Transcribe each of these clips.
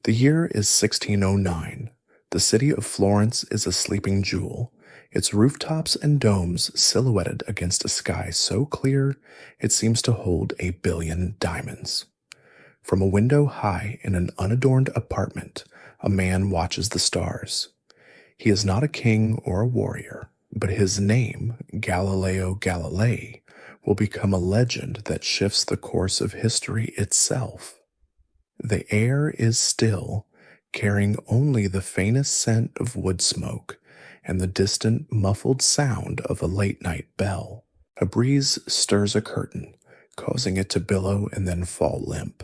The year is 1609. The city of Florence is a sleeping jewel, its rooftops and domes silhouetted against a sky so clear it seems to hold 1,000,000,000 diamonds. From a window high in an unadorned apartment, a man watches the stars. He is not a king or a warrior, but his name, Galileo Galilei, will become a legend that shifts the course of history itself. The air is still, carrying only the faintest scent of wood smoke and the distant, muffled sound of a late-night bell. A breeze stirs a curtain, causing it to billow and then fall limp,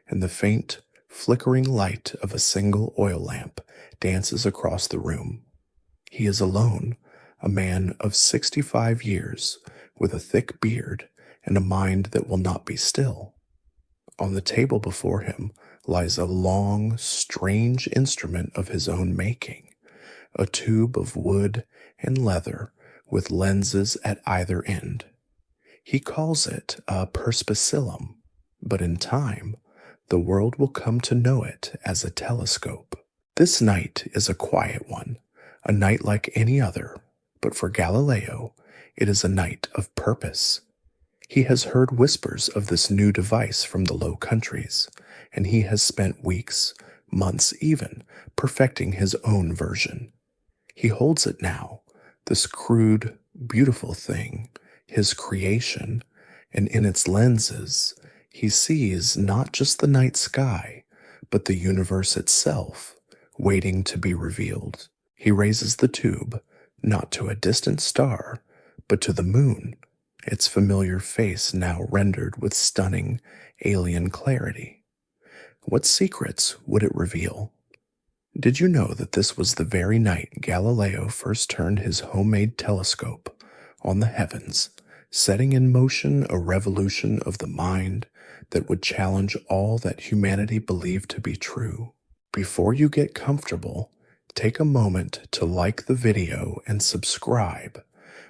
and the faint, flickering light of a single oil lamp dances across the room. He is alone, a man of 65 years, with a thick beard and a mind that will not be still. On the table before him lies a long, strange instrument of his own making, a tube of wood and leather with lenses at either end. He calls it a perspicillum, but in time, the world will come to know it as a telescope. This night is a quiet one, a night like any other, but for Galileo, it is a night of purpose. He has heard whispers of this new device from the Low Countries, and he has spent weeks, months even, perfecting his own version. He holds it now, this crude, beautiful thing, his creation, and in its lenses, he sees not just the night sky, but the universe itself, waiting to be revealed. He raises the tube, not to a distant star, but to the moon, its familiar face now rendered with stunning, alien clarity. What secrets would it reveal? Did you know that this was the very night Galileo first turned his homemade telescope on the heavens, setting in motion a revolution of the mind that would challenge all that humanity believed to be true? Before you get comfortable, take a moment to like the video and subscribe,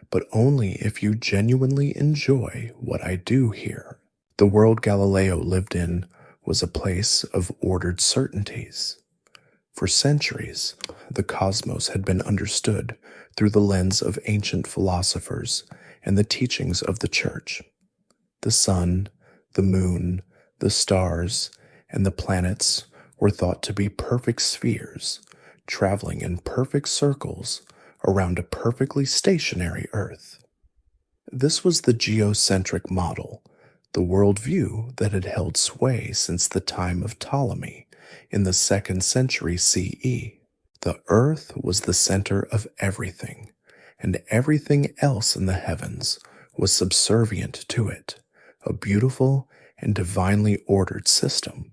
but only if you genuinely enjoy what I do here. The world Galileo lived in was a place of ordered certainties. For centuries, the cosmos had been understood through the lens of ancient philosophers and the teachings of the Church. The sun, the moon, the stars, and the planets were thought to be perfect spheres, traveling in perfect circles around a perfectly stationary Earth. This was the geocentric model, the worldview that had held sway since the time of Ptolemy in the 2nd century CE. The Earth was the center of everything, and everything else in the heavens was subservient to it, a beautiful and divinely ordered system.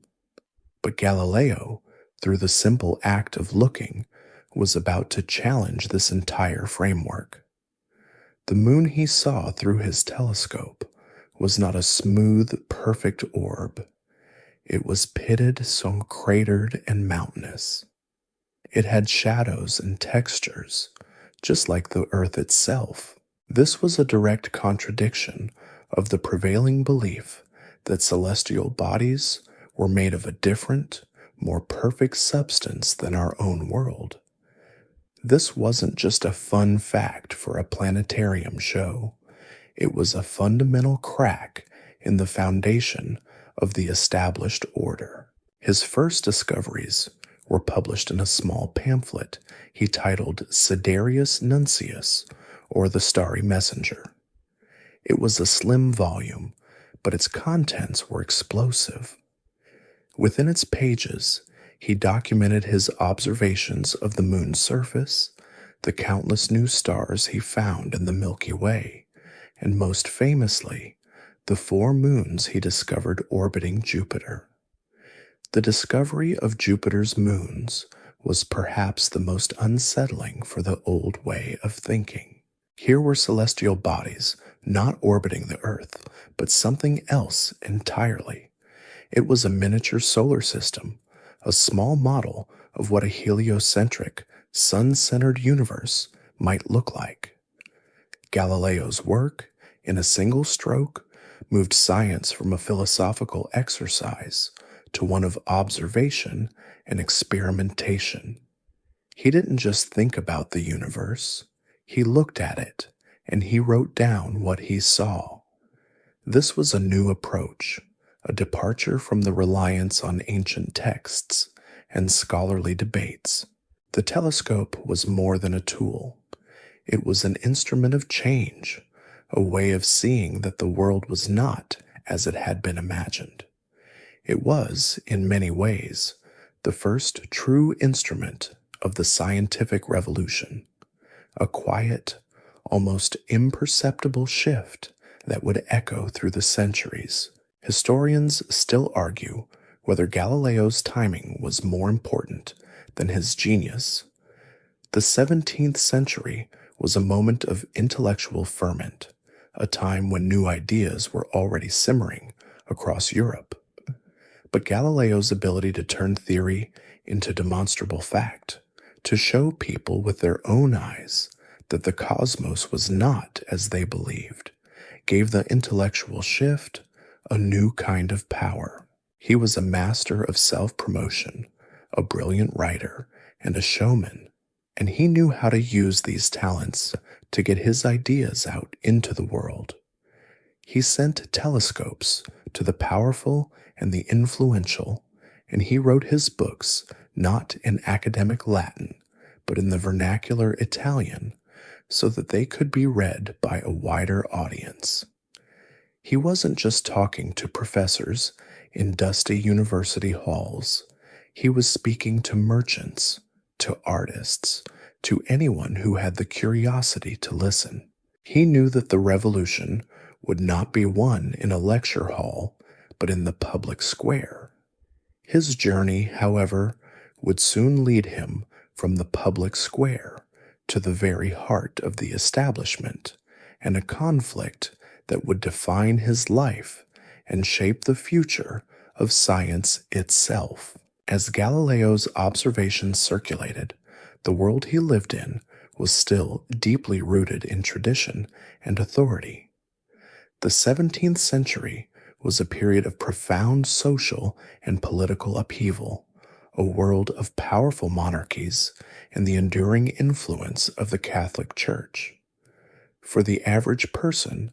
But Galileo, through the simple act of looking, was about to challenge this entire framework. The moon he saw through his telescope was not a smooth, perfect orb. It was pitted, so cratered, and mountainous. It had shadows and textures, just like the Earth itself. This was a direct contradiction of the prevailing belief that celestial bodies were made of a different, more perfect substance than our own world. This wasn't just a fun fact for a planetarium show. It was a fundamental crack in the foundation of the established order. His first discoveries were published in a small pamphlet he titled Sidereus Nuncius, or The Starry Messenger. It was a slim volume, but its contents were explosive. Within its pages, he documented his observations of the moon's surface, the countless new stars he found in the Milky Way, and most famously, the 4 moons he discovered orbiting Jupiter. The discovery of Jupiter's moons was perhaps the most unsettling for the old way of thinking. Here were celestial bodies not orbiting the Earth, but something else entirely. It was a miniature solar system, a small model of what a heliocentric, sun-centered universe might look like. Galileo's work, in a single stroke, moved science from a philosophical exercise to one of observation and experimentation. He didn't just think about the universe, he looked at it, and he wrote down what he saw. This was a new approach, a departure from the reliance on ancient texts and scholarly debates. The telescope was more than a tool. It was an instrument of change, a way of seeing that the world was not as it had been imagined. It was, in many ways, the first true instrument of the scientific revolution, a quiet, almost imperceptible shift that would echo through the centuries. Historians still argue whether Galileo's timing was more important than his genius. The 17th century was a moment of intellectual ferment, a time when new ideas were already simmering across Europe. But Galileo's ability to turn theory into demonstrable fact, to show people with their own eyes that the cosmos was not as they believed, gave the intellectual shift a new kind of power. He was a master of self-promotion, a brilliant writer, and a showman, and he knew how to use these talents to get his ideas out into the world. He sent telescopes to the powerful and the influential, and he wrote his books not in academic Latin, but in the vernacular Italian, so that they could be read by a wider audience. He wasn't just talking to professors in dusty university halls. He was speaking to merchants, to artists, to anyone who had the curiosity to listen. He knew that the revolution would not be won in a lecture hall, but in the public square. His journey, however, would soon lead him from the public square to the very heart of the establishment, and a conflict that would define his life and shape the future of science itself. As Galileo's observations circulated, the world he lived in was still deeply rooted in tradition and authority. The 17th century was a period of profound social and political upheaval, a world of powerful monarchies and the enduring influence of the Catholic Church. For the average person,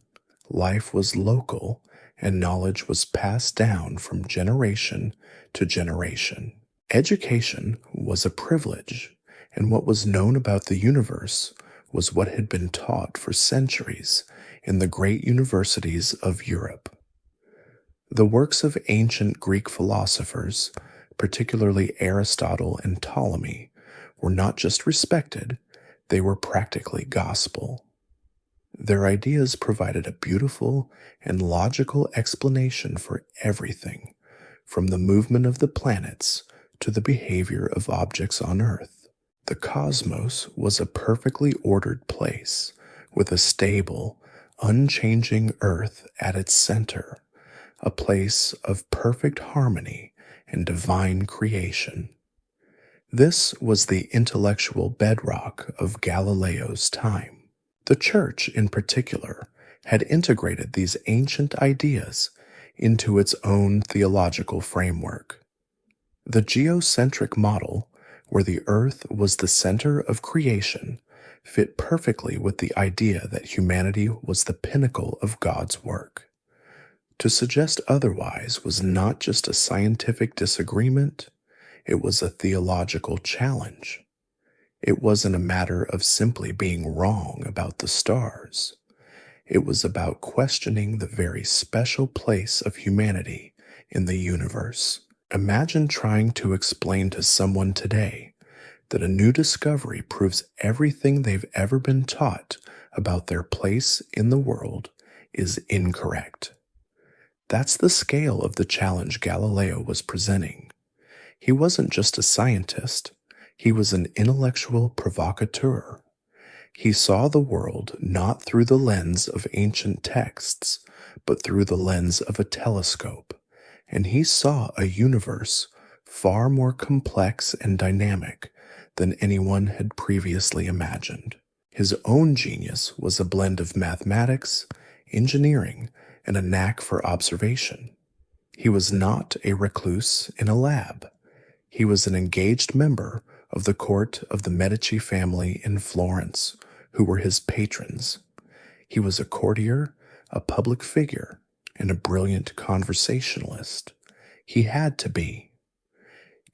life was local and knowledge was passed down from generation to generation. Education was a privilege, and what was known about the universe was what had been taught for centuries in the great universities of Europe. The works of ancient Greek philosophers, particularly Aristotle and Ptolemy, were not just respected, they were practically gospel. Their ideas provided a beautiful and logical explanation for everything, from the movement of the planets to the behavior of objects on Earth. The cosmos was a perfectly ordered place, with a stable, unchanging Earth at its center, a place of perfect harmony and divine creation. This was the intellectual bedrock of Galileo's time. The Church, in particular, had integrated these ancient ideas into its own theological framework. The geocentric model, where the Earth was the center of creation, fit perfectly with the idea that humanity was the pinnacle of God's work. To suggest otherwise was not just a scientific disagreement, it was a theological challenge. It wasn't a matter of simply being wrong about the stars. It was about questioning the very special place of humanity in the universe. Imagine trying to explain to someone today that a new discovery proves everything they've ever been taught about their place in the world is incorrect. That's the scale of the challenge Galileo was presenting. He wasn't just a scientist, he was an intellectual provocateur. He saw the world not through the lens of ancient texts, but through the lens of a telescope, and he saw a universe far more complex and dynamic than anyone had previously imagined. His own genius was a blend of mathematics, engineering, and a knack for observation. He was not a recluse in a lab. He was an engaged member of the court of the Medici family in Florence, who were his patrons. He was a courtier, a public figure, and a brilliant conversationalist. He had to be.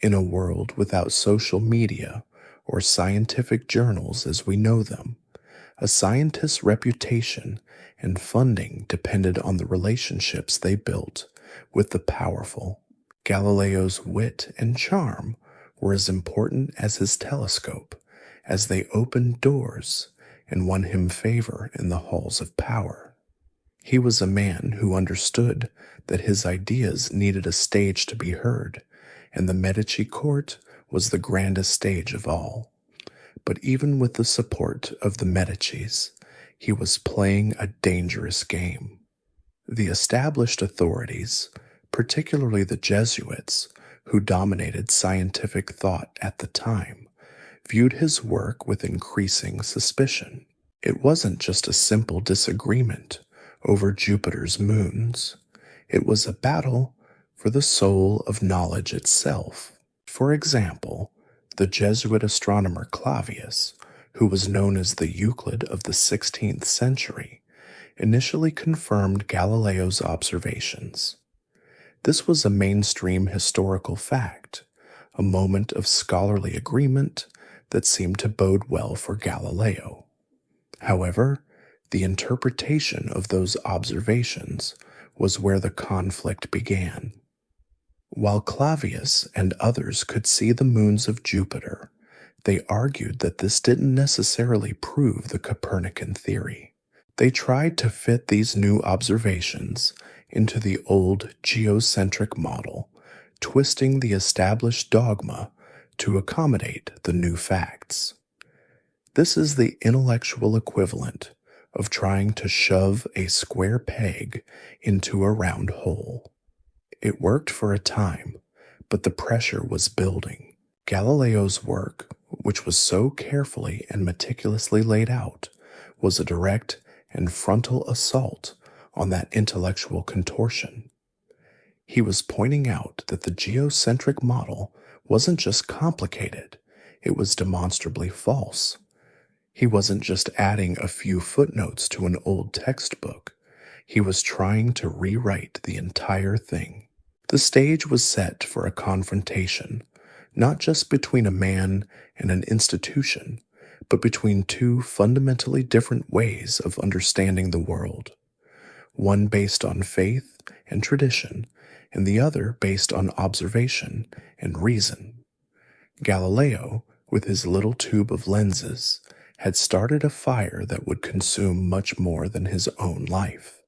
In a world without social media or scientific journals as we know them, a scientist's reputation and funding depended on the relationships they built with the powerful. Galileo's wit and charm were as important as his telescope, as they opened doors and won him favor in the halls of power. He was a man who understood that his ideas needed a stage to be heard, and the Medici court was the grandest stage of all. But even with the support of the Medicis, he was playing a dangerous game. The established authorities, particularly the Jesuits, who dominated scientific thought at the time, viewed his work with increasing suspicion. It wasn't just a simple disagreement over Jupiter's moons. It was a battle for the soul of knowledge itself. For example, the Jesuit astronomer Clavius, who was known as the Euclid of the 16th century, initially confirmed Galileo's observations. This was a mainstream historical fact, a moment of scholarly agreement that seemed to bode well for Galileo. However, the interpretation of those observations was where the conflict began. While Clavius and others could see the moons of Jupiter, they argued that this didn't necessarily prove the Copernican theory. They tried to fit these new observations into the old geocentric model, twisting the established dogma to accommodate the new facts. This is the intellectual equivalent of trying to shove a square peg into a round hole. It worked for a time, but the pressure was building. Galileo's work, which was so carefully and meticulously laid out, was a direct and frontal assault on that intellectual contortion. He was pointing out that the geocentric model wasn't just complicated, it was demonstrably false. He wasn't just adding a few footnotes to an old textbook, he was trying to rewrite the entire thing. The stage was set for a confrontation, not just between a man and an institution, but between two fundamentally different ways of understanding the world, one based on faith and tradition, and the other based on observation and reason. Galileo, with his little tube of lenses, had started a fire that would consume much more than his own life.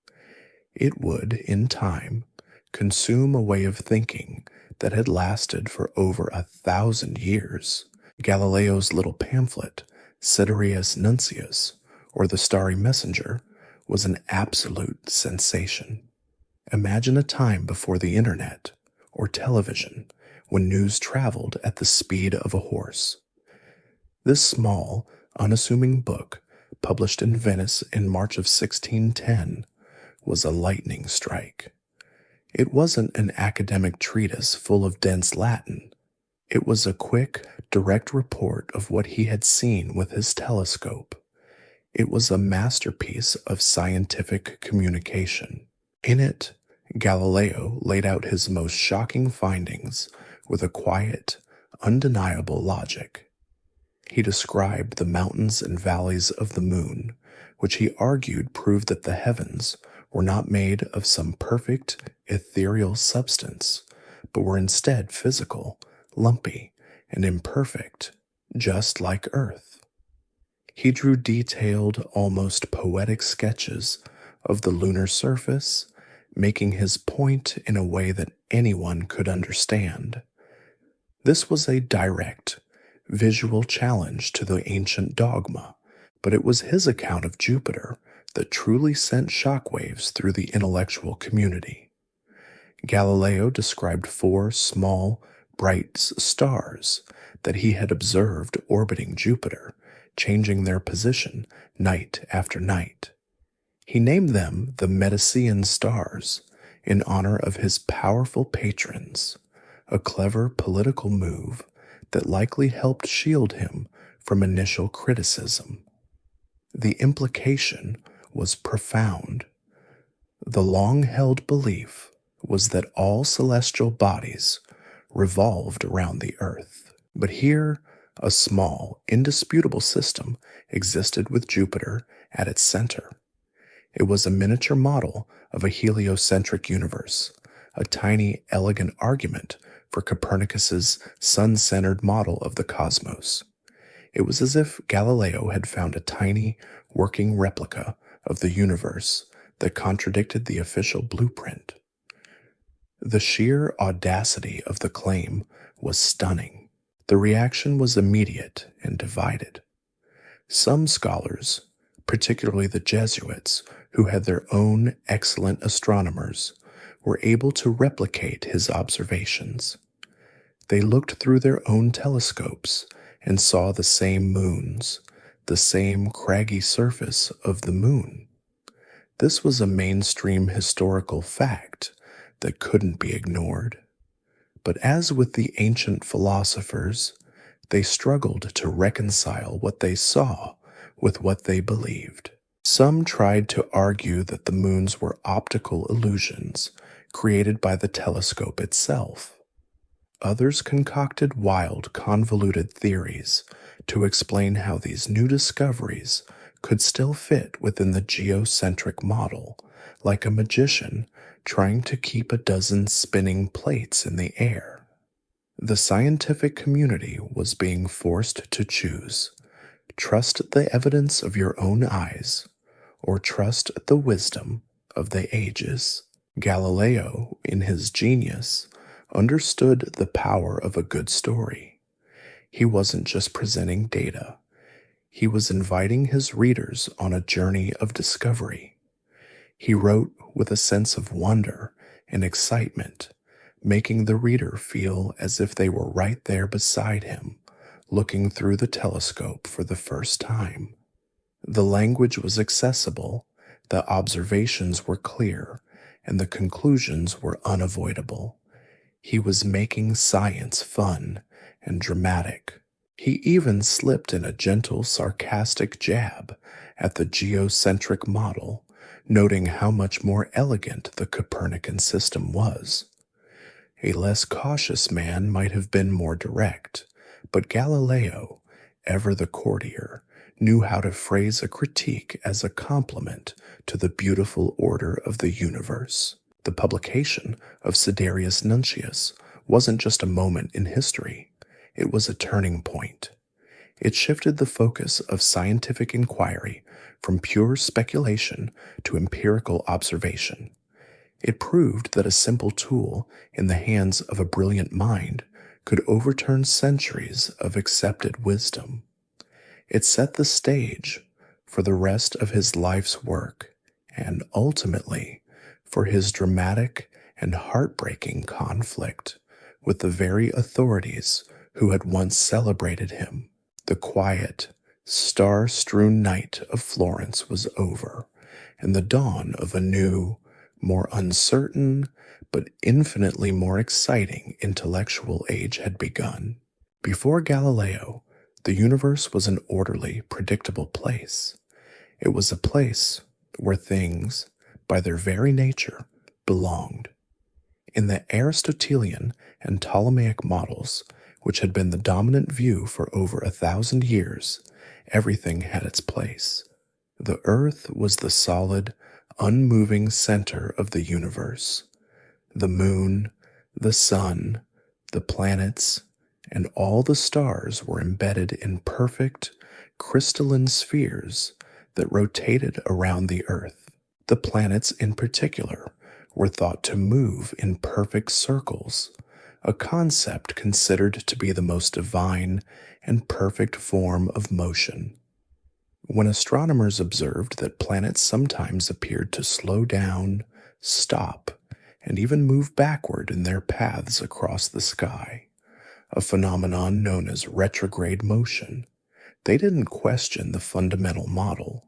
It would, in time, consume a way of thinking that had lasted for over 1,000 years. Galileo's little pamphlet, Sidereus Nuncius, or the Starry Messenger, was an absolute sensation. Imagine a time before the internet or television when news traveled at the speed of a horse. This small, unassuming book, published in Venice in March of 1610, was a lightning strike. It wasn't an academic treatise full of dense Latin. It was a quick, direct report of what he had seen with his telescope. It was a masterpiece of scientific communication. In it, Galileo laid out his most shocking findings with a quiet, undeniable logic. He described the mountains and valleys of the moon, which he argued proved that the heavens were not made of some perfect, ethereal substance, but were instead physical, lumpy, and imperfect, just like Earth. He drew detailed, almost poetic sketches of the lunar surface, making his point in a way that anyone could understand. This was a direct, visual challenge to the ancient dogma, but it was his account of Jupiter that truly sent shockwaves through the intellectual community. Galileo described 4 small, bright stars that he had observed orbiting Jupiter, changing their position night after night. He named them the Medicean stars, in honor of his powerful patrons, a clever political move that likely helped shield him from initial criticism. The implication was profound. The long-held belief was that all celestial bodies revolved around the earth. But here, a small, indisputable system existed with Jupiter at its center. It was a miniature model of a heliocentric universe, a tiny, elegant argument for Copernicus's sun-centered model of the cosmos. It was as if Galileo had found a tiny, working replica of the universe that contradicted the official blueprint. The sheer audacity of the claim was stunning. The reaction was immediate and divided. Some scholars, particularly the Jesuits, who had their own excellent astronomers, were able to replicate his observations. They looked through their own telescopes and saw the same moons, the same craggy surface of the moon. This was a mainstream historical fact that couldn't be ignored. But as with the ancient philosophers, they struggled to reconcile what they saw with what they believed. Some tried to argue that the moons were optical illusions created by the telescope itself. Others concocted wild, convoluted theories to explain how these new discoveries could still fit within the geocentric model, like a magician trying to keep a dozen spinning plates in the air. The scientific community was being forced to choose: trust the evidence of your own eyes, or trust the wisdom of the ages. Galileo, in his genius, understood the power of a good story. He wasn't just presenting data. He was inviting his readers on a journey of discovery. He wrote with a sense of wonder and excitement, making the reader feel as if they were right there beside him, looking through the telescope for the first time. The language was accessible, the observations were clear, and the conclusions were unavoidable. He was making science fun and dramatic. He even slipped in a gentle, sarcastic jab at the geocentric model, noting how much more elegant the Copernican system was. A less cautious man might have been more direct, but Galileo, ever the courtier, knew how to phrase a critique as a compliment to the beautiful order of the universe. The publication of Sidereus Nuncius wasn't just a moment in history. It was a turning point. It shifted the focus of scientific inquiry from pure speculation to empirical observation. It proved that a simple tool in the hands of a brilliant mind could overturn centuries of accepted wisdom. It set the stage for the rest of his life's work, and ultimately for his dramatic and heartbreaking conflict with the very authorities who had once celebrated him. The quiet, star-strewn night of Florence was over, and the dawn of a new, more uncertain, but infinitely more exciting intellectual age had begun. Before Galileo, the universe was an orderly, predictable place. It was a place where things, by their very nature, belonged. In the Aristotelian and Ptolemaic models, which had been the dominant view for over 1,000 years, everything had its place. The earth was the solid, unmoving center of the universe. The moon, the sun, the planets, and all the stars were embedded in perfect, crystalline spheres that rotated around the earth. The planets in particular were thought to move in perfect circles, a concept considered to be the most divine and perfect form of motion. When astronomers observed that planets sometimes appeared to slow down, stop, and even move backward in their paths across the sky, a phenomenon known as retrograde motion, they didn't question the fundamental model.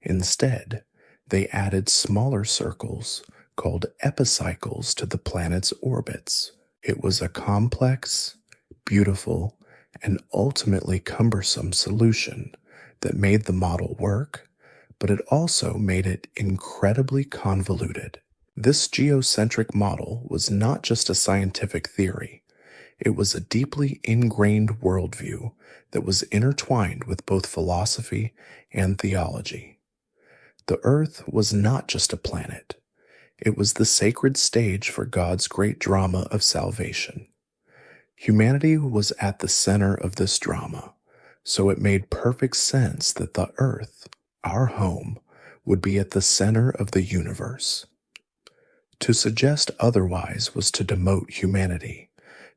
Instead, they added smaller circles called epicycles to the planet's orbits. It was a complex, beautiful, and ultimately cumbersome solution that made the model work, but it also made it incredibly convoluted. This geocentric model was not just a scientific theory, it was a deeply ingrained worldview that was intertwined with both philosophy and theology. The Earth was not just a planet, it was the sacred stage for God's great drama of salvation. Humanity was at the center of this drama, so it made perfect sense that the Earth, our home, would be at the center of the universe. To suggest otherwise was to demote humanity,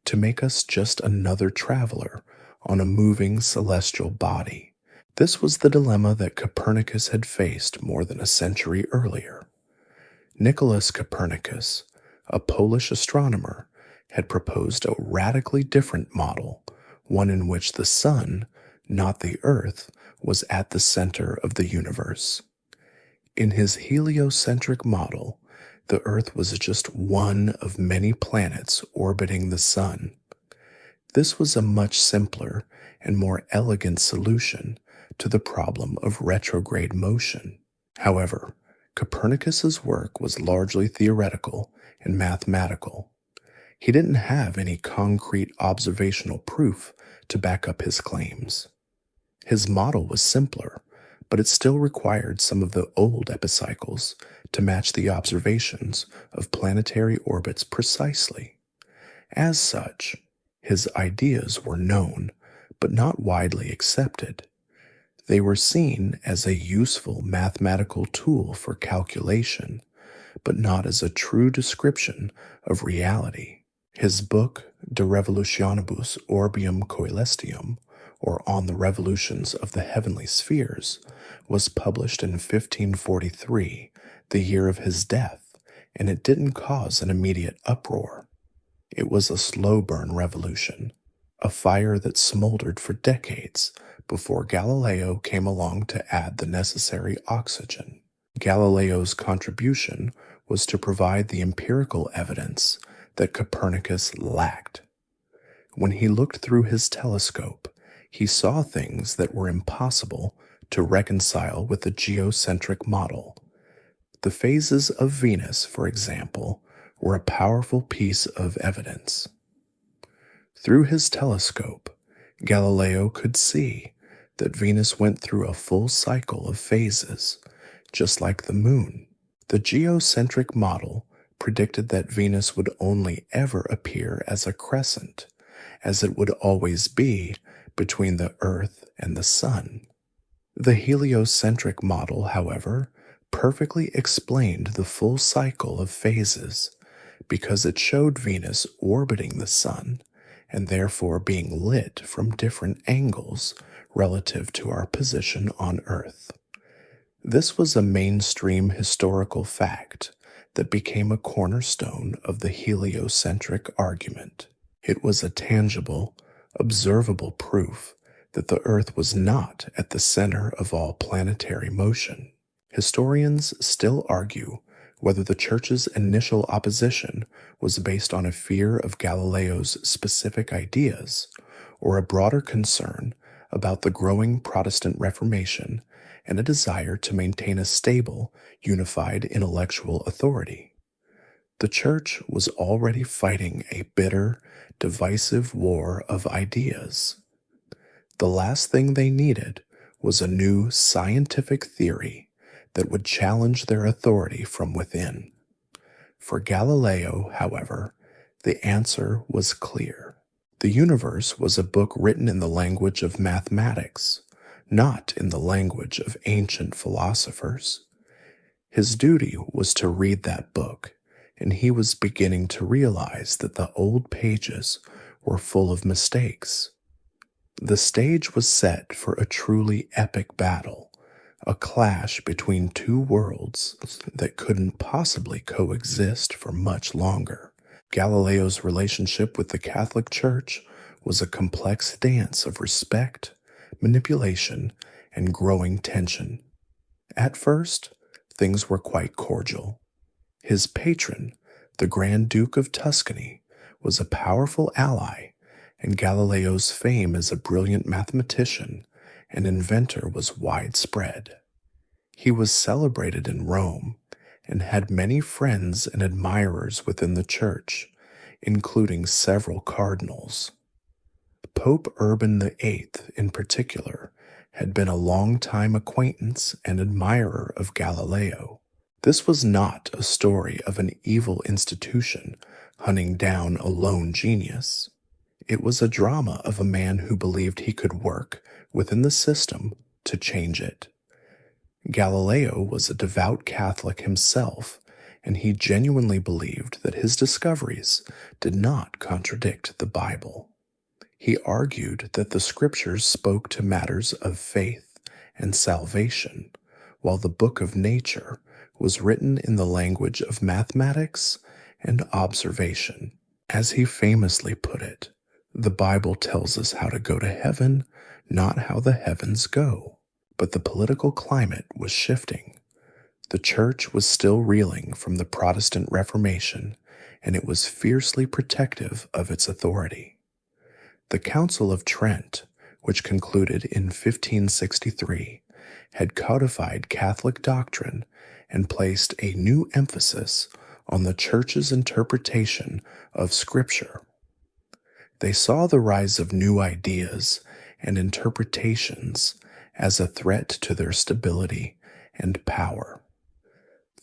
to make us just another traveler on a moving celestial body. This was the dilemma that Copernicus had faced more than a century earlier. Nicholas Copernicus, a Polish astronomer, had proposed a radically different model, one in which the sun, not the Earth, was at the center of the universe. In his heliocentric model, the Earth was just one of many planets orbiting the sun. This was a much simpler and more elegant solution to the problem of retrograde motion. However, Copernicus's work was largely theoretical and mathematical. He didn't have any concrete observational proof to back up his claims. His model was simpler, but it still required some of the old epicycles to match the observations of planetary orbits precisely. As such, his ideas were known, but not widely accepted. They were seen as a useful mathematical tool for calculation, but not as a true description of reality. His book, De Revolutionibus Orbium Coelestium, or On the Revolutions of the Heavenly Spheres, was published in 1543, the year of his death, and it didn't cause an immediate uproar. It was a slow-burn revolution, a fire that smoldered for decades before Galileo came along to add the necessary oxygen. Galileo's contribution was to provide the empirical evidence that Copernicus lacked. When he looked through his telescope, he saw things that were impossible to reconcile with the geocentric model. The phases of Venus, for example, were a powerful piece of evidence. Through his telescope, Galileo could see that Venus went through a full cycle of phases, just like the moon. The geocentric model predicted that Venus would only ever appear as a crescent, as it would always be between the Earth and the Sun. The heliocentric model, however, perfectly explained the full cycle of phases because it showed Venus orbiting the Sun and therefore being lit from different angles relative to our position on Earth. This was a mainstream historical fact that became a cornerstone of the heliocentric argument. It was a tangible, observable proof that the Earth was not at the center of all planetary motion. Historians still argue whether the Church's initial opposition was based on a fear of Galileo's specific ideas or a broader concern about the growing Protestant Reformation and a desire to maintain a stable, unified intellectual authority. The Church was already fighting a bitter, divisive war of ideas. The last thing they needed was a new scientific theory that would challenge their authority from within. For Galileo, however, the answer was clear. The universe was a book written in the language of mathematics, not in the language of ancient philosophers. His duty was to read that book, and he was beginning to realize that the old pages were full of mistakes. The stage was set for a truly epic battle, a clash between two worlds that couldn't possibly coexist for much longer. Galileo's relationship with the Catholic Church was a complex dance of respect, manipulation, and growing tension. At first, things were quite cordial. His patron, the Grand Duke of Tuscany, was a powerful ally, and Galileo's fame as a brilliant mathematician and inventor was widespread. He was celebrated in Rome and had many friends and admirers within the church, including several cardinals. Pope Urban VIII, in particular, had been a long-time acquaintance and admirer of Galileo. This was not a story of an evil institution hunting down a lone genius. It was a drama of a man who believed he could work within the system to change it. Galileo was a devout Catholic himself, and he genuinely believed that his discoveries did not contradict the Bible. He argued that the scriptures spoke to matters of faith and salvation, while the book of nature was written in the language of mathematics and observation. As he famously put it, the Bible tells us how to go to heaven, not how the heavens go. But the political climate was shifting. The church was still reeling from the Protestant Reformation, and it was fiercely protective of its authority. The Council of Trent, which concluded in 1563, had codified Catholic doctrine and placed a new emphasis on the church's interpretation of Scripture. They saw the rise of new ideas and interpretations as a threat to their stability and power.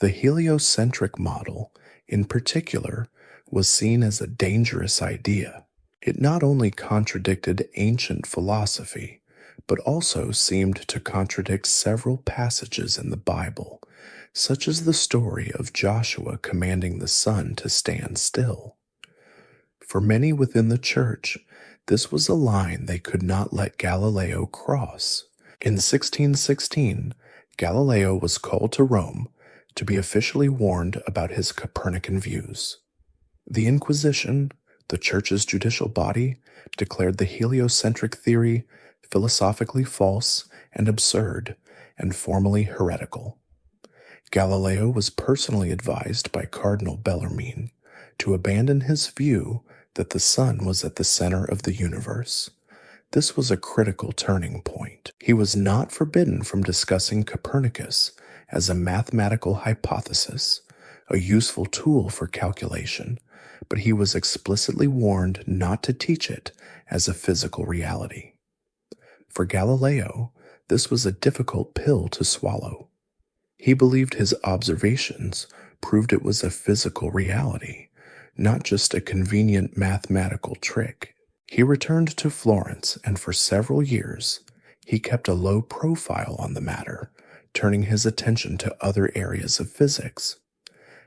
The heliocentric model, in particular, was seen as a dangerous idea. It not only contradicted ancient philosophy, but also seemed to contradict several passages in the Bible, such as the story of Joshua commanding the sun to stand still. For many within the church, this was a line they could not let Galileo cross. In 1616, Galileo was called to Rome to be officially warned about his Copernican views. The Inquisition, the church's judicial body, declared the heliocentric theory philosophically false and absurd and formally heretical. Galileo was personally advised by Cardinal Bellarmine to abandon his view that the sun was at the center of the universe. This was a critical turning point. He was not forbidden from discussing Copernicus as a mathematical hypothesis, a useful tool for calculation, but he was explicitly warned not to teach it as a physical reality. For Galileo, this was a difficult pill to swallow. He believed his observations proved it was a physical reality, not just a convenient mathematical trick. He returned to Florence, and for several years, he kept a low profile on the matter, turning his attention to other areas of physics.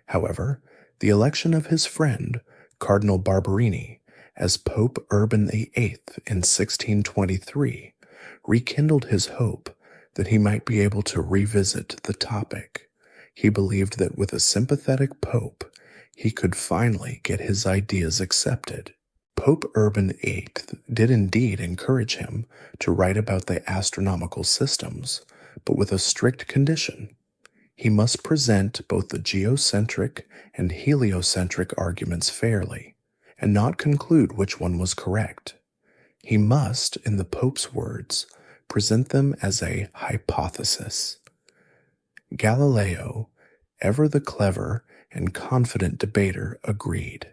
However, the election of his friend, Cardinal Barberini, as Pope Urban VIII in 1623, rekindled his hope that he might be able to revisit the topic. He believed that with a sympathetic pope, he could finally get his ideas accepted. Pope Urban VIII did indeed encourage him to write about the astronomical systems, but with a strict condition. He must present both the geocentric and heliocentric arguments fairly, and not conclude which one was correct. He must, in the Pope's words, present them as a hypothesis. Galileo, ever the clever and confident debater, agreed.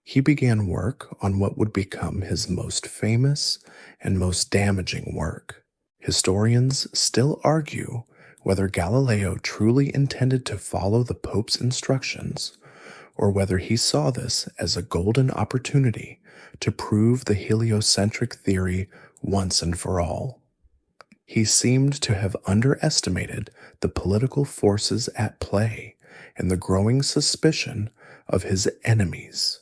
He began work on what would become his most famous and most damaging work. Historians still argue whether Galileo truly intended to follow the Pope's instructions, or whether he saw this as a golden opportunity to prove the heliocentric theory once and for all. He seemed to have underestimated the political forces at play and the growing suspicion of his enemies.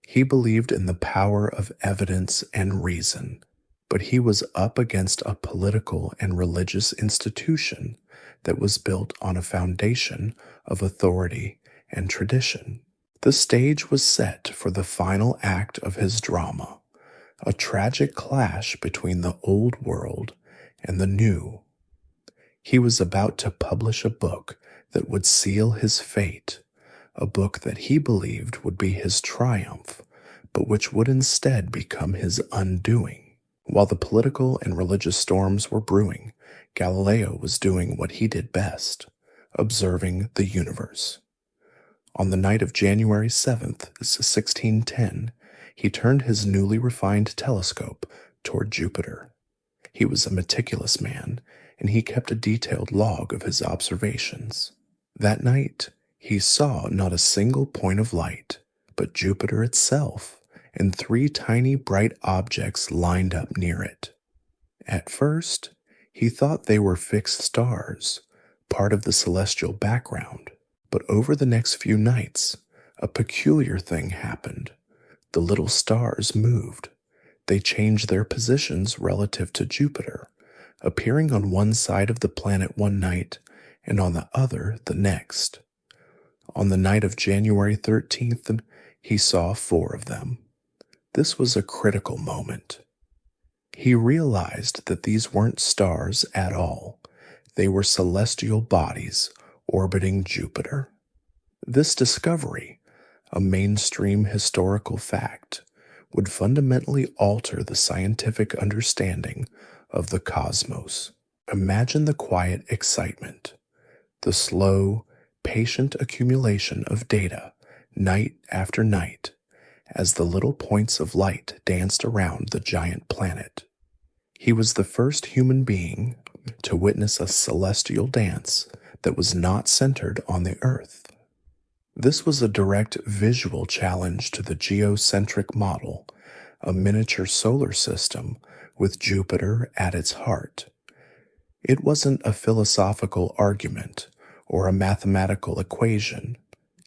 He believed in the power of evidence and reason, but he was up against a political and religious institution that was built on a foundation of authority and tradition. The stage was set for the final act of his drama, a tragic clash between the old world and the new. He was about to publish a book that would seal his fate, a book that he believed would be his triumph, but which would instead become his undoing. While the political and religious storms were brewing, Galileo was doing what he did best, observing the universe. On the night of January 7th, 1610, he turned his newly refined telescope toward Jupiter. He was a meticulous man, and he kept a detailed log of his observations. That night, he saw not a single point of light, but Jupiter itself, and 3 tiny bright objects lined up near it. At first, he thought they were fixed stars, part of the celestial background, but over the next few nights, a peculiar thing happened. The little stars moved. They changed their positions relative to Jupiter, appearing on one side of the planet one night and on the other the next. On the night of January 13th, he saw 4 of them. This was a critical moment. He realized that these weren't stars at all. They were celestial bodies orbiting Jupiter. This discovery, a mainstream historical fact, would fundamentally alter the scientific understanding of the cosmos. Imagine the quiet excitement, the slow, patient accumulation of data night after night as the little points of light danced around the giant planet. He was the first human being to witness a celestial dance that was not centered on the Earth. This was a direct visual challenge to the geocentric model, a miniature solar system with Jupiter at its heart. It wasn't a philosophical argument or a mathematical equation.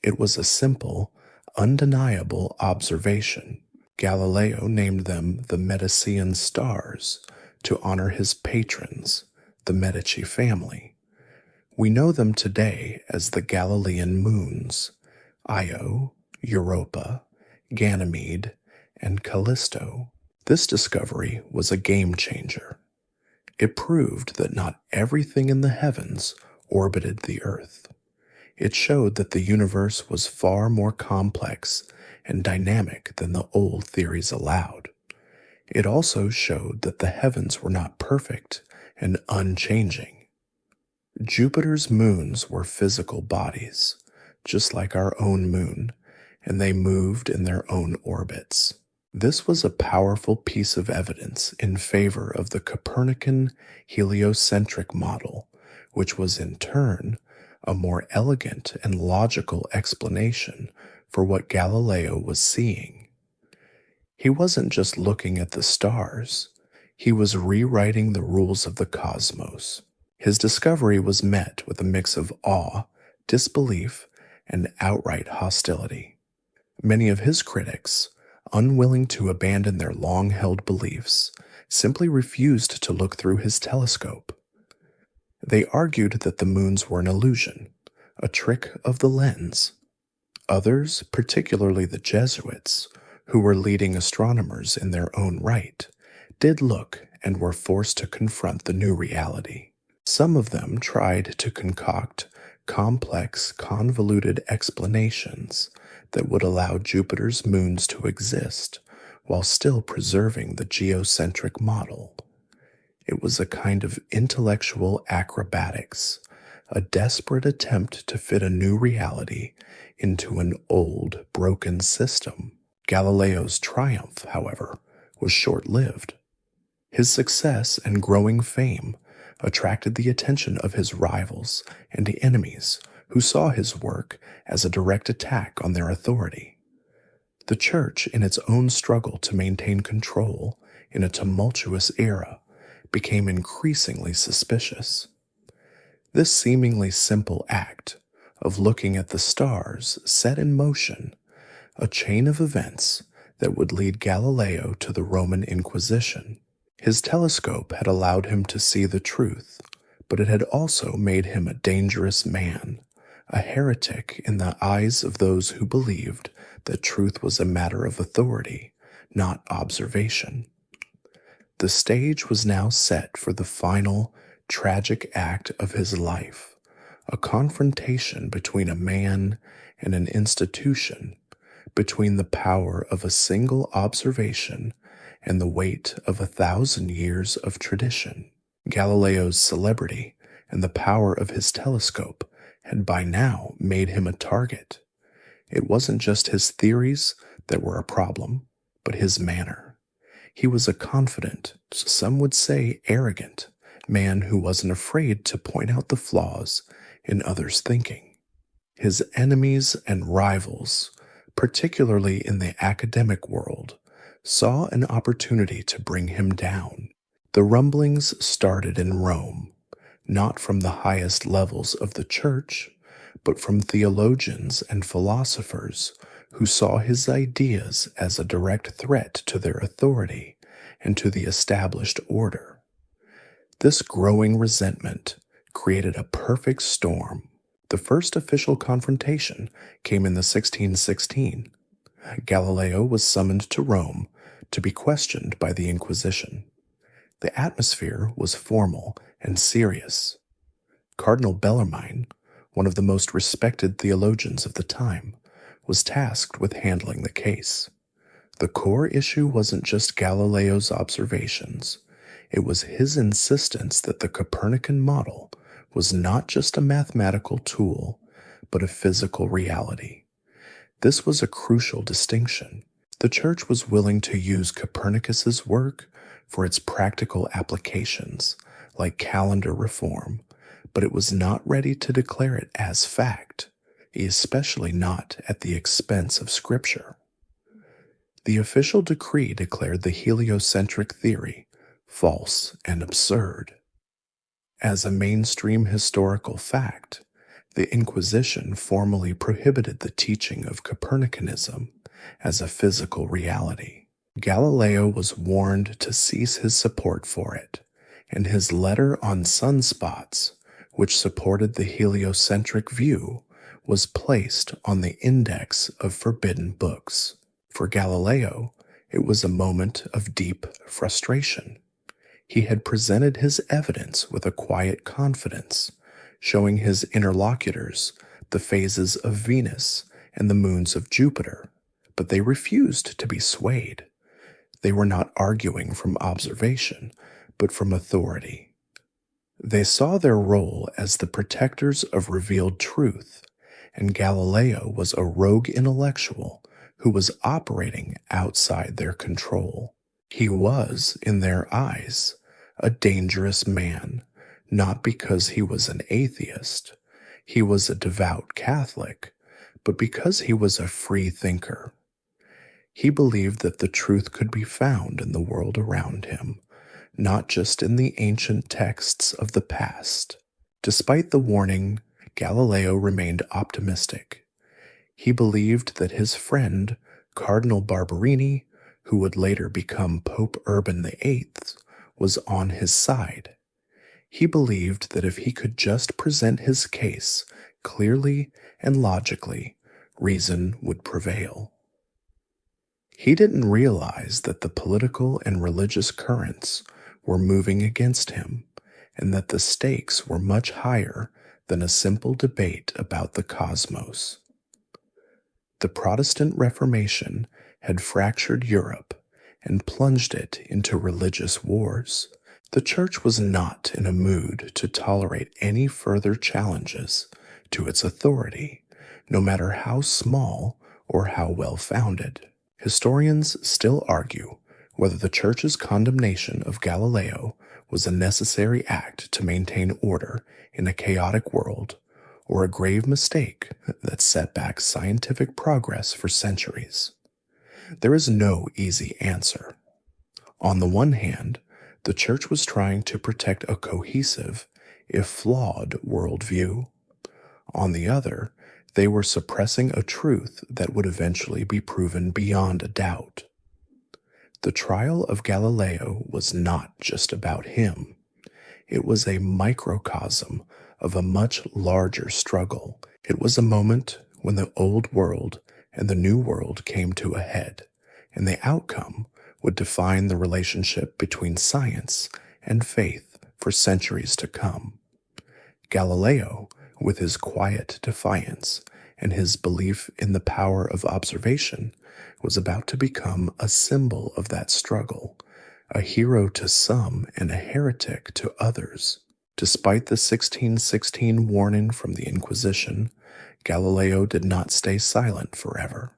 It was a simple, undeniable observation. Galileo named them the Medicean stars to honor his patrons, the Medici family. We know them today as the Galilean moons, Io, Europa, Ganymede, and Callisto. This discovery was a game changer. It proved that not everything in the heavens orbited the Earth. It showed that the universe was far more complex and dynamic than the old theories allowed. It also showed that the heavens were not perfect and unchanging. Jupiter's moons were physical bodies, just like our own moon, and they moved in their own orbits. This was a powerful piece of evidence in favor of the Copernican heliocentric model, which was in turn a more elegant and logical explanation for what Galileo was seeing. He wasn't just looking at the stars, he was rewriting the rules of the cosmos. His discovery was met with a mix of awe, disbelief, and outright hostility. Many of his critics, unwilling to abandon their long-held beliefs, simply refused to look through his telescope. They argued that the moons were an illusion, a trick of the lens. Others, particularly the Jesuits, who were leading astronomers in their own right, did look and were forced to confront the new reality. Some of them tried to concoct complex, convoluted explanations that would allow Jupiter's moons to exist while still preserving the geocentric model. It was a kind of intellectual acrobatics, a desperate attempt to fit a new reality into an old, broken system. Galileo's triumph, however, was short-lived. His success and growing fame attracted the attention of his rivals and enemies who saw his work as a direct attack on their authority. The Church, in its own struggle to maintain control in a tumultuous era, became increasingly suspicious. This seemingly simple act of looking at the stars set in motion a chain of events that would lead Galileo to the Roman Inquisition. His telescope had allowed him to see the truth, but it had also made him a dangerous man, a heretic in the eyes of those who believed that truth was a matter of authority, not observation. The stage was now set for the final, tragic act of his life, a confrontation between a man and an institution, between the power of a single observation and the weight of 1,000 years of tradition. Galileo's celebrity and the power of his telescope had by now made him a target. It wasn't just his theories that were a problem, but his manner. He was a confident, some would say arrogant, man who wasn't afraid to point out the flaws in others' thinking. His enemies and rivals, particularly in the academic world, saw an opportunity to bring him down. The rumblings started in Rome, not from the highest levels of the church, but from theologians and philosophers who saw his ideas as a direct threat to their authority and to the established order. This growing resentment created a perfect storm. The first official confrontation came in the 1616. Galileo was summoned to Rome to be questioned by the Inquisition. The atmosphere was formal and serious. Cardinal Bellarmine, one of the most respected theologians of the time, was tasked with handling the case. The core issue wasn't just Galileo's observations. It was his insistence that the Copernican model was not just a mathematical tool, but a physical reality. This was a crucial distinction. The Church was willing to use Copernicus's work for its practical applications, like calendar reform, but it was not ready to declare it as fact, especially not at the expense of Scripture. The official decree declared the heliocentric theory false and absurd. As a mainstream historical fact, the Inquisition formally prohibited the teaching of Copernicanism as a physical reality. Galileo was warned to cease his support for it, and his letter on sunspots, which supported the heliocentric view, was placed on the index of forbidden books. For Galileo, it was a moment of deep frustration. He had presented his evidence with a quiet confidence, showing his interlocutors the phases of Venus and the moons of Jupiter, but they refused to be swayed. They were not arguing from observation, but from authority. They saw their role as the protectors of revealed truth, and Galileo was a rogue intellectual who was operating outside their control. He was, in their eyes, a dangerous man, not because he was an atheist. He was a devout Catholic, but because he was a free thinker. He believed that the truth could be found in the world around him, not just in the ancient texts of the past. Despite the warning, Galileo remained optimistic. He believed that his friend, Cardinal Barberini, who would later become Pope Urban VIII, was on his side. He believed that if he could just present his case clearly and logically, reason would prevail. He didn't realize that the political and religious currents were moving against him, and that the stakes were much higher than a simple debate about the cosmos. The Protestant Reformation had fractured Europe and plunged it into religious wars. The Church was not in a mood to tolerate any further challenges to its authority, no matter how small or how well-founded. Historians still argue whether the Church's condemnation of Galileo was a necessary act to maintain order in a chaotic world, or a grave mistake that set back scientific progress for centuries. There is no easy answer. On the one hand, the Church was trying to protect a cohesive, if flawed, worldview. On the other, they were suppressing a truth that would eventually be proven beyond a doubt. The trial of Galileo was not just about him. It was a microcosm of a much larger struggle. It was a moment when the old world and the new world came to a head, and the outcome would define the relationship between science and faith for centuries to come. Galileo, with his quiet defiance and his belief in the power of observation was about to become a symbol of that struggle, a hero to some and a heretic to others. Despite the 1616 warning from the Inquisition, Galileo did not stay silent forever.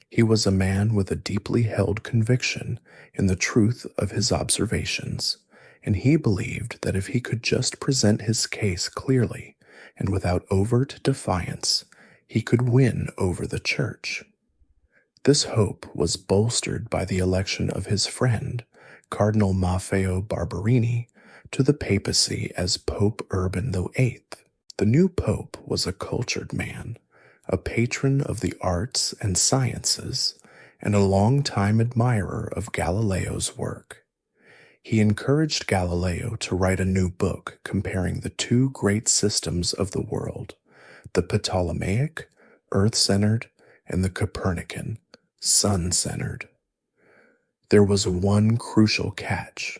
He was a man with a deeply held conviction in the truth of his observations, and he believed that if he could just present his case clearly and without overt defiance, he could win over the Church. This hope was bolstered by the election of his friend, Cardinal Maffeo Barberini, to the papacy as Pope Urban VIII. The new pope was a cultured man, a patron of the arts and sciences, and a longtime admirer of Galileo's work. He encouraged Galileo to write a new book comparing the two great systems of the world, the Ptolemaic, earth-centered, and the Copernican, sun-centered. There was one crucial catch.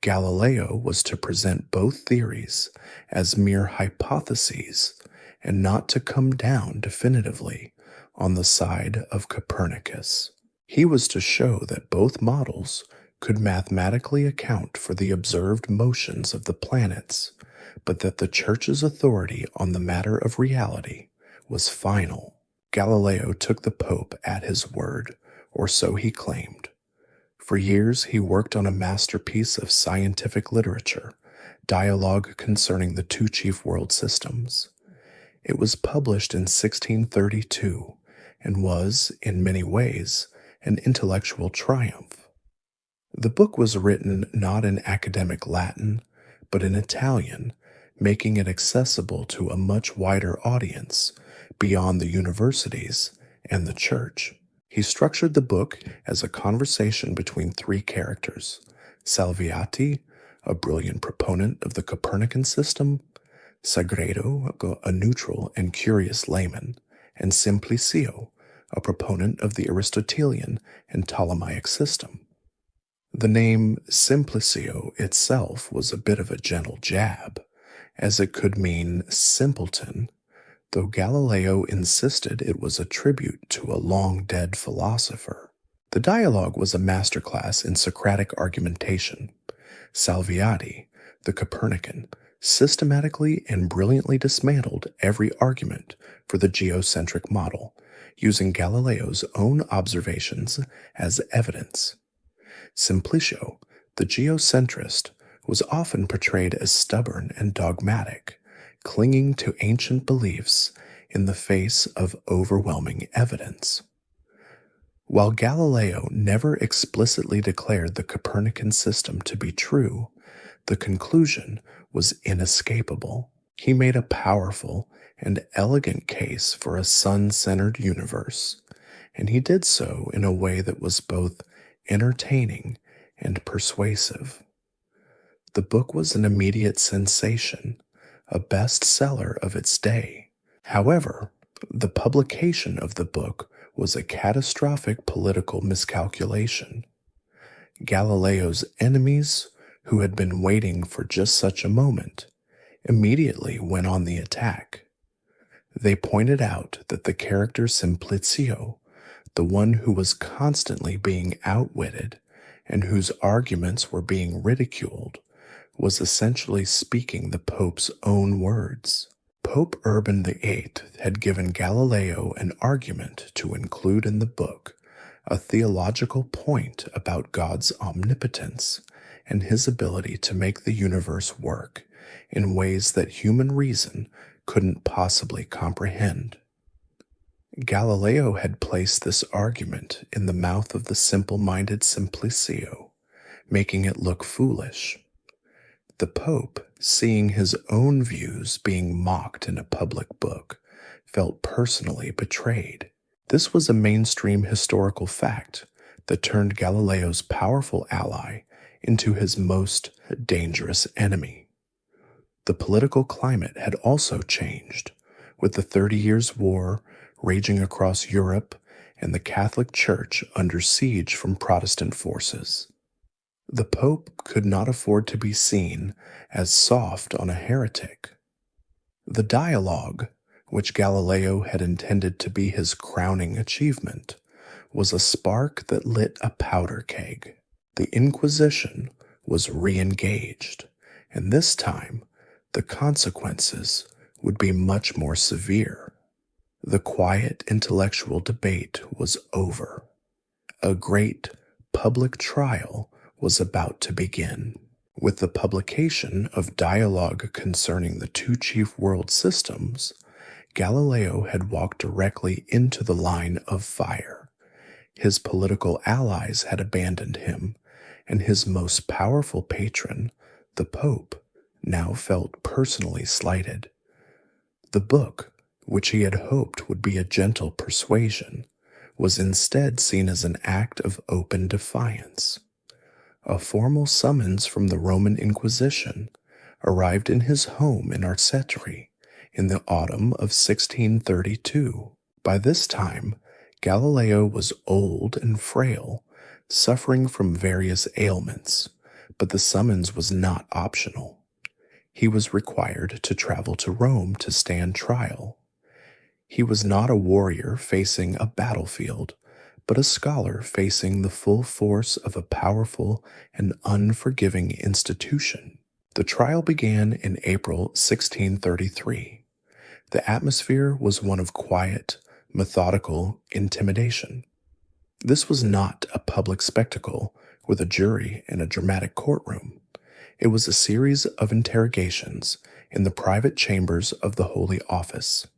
Galileo was to present both theories as mere hypotheses and not to come down definitively on the side of Copernicus. He was to show that both models could mathematically account for the observed motions of the planets, but that the Church's authority on the matter of reality was final. Galileo took the Pope at his word, or so he claimed. For years he worked on a masterpiece of scientific literature, Dialogue Concerning the Two Chief World Systems. It was published in 1632 and was, in many ways, an intellectual triumph. The book was written not in academic Latin, but in Italian, making it accessible to a much wider audience beyond the universities and the Church. He structured the book as a conversation between three characters: Salviati, a brilliant proponent of the Copernican system; Sagredo, a neutral and curious layman; and Simplicio, a proponent of the Aristotelian and Ptolemaic system. The name Simplicio itself was a bit of a gentle jab, as it could mean simpleton, though Galileo insisted it was a tribute to a long-dead philosopher. The dialogue was a masterclass in Socratic argumentation. Salviati, the Copernican, systematically and brilliantly dismantled every argument for the geocentric model, using Galileo's own observations as evidence. Simplicio, the geocentrist, was often portrayed as stubborn and dogmatic, clinging to ancient beliefs in the face of overwhelming evidence. While Galileo never explicitly declared the Copernican system to be true, the conclusion was inescapable. He made a powerful and elegant case for a sun-centered universe, and he did so in a way that was both entertaining and persuasive. The book was an immediate sensation, a bestseller of its day. However, the publication of the book was a catastrophic political miscalculation. Galileo's enemies, who had been waiting for just such a moment, immediately went on the attack. They pointed out that the character Simplicio, the one who was constantly being outwitted and whose arguments were being ridiculed, was essentially speaking the Pope's own words. Pope Urban VIII had given Galileo an argument to include in the book, a theological point about God's omnipotence and his ability to make the universe work in ways that human reason couldn't possibly comprehend. Galileo had placed this argument in the mouth of the simple-minded Simplicio, making it look foolish. The Pope, seeing his own views being mocked in a public book, felt personally betrayed. This was a mainstream historical fact that turned Galileo's powerful ally into his most dangerous enemy. The political climate had also changed, with the 30 Years' War raging across Europe and the Catholic Church under siege from Protestant forces. The Pope could not afford to be seen as soft on a heretic. The dialogue, which Galileo had intended to be his crowning achievement, was a spark that lit a powder keg. The Inquisition was re-engaged, and this time the consequences would be much more severe. The quiet intellectual debate was over. A great public trial was about to begin. With the publication of Dialogue Concerning the Two Chief World Systems, Galileo had walked directly into the line of fire. His political allies had abandoned him, and his most powerful patron, the Pope, now felt personally slighted. The book, which he had hoped would be a gentle persuasion, was instead seen as an act of open defiance. A formal summons from the Roman Inquisition arrived in his home in Arcetri in the autumn of 1632. By this time, Galileo was old and frail, suffering from various ailments, but the summons was not optional. He was required to travel to Rome to stand trial. He was not a warrior facing a battlefield, but a scholar facing the full force of a powerful and unforgiving institution. The trial began in April 1633. The atmosphere was one of quiet, methodical intimidation. This was not a public spectacle with a jury in a dramatic courtroom. It was a series of interrogations in the private chambers of the Holy Office.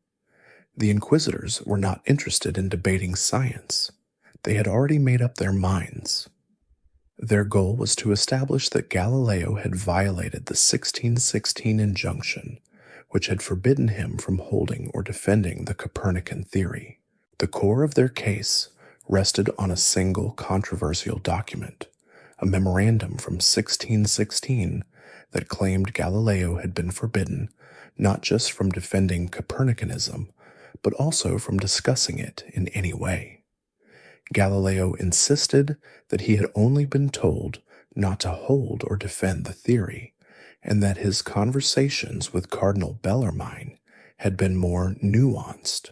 The inquisitors were not interested in debating science. They had already made up their minds. Their goal was to establish that Galileo had violated the 1616 injunction, which had forbidden him from holding or defending the Copernican theory. The core of their case rested on a single controversial document, a memorandum from 1616 that claimed Galileo had been forbidden not just from defending Copernicanism, but also from discussing it in any way. Galileo insisted that he had only been told not to hold or defend the theory, and that his conversations with Cardinal Bellarmine had been more nuanced.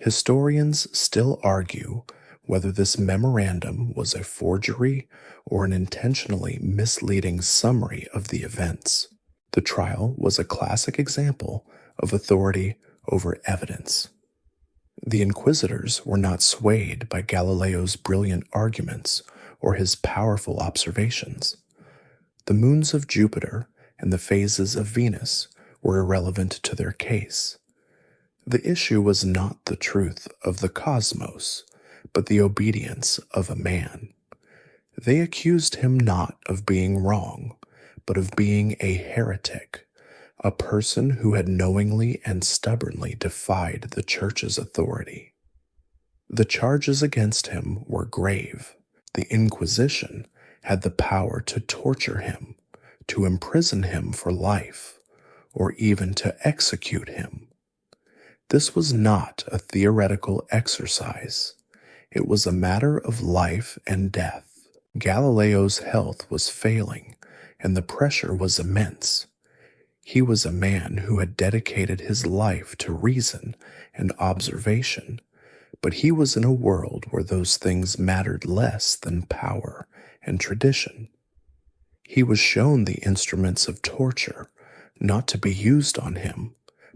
Historians still argue whether this memorandum was a forgery or an intentionally misleading summary of the events. The trial was a classic example of authority over evidence. The inquisitors were not swayed by Galileo's brilliant arguments or his powerful observations. The moons of Jupiter and the phases of Venus were irrelevant to their case. The issue was not the truth of the cosmos, but the obedience of a man. They accused him not of being wrong, but of being a heretic, a person who had knowingly and stubbornly defied the Church's authority. The charges against him were grave. The Inquisition had the power to torture him, to imprison him for life, or even to execute him. This was not a theoretical exercise. It was a matter of life and death. Galileo's health was failing, and the pressure was immense. He was a man who had dedicated his life to reason and observation, but he was in a world where those things mattered less than power and tradition. He was shown the instruments of torture, not to be used on him,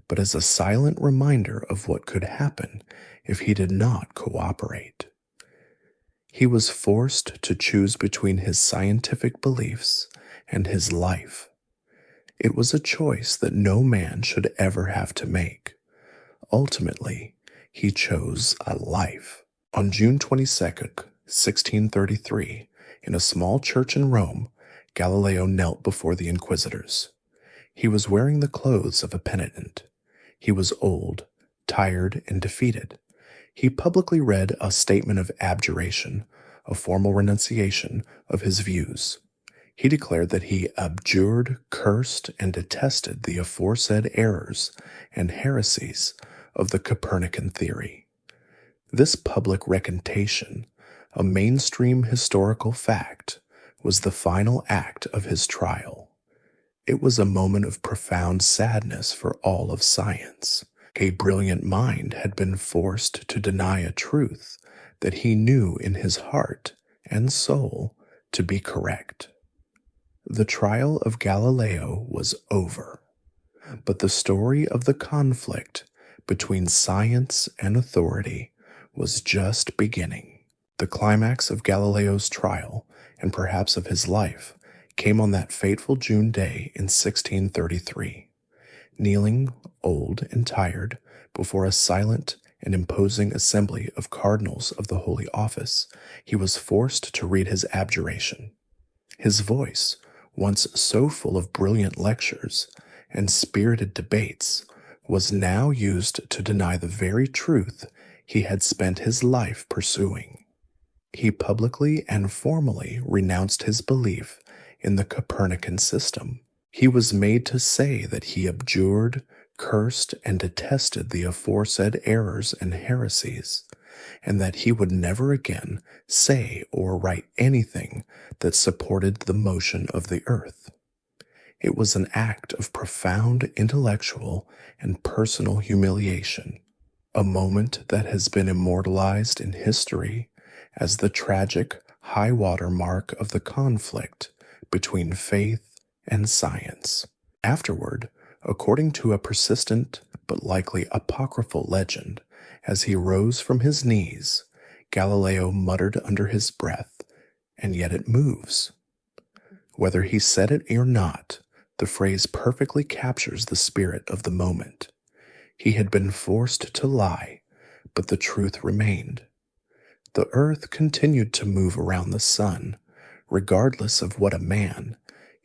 but as a silent reminder of what could happen if he did not cooperate. He was forced to choose between his scientific beliefs and his life. It was a choice that no man should ever have to make. Ultimately, he chose a life. On June 22nd, 1633, in a small church in Rome, Galileo knelt before the inquisitors. He was wearing the clothes of a penitent. He was old, tired, and defeated. He publicly read a statement of abjuration, a formal renunciation of his views. He declared that he abjured, cursed, and detested the aforesaid errors and heresies of the Copernican theory. This public recantation, a mainstream historical fact, was the final act of his trial. It was a moment of profound sadness for all of science. A brilliant mind had been forced to deny a truth that he knew in his heart and soul to be correct. The trial of Galileo was over, but the story of the conflict between science and authority was just beginning. The climax of Galileo's trial, and perhaps of his life, came on that fateful June day in 1633. Kneeling, old and tired, before a silent and imposing assembly of cardinals of the Holy Office, he was forced to read his abjuration. His voice, once so full of brilliant lectures and spirited debates, was now used to deny the very truth he had spent his life pursuing. He publicly and formally renounced his belief in the Copernican system. He was made to say that he abjured, cursed, and detested the aforesaid errors and heresies, and that he would never again say or write anything that supported the motion of the earth. It was an act of profound intellectual and personal humiliation, a moment that has been immortalized in history as the tragic high-water mark of the conflict between faith and science. Afterward, according to a persistent but likely apocryphal legend, as he rose from his knees, Galileo muttered under his breath, "And yet it moves." Whether he said it or not, the phrase perfectly captures the spirit of the moment. He had been forced to lie, but the truth remained. The earth continued to move around the sun, regardless of what a man,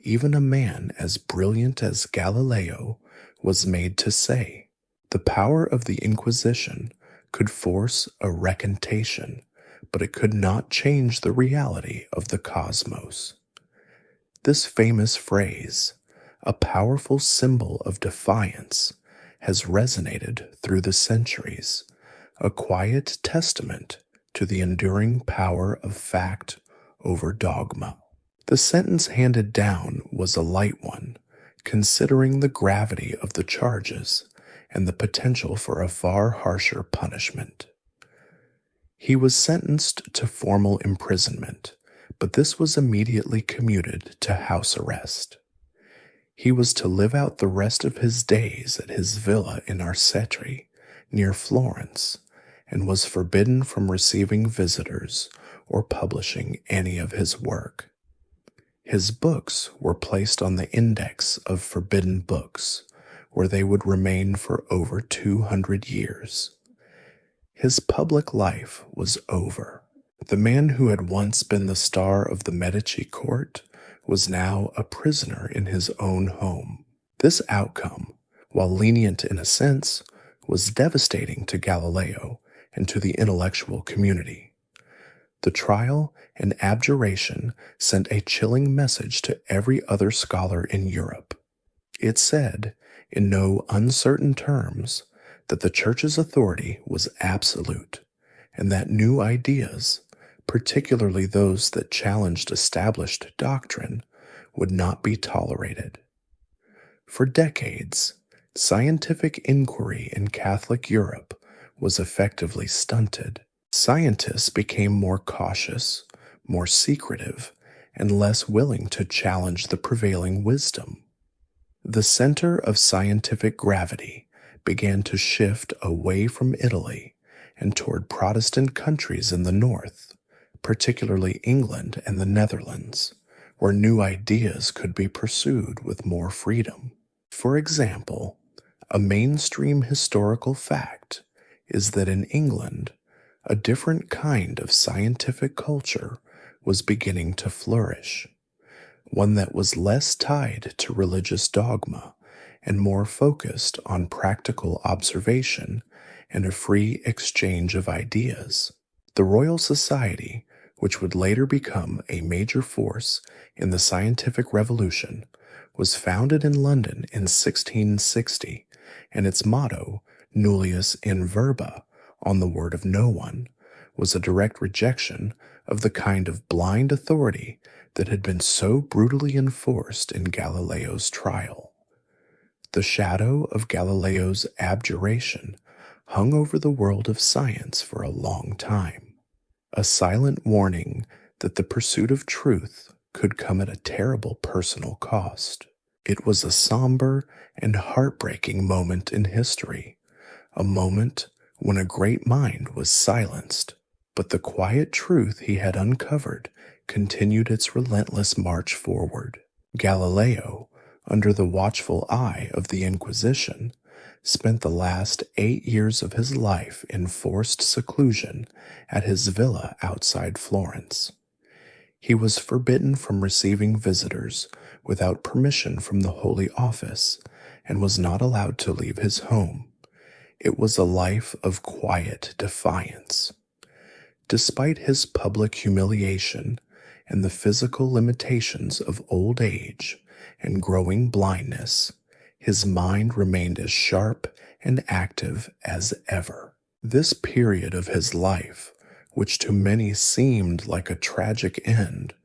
even a man as brilliant as Galileo, was made to say. The power of the Inquisition could force a recantation, but it could not change the reality of the cosmos. This famous phrase, a powerful symbol of defiance, has resonated through the centuries, a quiet testament to the enduring power of fact over dogma. The sentence handed down was a light one, considering the gravity of the charges and the potential for a far harsher punishment. He was sentenced to formal imprisonment, but this was immediately commuted to house arrest. He was to live out the rest of his days at his villa in Arcetri, near Florence, and was forbidden from receiving visitors or publishing any of his work. His books were placed on the index of forbidden books, where they would remain for over 200 years. His public life was over. The man who had once been the star of the Medici court was now a prisoner in his own home. This outcome, while lenient in a sense, was devastating to Galileo and to the intellectual community. The trial and abjuration sent a chilling message to every other scholar in Europe. It said, in no uncertain terms, that the Church's authority was absolute, and that new ideas, particularly those that challenged established doctrine, would not be tolerated. For decades, scientific inquiry in Catholic Europe was effectively stunted. Scientists became more cautious, more secretive, and less willing to challenge the prevailing wisdom. The center of scientific gravity began to shift away from Italy and toward Protestant countries in the north, particularly England and the Netherlands, where new ideas could be pursued with more freedom. For example, a mainstream historical fact is that in England, a different kind of scientific culture was beginning to flourish, one that was less tied to religious dogma and more focused on practical observation and a free exchange of ideas. The Royal Society, which would later become a major force in the scientific revolution, was founded in London in 1660, and its motto, Nullius in verba, on the word of no one, was a direct rejection of the kind of blind authority that had been so brutally enforced in Galileo's trial. The shadow of Galileo's abjuration hung over the world of science for a long time, a silent warning that the pursuit of truth could come at a terrible personal cost. It was a somber and heartbreaking moment in history, a moment when a great mind was silenced, but the quiet truth he had uncovered continued its relentless march forward. Galileo, under the watchful eye of the Inquisition, spent the last 8 years of his life in forced seclusion at his villa outside Florence. He was forbidden from receiving visitors without permission from the Holy Office and was not allowed to leave his home. It was a life of quiet defiance. Despite his public humiliation and the physical limitations of old age and growing blindness, his mind remained as sharp and active as ever. This period of his life, which to many seemed like a tragic end,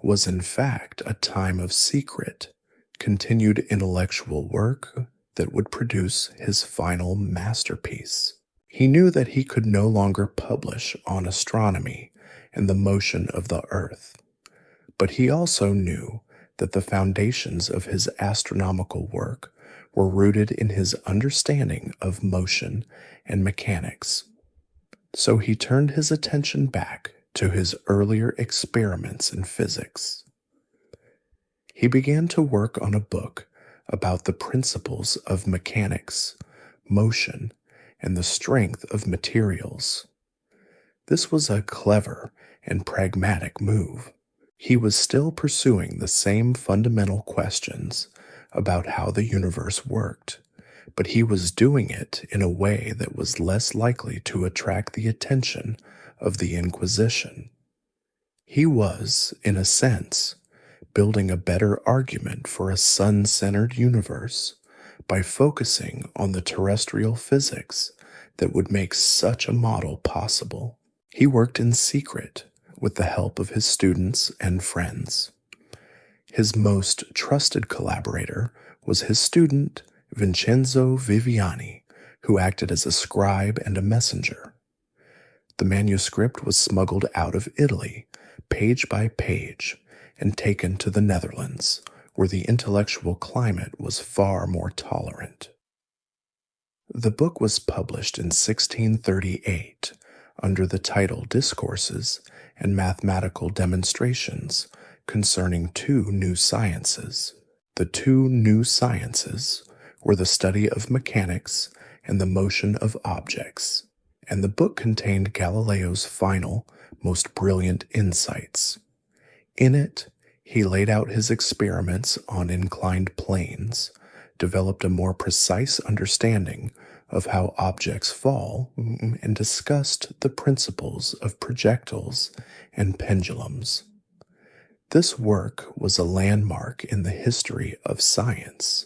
was in fact a time of secret, continued intellectual work that would produce his final masterpiece. He knew that he could no longer publish on astronomy and the motion of the earth, but he also knew that the foundations of his astronomical work were rooted in his understanding of motion and mechanics. So he turned his attention back to his earlier experiments in physics. He began to work on a book about the principles of mechanics, motion, and the strength of materials. This was a clever and pragmatic move. He was still pursuing the same fundamental questions about how the universe worked, but he was doing it in a way that was less likely to attract the attention of the Inquisition. He was, in a sense, building a better argument for a sun-centered universe by focusing on the terrestrial physics that would make such a model possible. He worked in secret with the help of his students and friends. His most trusted collaborator was his student, Vincenzo Viviani, who acted as a scribe and a messenger. The manuscript was smuggled out of Italy, page by page, and taken to the Netherlands, where the intellectual climate was far more tolerant. The book was published in 1638 under the title Discourses and Mathematical Demonstrations concerning two new sciences. The two new sciences were the study of mechanics and the motion of objects, and the book contained Galileo's final, most brilliant insights. In it, he laid out his experiments on inclined planes, developed a more precise understanding of how objects fall, and discussed the principles of projectiles and pendulums. This work was a landmark in the history of science,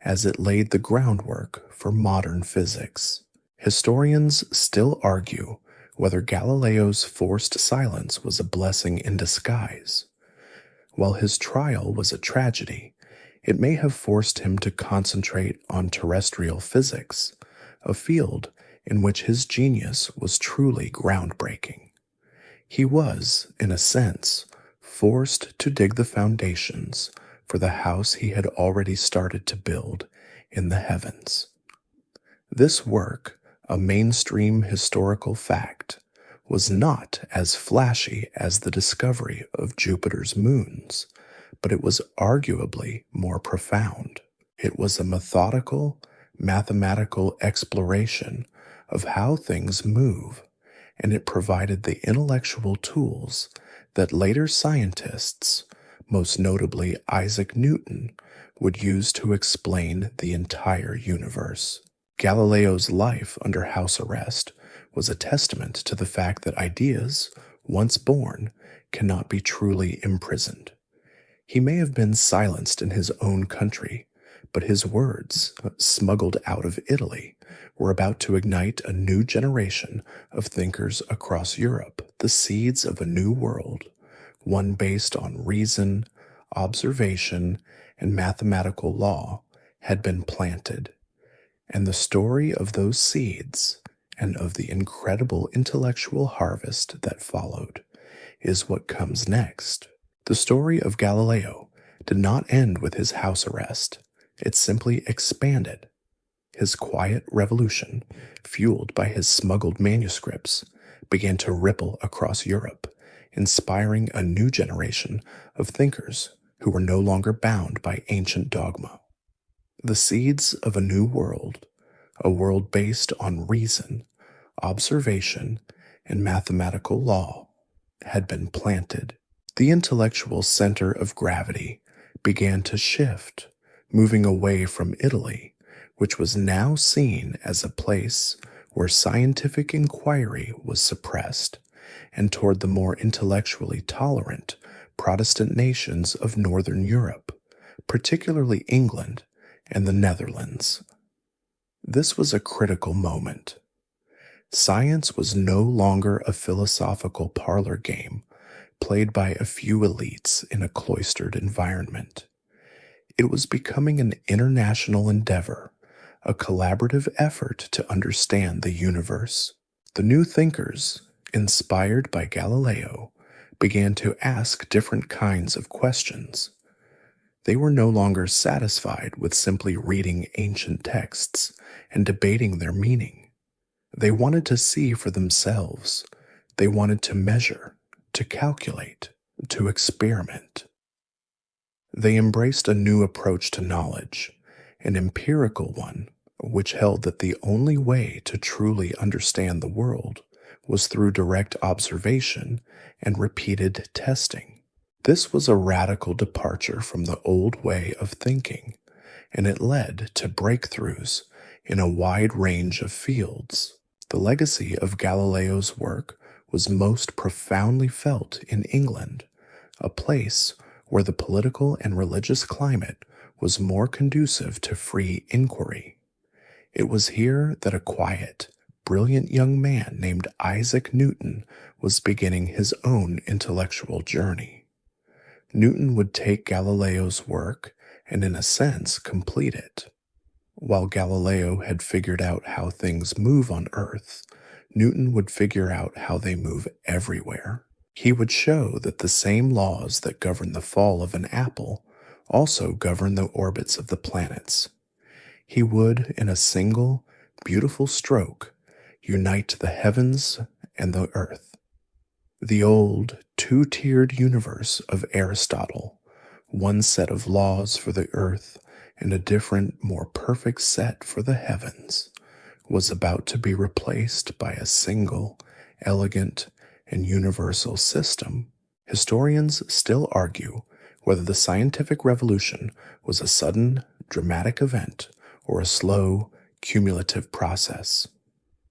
as it laid the groundwork for modern physics. Historians still argue whether Galileo's forced silence was a blessing in disguise. While his trial was a tragedy, it may have forced him to concentrate on terrestrial physics, a field in which his genius was truly groundbreaking. He was, in a sense, forced to dig the foundations for the house he had already started to build in the heavens. This work, a mainstream historical fact, was not as flashy as the discovery of Jupiter's moons, but it was arguably more profound. It was a methodical, mathematical exploration of how things move, and it provided the intellectual tools that later scientists, most notably Isaac Newton, would use to explain the entire universe. Galileo's life under house arrest was a testament to the fact that ideas, once born, cannot be truly imprisoned. He may have been silenced in his own country, but his words, smuggled out of Italy, were about to ignite a new generation of thinkers across Europe, the seeds of a new world, one based on reason, observation, and mathematical law, had been planted, and the story of those seeds and of the incredible intellectual harvest that followed is what comes next. The story of Galileo did not end with his house arrest. It simply expanded. His quiet revolution, fueled by his smuggled manuscripts, began to ripple across Europe, inspiring a new generation of thinkers who were no longer bound by ancient dogma. The seeds of a new world, a world based on reason, observation, and mathematical law, had been planted. The intellectual center of gravity began to shift, moving away from Italy, which was now seen as a place where scientific inquiry was suppressed, and toward the more intellectually tolerant Protestant nations of Northern Europe, particularly England and the Netherlands. This was a critical moment. Science was no longer a philosophical parlor game played by a few elites in a cloistered environment. It was becoming an international endeavor, a collaborative effort to understand the universe. The new thinkers, inspired by Galileo, began to ask different kinds of questions. They were no longer satisfied with simply reading ancient texts and debating their meaning. They wanted to see for themselves. They wanted to measure, to calculate, to experiment. They embraced a new approach to knowledge, an empirical one, which held that the only way to truly understand the world was through direct observation and repeated testing. This was a radical departure from the old way of thinking, and it led to breakthroughs in a wide range of fields. The legacy of Galileo's work was most profoundly felt in England, a place where the political and religious climate was more conducive to free inquiry. It was here that a quiet, brilliant young man named Isaac Newton was beginning his own intellectual journey. Newton would take Galileo's work and, in a sense, complete it. While Galileo had figured out how things move on Earth, Newton would figure out how they move everywhere. He would show that the same laws that govern the fall of an apple also govern the orbits of the planets. He would, in a single, beautiful stroke, unite the heavens and the earth. The old, two-tiered universe of Aristotle, one set of laws for the earth and a different, more perfect set for the heavens, was about to be replaced by a single, elegant, and universal system. Historians still argue whether the scientific revolution was a sudden, dramatic event or a slow, cumulative process.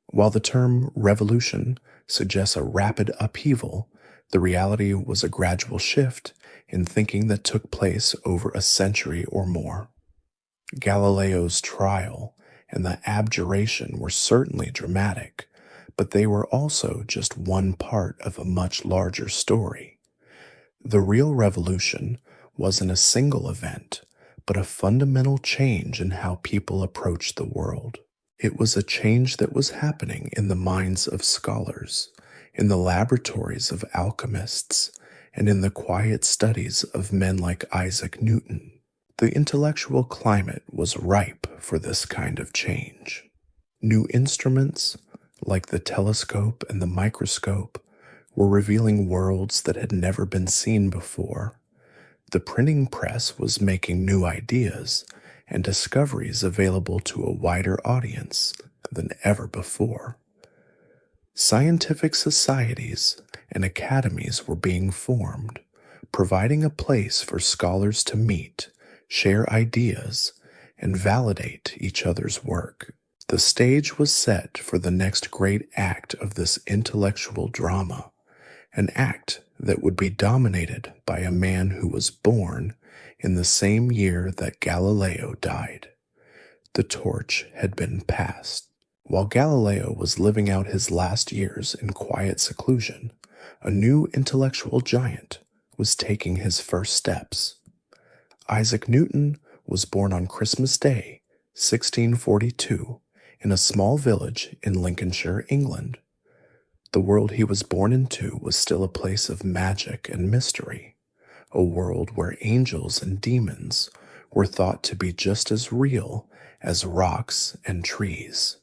While the term revolution suggests a rapid upheaval, the reality was a gradual shift in thinking that took place over a century or more. Galileo's trial and the abjuration were certainly dramatic, but they were also just one part of a much larger story. The real revolution wasn't a single event, but a fundamental change in how people approached the world. It was a change that was happening in the minds of scholars, in the laboratories of alchemists, and in the quiet studies of men like Isaac Newton. The intellectual climate was ripe for this kind of change. New instruments, like the telescope and the microscope, were revealing worlds that had never been seen before. The printing press was making new ideas and discoveries available to a wider audience than ever before. Scientific societies and academies were being formed, providing a place for scholars to meet, share ideas, and validate each other's work. The stage was set for the next great act of this intellectual drama, an act that would be dominated by a man who was born in the same year that Galileo died. The torch had been passed. While Galileo was living out his last years in quiet seclusion, a new intellectual giant was taking his first steps. Isaac Newton was born on Christmas Day, 1642, in a small village in Lincolnshire, England. The world he was born into was still a place of magic and mystery, a world where angels and demons were thought to be just as real as rocks and trees.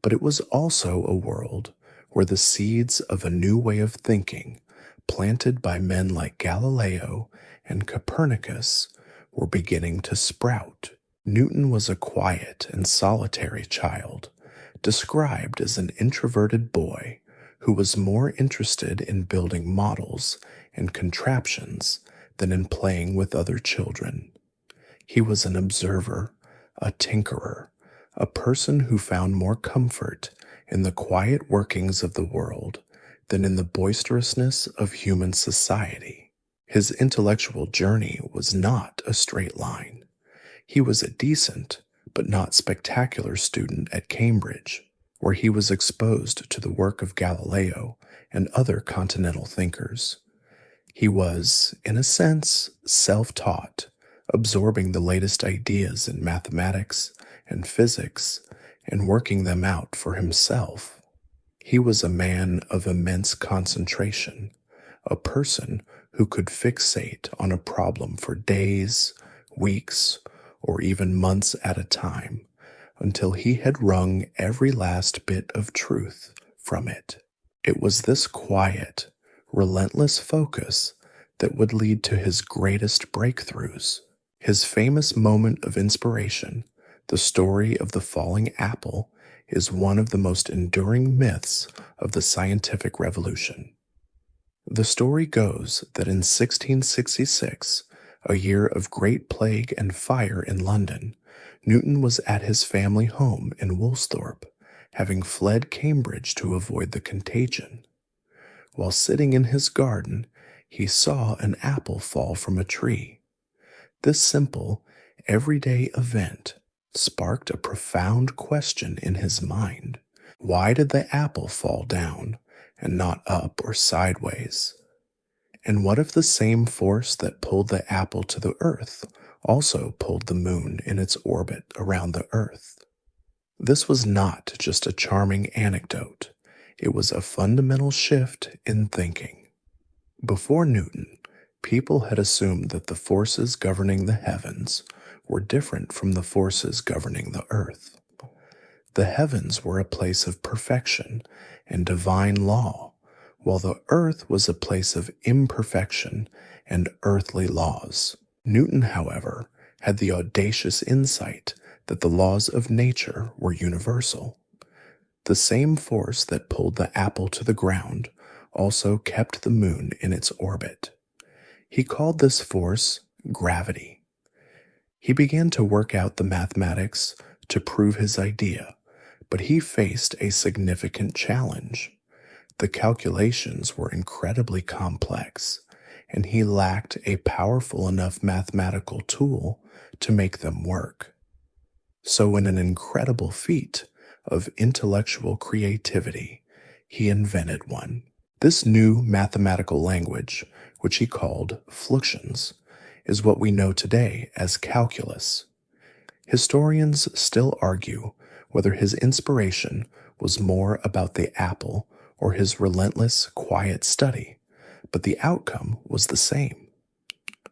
But it was also a world where the seeds of a new way of thinking, planted by men like Galileo and Copernicus, were beginning to sprout. Newton was a quiet and solitary child, described as an introverted boy who was more interested in building models and contraptions than in playing with other children. He was an observer, a tinkerer, a person who found more comfort in the quiet workings of the world than in the boisterousness of human society. His intellectual journey was not a straight line. He was a decent, but not spectacular student at Cambridge, where he was exposed to the work of Galileo and other continental thinkers. He was, in a sense, self-taught, absorbing the latest ideas in mathematics and physics and working them out for himself. He was a man of immense concentration, a person who could fixate on a problem for days, weeks, or even months at a time, until he had wrung every last bit of truth from it. It was this quiet, relentless focus that would lead to his greatest breakthroughs. His famous moment of inspiration, the story of the falling apple, is one of the most enduring myths of the scientific revolution. The story goes that in 1666, a year of great plague and fire in London, Newton was at his family home in Woolsthorpe, having fled Cambridge to avoid the contagion. While sitting in his garden, he saw an apple fall from a tree. This simple, everyday event sparked a profound question in his mind. Why did the apple fall down and not up or sideways? And what if the same force that pulled the apple to the earth also pulled the moon in its orbit around the earth? This was not just a charming anecdote. It was a fundamental shift in thinking. Before Newton, people had assumed that the forces governing the heavens were different from the forces governing the earth. The heavens were a place of perfection and divine law, while the earth was a place of imperfection and earthly laws. Newton, however, had the audacious insight that the laws of nature were universal. The same force that pulled the apple to the ground also kept the moon in its orbit. He called this force gravity. He began to work out the mathematics to prove his idea, but he faced a significant challenge. The calculations were incredibly complex, and he lacked a powerful enough mathematical tool to make them work. So in an incredible feat of intellectual creativity, he invented one. This new mathematical language, which he called fluxions, is what we know today as calculus. Historians still argue whether his inspiration was more about the apple or his relentless, quiet study, but the outcome was the same.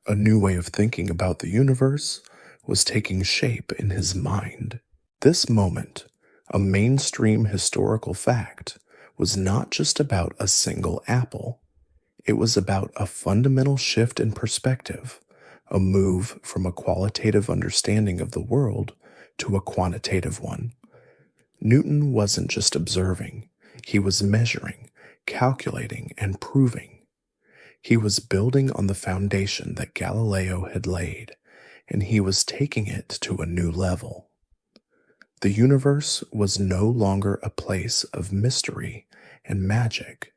A new way of thinking about the universe was taking shape in his mind. This moment, a mainstream historical fact, was not just about a single apple. It was about a fundamental shift in perspective, a move from a qualitative understanding of the world to a quantitative one. Newton wasn't just observing, he was measuring, calculating, and proving. He was building on the foundation that Galileo had laid, and he was taking it to a new level. The universe was no longer a place of mystery and magic,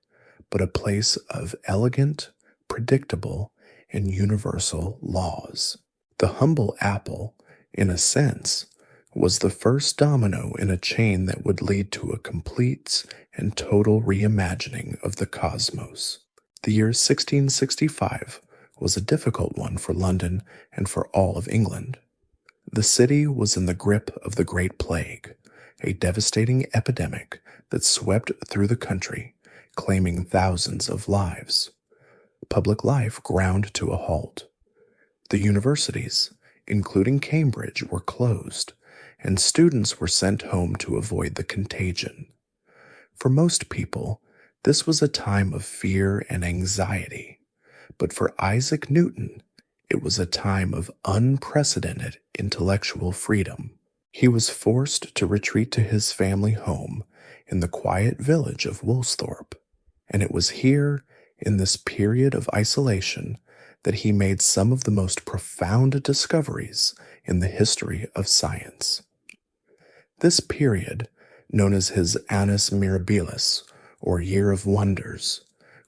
but a place of elegant, predictable, and universal laws. The humble apple, in a sense, was the first domino in a chain that would lead to a complete and total reimagining of the cosmos. The year 1665 was a difficult one for London and for all of England. The city was in the grip of the Great Plague, a devastating epidemic that swept through the country, claiming thousands of lives. Public life ground to a halt. The universities, including Cambridge, were closed, and students were sent home to avoid the contagion. For most people, this was a time of fear and anxiety, but for Isaac Newton, it was a time of unprecedented intellectual freedom. He was forced to retreat to his family home in the quiet village of Woolsthorpe, and it was here, in this period of isolation, that he made some of the most profound discoveries in the history of science. This period, known as his Annus Mirabilis, or Year of Wonders,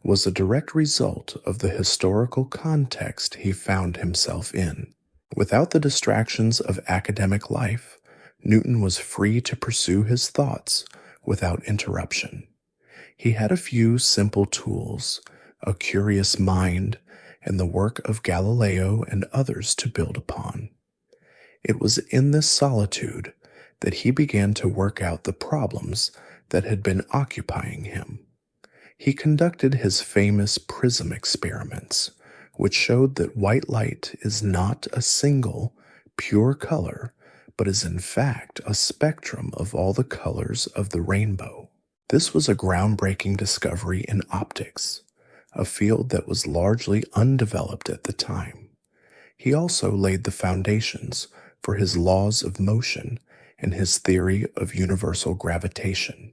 was a direct result of the historical context he found himself in. Without the distractions of academic life, Newton was free to pursue his thoughts without interruption. He had a few simple tools, a curious mind, and the work of Galileo and others to build upon. It was in this solitude that he began to work out the problems that had been occupying him. He conducted his famous prism experiments, which showed that white light is not a single, pure color, but is in fact a spectrum of all the colors of the rainbow. This was a groundbreaking discovery in optics, a field that was largely undeveloped at the time. He also laid the foundations for his laws of motion and his theory of universal gravitation.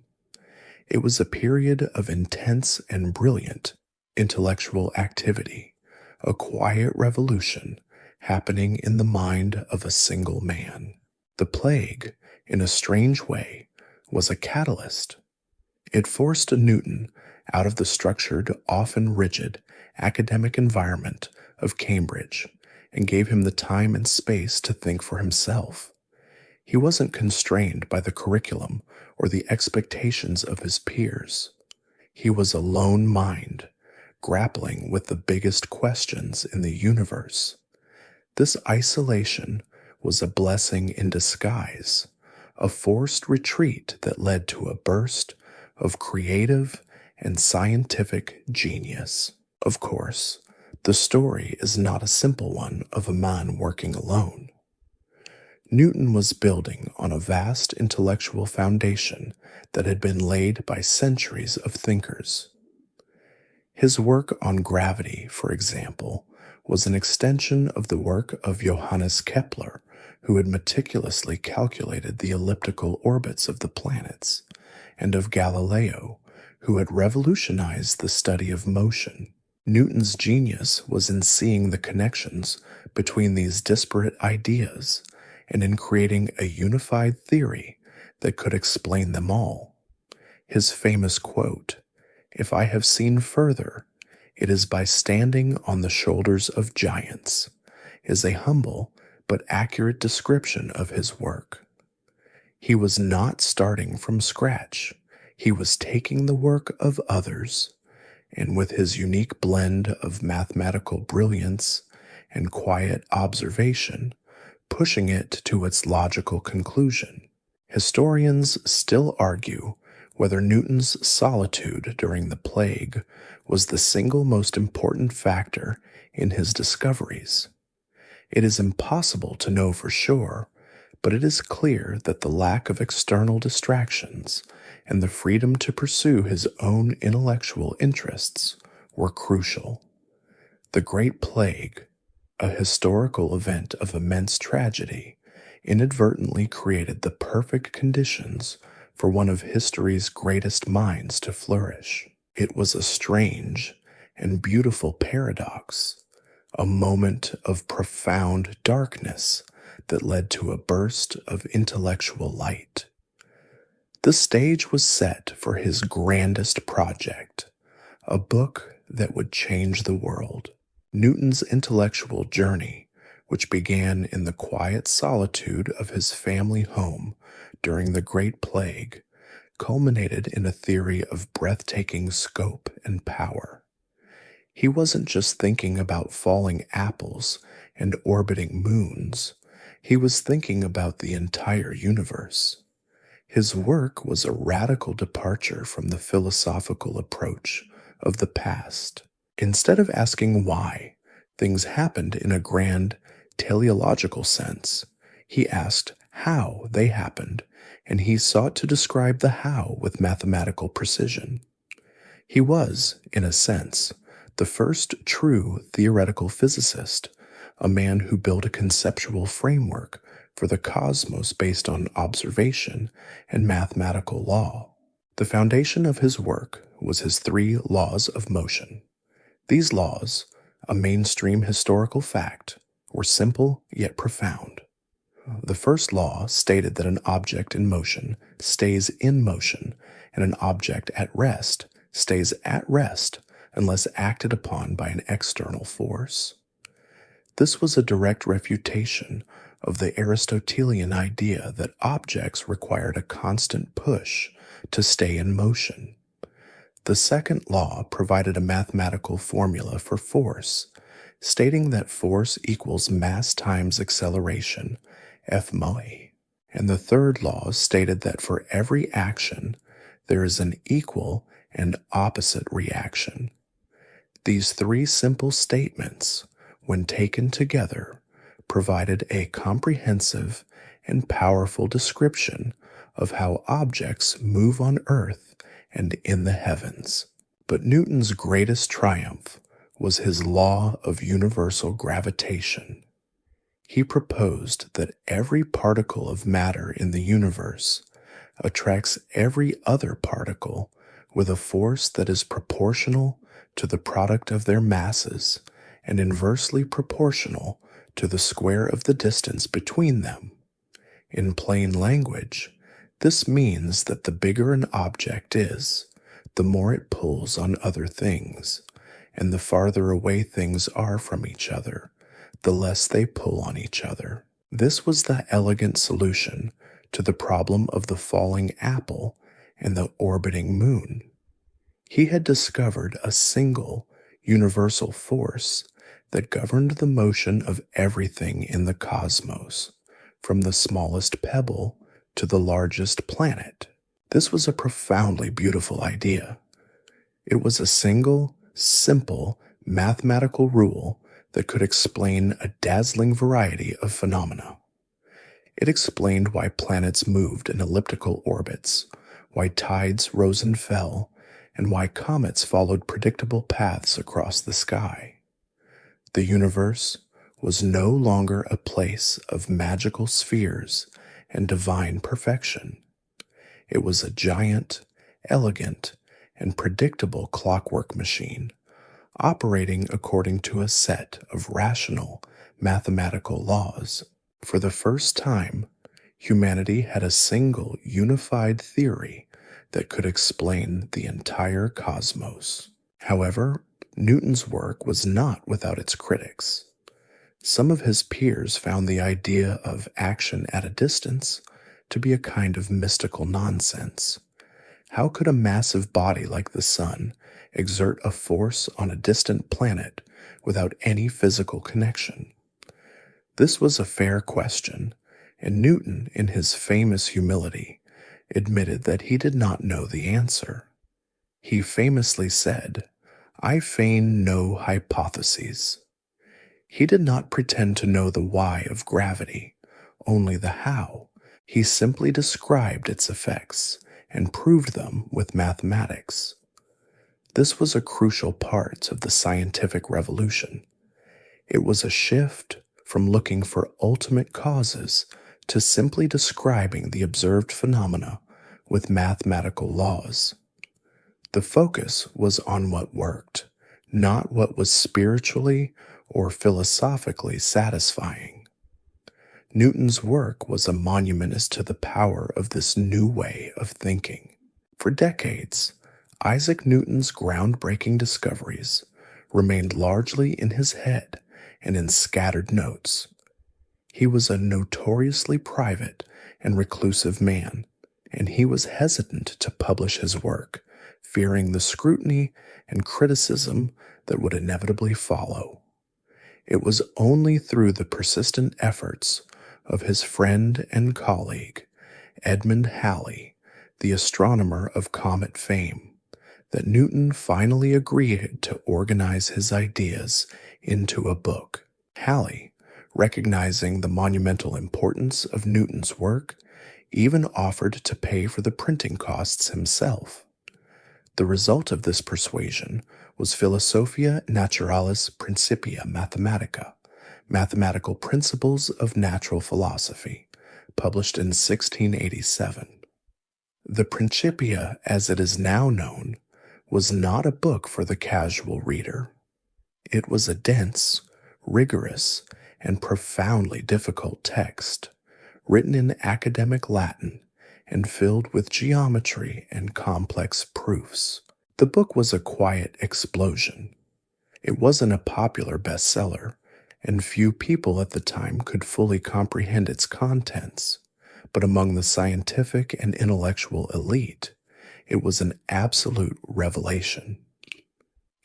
It was a period of intense and brilliant intellectual activity, a quiet revolution happening in the mind of a single man. The plague, in a strange way, was a catalyst. It forced Newton out of the structured, often rigid, academic environment of Cambridge and gave him the time and space to think for himself. He wasn't constrained by the curriculum or the expectations of his peers. He was a lone mind, grappling with the biggest questions in the universe. This isolation was a blessing in disguise, a forced retreat that led to a burst of creative and scientific genius. Of course, the story is not a simple one of a man working alone. Newton was building on a vast intellectual foundation that had been laid by centuries of thinkers. His work on gravity, for example, was an extension of the work of Johannes Kepler, who had meticulously calculated the elliptical orbits of the planets, and of Galileo, who had revolutionized the study of motion. Newton's genius was in seeing the connections between these disparate ideas and in creating a unified theory that could explain them all. His famous quote, "If I have seen further, it is by standing on the shoulders of giants," is a humble but accurate description of his work. He was not starting from scratch. He was taking the work of others, and with his unique blend of mathematical brilliance and quiet observation, pushing it to its logical conclusion. Historians still argue whether Newton's solitude during the plague was the single most important factor in his discoveries. It is impossible to know for sure, but it is clear that the lack of external distractions and the freedom to pursue his own intellectual interests were crucial. The Great Plague, a historical event of immense tragedy, inadvertently created the perfect conditions for one of history's greatest minds to flourish. It was a strange and beautiful paradox, a moment of profound darkness that led to a burst of intellectual light. The stage was set for his grandest project, a book that would change the world. Newton's intellectual journey, which began in the quiet solitude of his family home during the Great Plague, culminated in a theory of breathtaking scope and power. He wasn't just thinking about falling apples and orbiting moons. He was thinking about the entire universe. His work was a radical departure from the philosophical approach of the past. Instead of asking why things happened in a grand teleological sense, he asked how they happened, and he sought to describe the how with mathematical precision. He was, in a sense, the first true theoretical physicist, a man who built a conceptual framework for the cosmos based on observation and mathematical law. The foundation of his work was his three laws of motion. These laws, a mainstream historical fact, were simple yet profound. The first law stated that an object in motion stays in motion, and an object at rest stays at rest unless acted upon by an external force. This was a direct refutation of the Aristotelian idea that objects required a constant push to stay in motion. The second law provided a mathematical formula for force, stating that force equals mass times acceleration, F moe. And the third law stated that for every action, there is an equal and opposite reaction. These three simple statements, when taken together, provided a comprehensive and powerful description of how objects move on Earth and in the heavens. But Newton's greatest triumph was his law of universal gravitation. He proposed that every particle of matter in the universe attracts every other particle with a force that is proportional to the product of their masses and inversely proportional to the square of the distance between them. In plain language, this means that the bigger an object is, the more it pulls on other things, and the farther away things are from each other, the less they pull on each other. This was the elegant solution to the problem of the falling apple and the orbiting moon. He had discovered a single universal force that governed the motion of everything in the cosmos, from the smallest pebble to the largest planet. This was a profoundly beautiful idea. It was a single, simple, mathematical rule that could explain a dazzling variety of phenomena. It explained why planets moved in elliptical orbits, why tides rose and fell, and why comets followed predictable paths across the sky. The universe was no longer a place of magical spheres and divine perfection. It was a giant, elegant, and predictable clockwork machine, operating according to a set of rational mathematical laws. For the first time, humanity had a single unified theory that could explain the entire cosmos. However, Newton's work was not without its critics. Some of his peers found the idea of action at a distance to be a kind of mystical nonsense. How could a massive body like the sun exert a force on a distant planet without any physical connection? This was a fair question, and Newton, in his famous humility, admitted that he did not know the answer. He famously said, "I feign no hypotheses." He did not pretend to know the why of gravity, only the how. He simply described its effects and proved them with mathematics. This was a crucial part of the scientific revolution. It was a shift from looking for ultimate causes to simply describing the observed phenomena with mathematical laws. The focus was on what worked, not what was spiritually or philosophically satisfying. Newton's work was a monument as to the power of this new way of thinking. For decades, Isaac Newton's groundbreaking discoveries remained largely in his head and in scattered notes. He was a notoriously private and reclusive man, and he was hesitant to publish his work, fearing the scrutiny and criticism that would inevitably follow. It was only through the persistent efforts of his friend and colleague, Edmund Halley, the astronomer of comet fame, that Newton finally agreed to organize his ideas into a book. Halley, recognizing the monumental importance of Newton's work, even offered to pay for the printing costs himself. The result of this persuasion was Philosophia Naturalis Principia Mathematica, Mathematical Principles of Natural Philosophy, published in 1687. The Principia, as it is now known, was not a book for the casual reader. It was a dense, rigorous, and profoundly difficult text, written in academic Latin and filled with geometry and complex proofs. The book was a quiet explosion. It wasn't a popular bestseller, and few people at the time could fully comprehend its contents, but among the scientific and intellectual elite, it was an absolute revelation.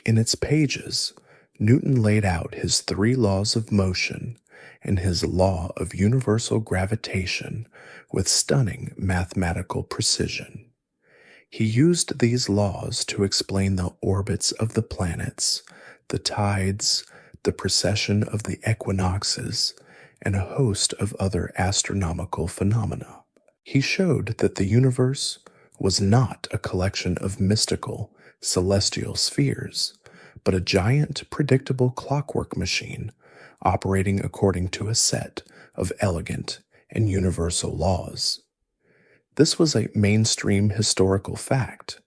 In its pages, Newton laid out his three laws of motion and his law of universal gravitation with stunning mathematical precision. He used these laws to explain the orbits of the planets, the tides, the precession of the equinoxes, and a host of other astronomical phenomena. He showed that the universe was not a collection of mystical, celestial spheres, but a giant, predictable clockwork machine operating according to a set of elegant and universal laws. This was a mainstream historical fact,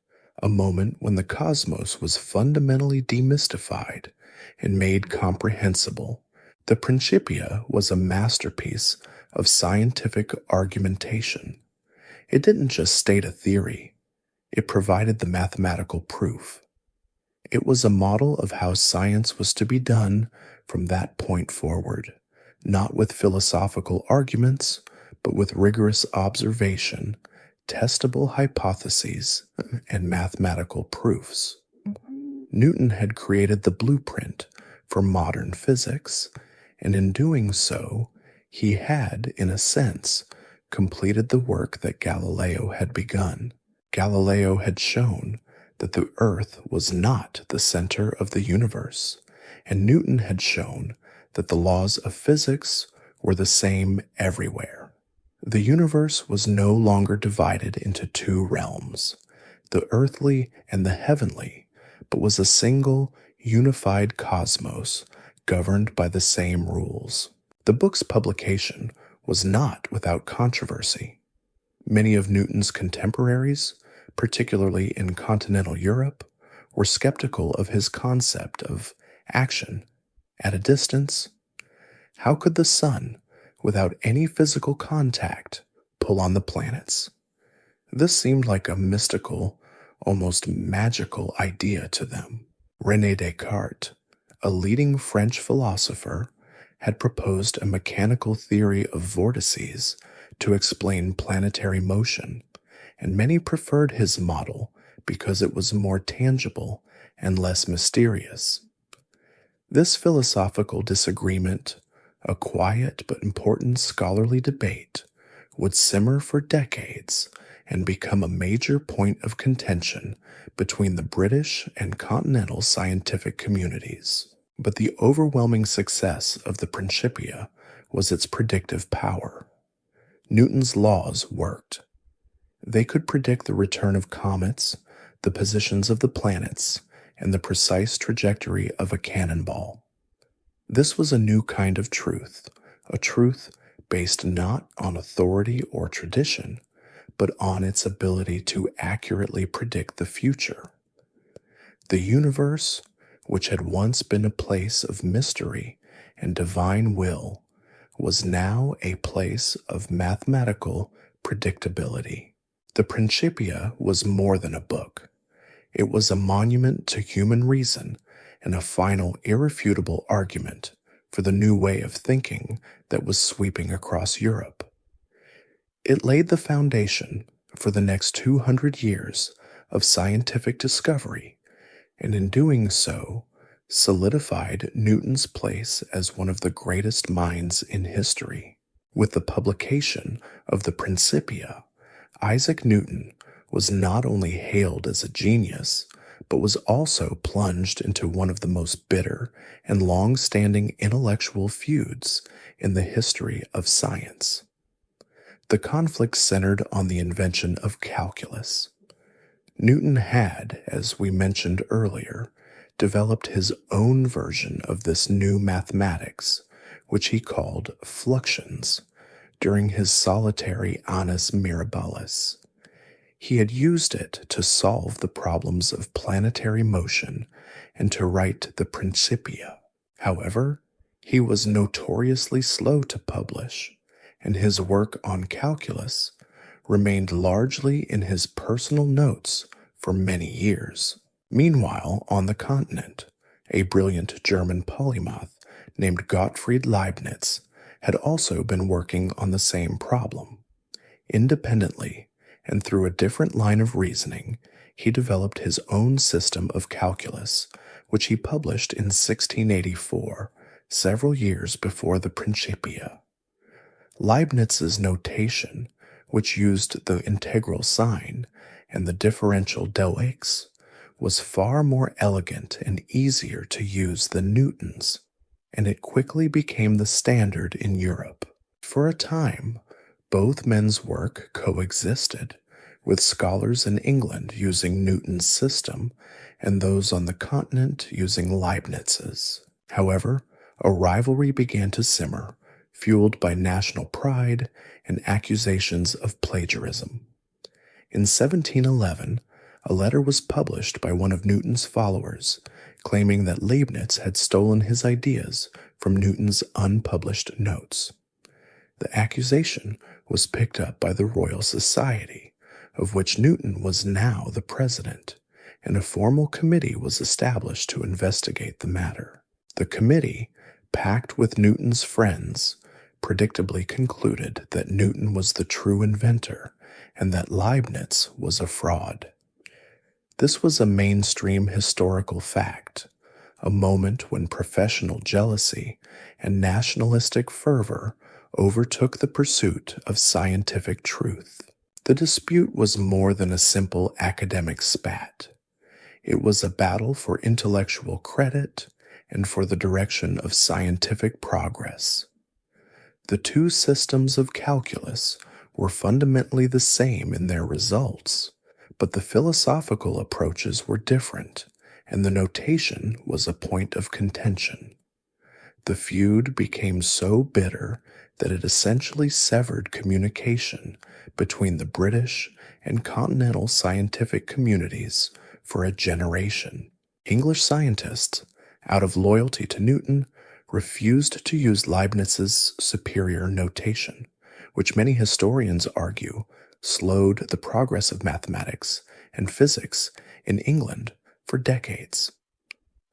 a moment when the cosmos was fundamentally demystified and made comprehensible. The Principia was a masterpiece of scientific argumentation. It didn't just state a theory, it provided the mathematical proof. It was a model of how science was to be done from that point forward, not with philosophical arguments, but with rigorous observation, testable hypotheses, and mathematical proofs. Newton had created the blueprint for modern physics, and in doing so, he had, in a sense, completed the work that Galileo had begun. Galileo had shown that the Earth was not the center of the universe, and Newton had shown that the laws of physics were the same everywhere. The universe was no longer divided into two realms, the earthly and the heavenly, but was a single, unified cosmos governed by the same rules. The book's publication was not without controversy. Many of Newton's contemporaries, particularly in continental Europe, were skeptical of his concept of action at a distance. How could the sun, without any physical contact, pull on the planets? This seemed like a mystical, almost magical idea to them. René Descartes, a leading French philosopher, had proposed a mechanical theory of vortices to explain planetary motion, and many preferred his model because it was more tangible and less mysterious. This philosophical disagreement, a quiet but important scholarly debate, would simmer for decades and become a major point of contention between the British and continental scientific communities. But the overwhelming success of the Principia was its predictive power. Newton's laws worked. They could predict the return of comets, the positions of the planets, and the precise trajectory of a cannonball. This was a new kind of truth, a truth based not on authority or tradition, but on its ability to accurately predict the future. The universe, which had once been a place of mystery and divine will, was now a place of mathematical predictability. The Principia was more than a book. It was a monument to human reason and a final irrefutable argument for the new way of thinking that was sweeping across Europe. It laid the foundation for the next 200 years of scientific discovery, and in doing so, solidified Newton's place as one of the greatest minds in history. With the publication of the Principia, Isaac Newton was not only hailed as a genius, but was also plunged into one of the most bitter and long-standing intellectual feuds in the history of science. The conflict centered on the invention of calculus. Newton had, as we mentioned earlier, developed his own version of this new mathematics, which he called fluxions, during his solitary annus mirabilis. He had used it to solve the problems of planetary motion and to write the Principia. However, he was notoriously slow to publish, and his work on calculus remained largely in his personal notes for many years. Meanwhile, on the continent, a brilliant German polymath named Gottfried Leibniz had also been working on the same problem. Independently, and through a different line of reasoning, he developed his own system of calculus, which he published in 1684, several years before the Principia. Leibniz's notation, which used the integral sign and the differential deux, was far more elegant and easier to use than Newton's, and it quickly became the standard in Europe. For a time, both men's work coexisted, with scholars in England using Newton's system and those on the continent using Leibniz's. However, a rivalry began to simmer, fueled by national pride and accusations of plagiarism. In 1711, a letter was published by one of Newton's followers, claiming that Leibniz had stolen his ideas from Newton's unpublished notes. The accusation was picked up by the Royal Society, of which Newton was now the president, and a formal committee was established to investigate the matter. The committee, packed with Newton's friends, predictably concluded that Newton was the true inventor and that Leibniz was a fraud. This was a mainstream historical fact, a moment when professional jealousy and nationalistic fervor overtook the pursuit of scientific truth. The dispute was more than a simple academic spat. It was a battle for intellectual credit and for the direction of scientific progress. The two systems of calculus were fundamentally the same in their results, but the philosophical approaches were different, and the notation was a point of contention. The feud became so bitter that it essentially severed communication between the British and continental scientific communities for a generation. English scientists, out of loyalty to Newton, refused to use Leibniz's superior notation, which many historians argue slowed the progress of mathematics and physics in England for decades.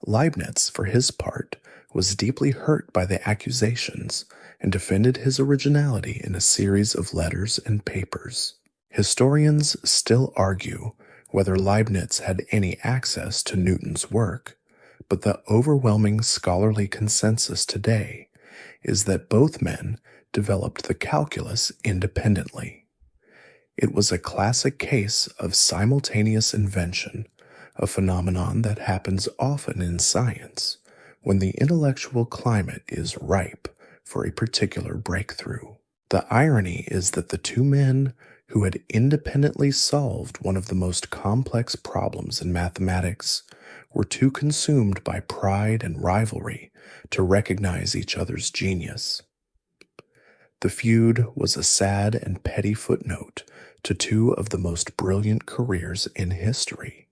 Leibniz, for his part, was deeply hurt by the accusations and defended his originality in a series of letters and papers. Historians still argue whether Leibniz had any access to Newton's work, but the overwhelming scholarly consensus today is that both men developed the calculus independently. It was a classic case of simultaneous invention, a phenomenon that happens often in science when the intellectual climate is ripe for a particular breakthrough. The irony is that the two men who had independently solved one of the most complex problems in mathematics were too consumed by pride and rivalry to recognize each other's genius. The feud was a sad and petty footnote to two of the most brilliant careers in history,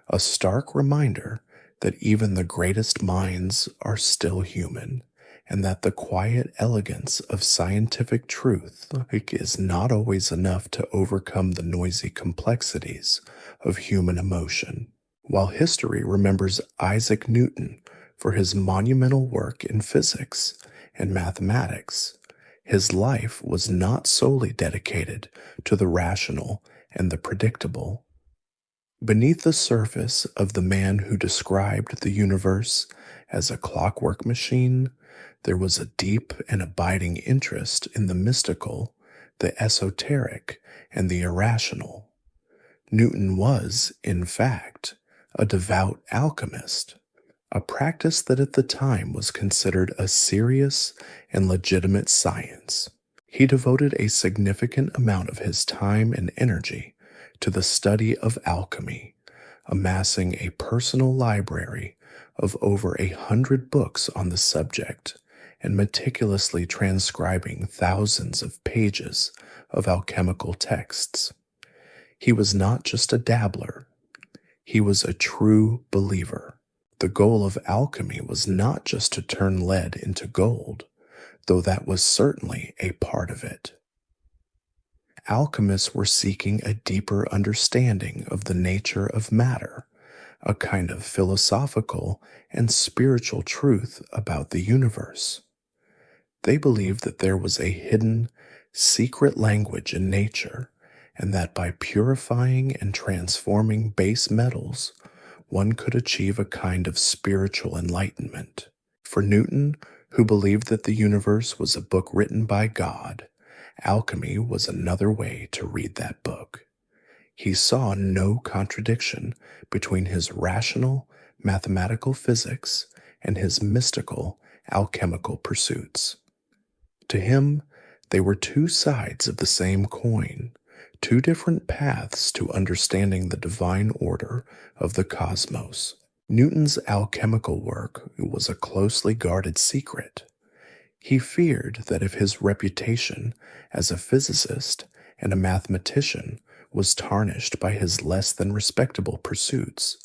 a stark reminder that even the greatest minds are still human, and that the quiet elegance of scientific truth is not always enough to overcome the noisy complexities of human emotion. While history remembers Isaac Newton for his monumental work in physics and mathematics, his life was not solely dedicated to the rational and the predictable. Beneath the surface of the man who described the universe as a clockwork machine, there was a deep and abiding interest in the mystical, the esoteric, and the irrational. Newton was, in fact, a devout alchemist, a practice that at the time was considered a serious and legitimate science. He devoted a significant amount of his time and energy to the study of alchemy, amassing a personal library of over 100 books on the subject and meticulously transcribing thousands of pages of alchemical texts. He was not just a dabbler, he was a true believer. The goal of alchemy was not just to turn lead into gold, though that was certainly a part of it. Alchemists were seeking a deeper understanding of the nature of matter, a kind of philosophical and spiritual truth about the universe. They believed that there was a hidden, secret language in nature, and that by purifying and transforming base metals, one could achieve a kind of spiritual enlightenment. For Newton, who believed that the universe was a book written by God, alchemy was another way to read that book. He saw no contradiction between his rational, mathematical physics and his mystical, alchemical pursuits. To him, they were two sides of the same coin, two different paths to understanding the divine order of the cosmos. Newton's alchemical work was a closely guarded secret. He feared that if his reputation as a physicist and a mathematician was tarnished by his less than respectable pursuits,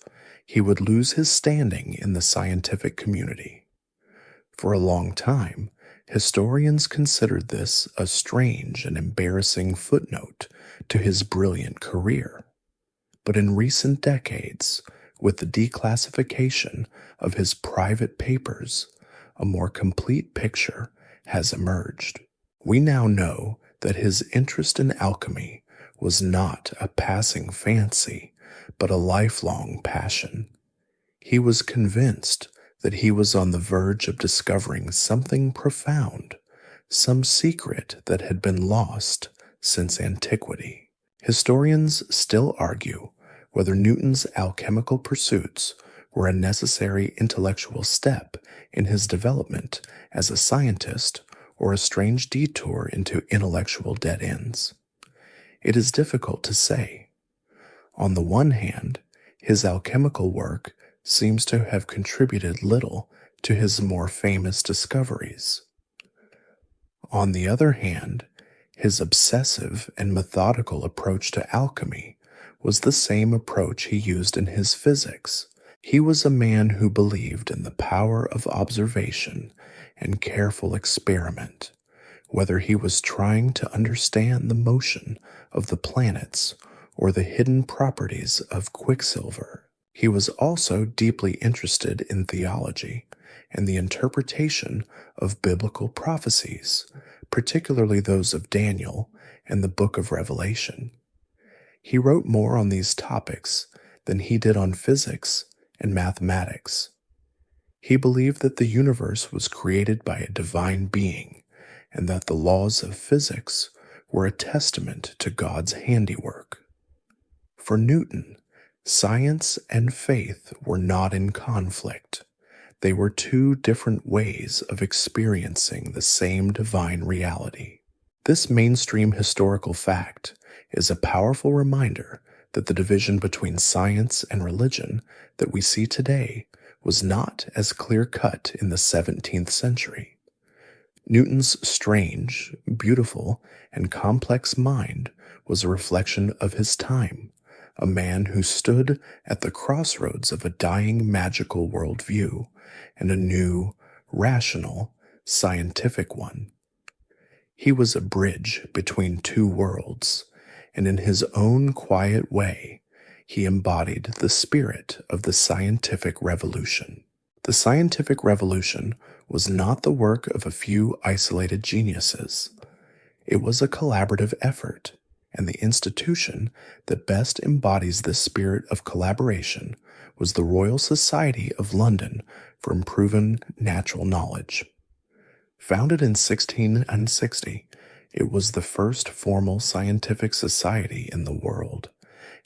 he would lose his standing in the scientific community. For a long time, historians considered this a strange and embarrassing footnote to his brilliant career. But in recent decades, with the declassification of his private papers, a more complete picture has emerged. We now know that his interest in alchemy was not a passing fancy, but a lifelong passion. He was convinced that he was on the verge of discovering something profound, some secret that had been lost since antiquity. Historians still argue whether Newton's alchemical pursuits were a necessary intellectual step in his development as a scientist or a strange detour into intellectual dead ends. It is difficult to say. On the one hand, his alchemical work seems to have contributed little to his more famous discoveries. On the other hand, his obsessive and methodical approach to alchemy was the same approach he used in his physics. He was a man who believed in the power of observation and careful experiment, whether he was trying to understand the motion of the planets or the hidden properties of quicksilver. He was also deeply interested in theology and the interpretation of biblical prophecies, particularly those of Daniel and the Book of Revelation. He wrote more on these topics than he did on physics and mathematics. He believed that the universe was created by a divine being and that the laws of physics were a testament to God's handiwork. For Newton, science and faith were not in conflict. They were two different ways of experiencing the same divine reality. This mainstream historical fact is a powerful reminder that the division between science and religion that we see today was not as clear-cut in the 17th century. Newton's strange, beautiful, and complex mind was a reflection of his time, a man who stood at the crossroads of a dying magical worldview and a new, rational, scientific one. He was a bridge between two worlds, and in his own quiet way, he embodied the spirit of the scientific revolution. The scientific revolution was not the work of a few isolated geniuses. It was a collaborative effort. and the institution that best embodies this spirit of collaboration was the Royal Society of London for Improving Natural Knowledge. Founded in 1660, it was the first formal scientific society in the world,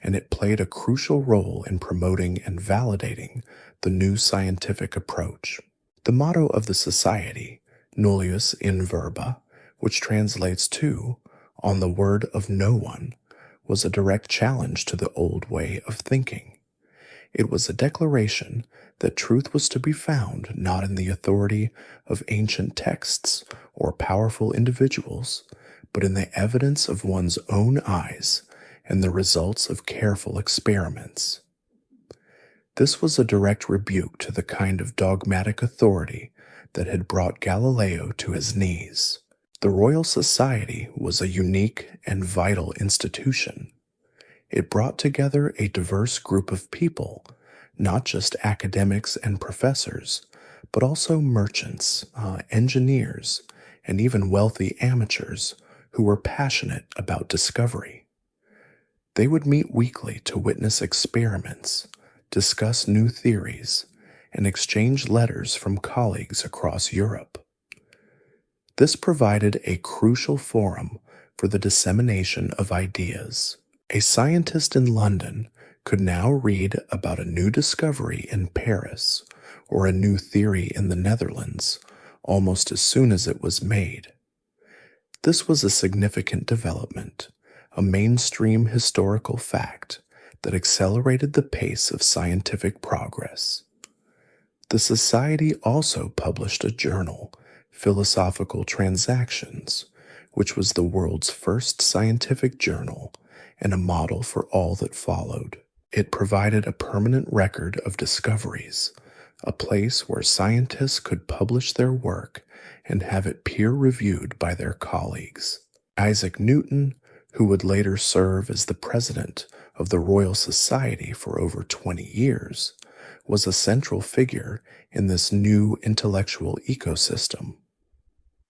and it played a crucial role in promoting and validating the new scientific approach. The motto of the society, Nullius in verba, which translates to "on the word of no one," was a direct challenge to the old way of thinking. It was a declaration that truth was to be found not in the authority of ancient texts or powerful individuals, but in the evidence of one's own eyes and the results of careful experiments. This was a direct rebuke to the kind of dogmatic authority that had brought Galileo to his knees. The Royal Society was a unique and vital institution. It brought together a diverse group of people, not just academics and professors, but also merchants, engineers, and even wealthy amateurs who were passionate about discovery. They would meet weekly to witness experiments, discuss new theories, and exchange letters from colleagues across Europe. This provided a crucial forum for the dissemination of ideas. A scientist in London could now read about a new discovery in Paris or a new theory in the Netherlands almost as soon as it was made. This was a significant development, a mainstream historical fact that accelerated the pace of scientific progress. The society also published a journal, Philosophical Transactions, which was the world's first scientific journal and a model for all that followed. It provided a permanent record of discoveries, a place where scientists could publish their work and have it peer-reviewed by their colleagues. Isaac Newton, who would later serve as the president of the Royal Society for over 20 years, was a central figure in this new intellectual ecosystem.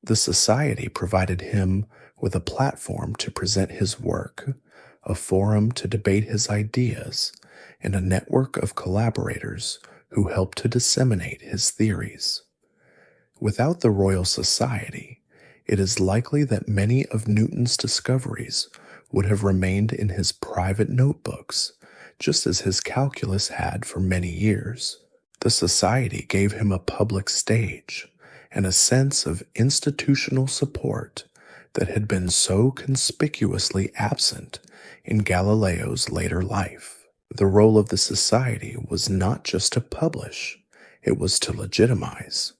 The society provided him with a platform to present his work, a forum to debate his ideas, and a network of collaborators who helped to disseminate his theories. Without the Royal Society, it is likely that many of Newton's discoveries would have remained in his private notebooks, just as his calculus had for many years. The society gave him a public stage and a sense of institutional support that had been so conspicuously absent in Galileo's later life. The role of the society was not just to publish, it was to legitimize.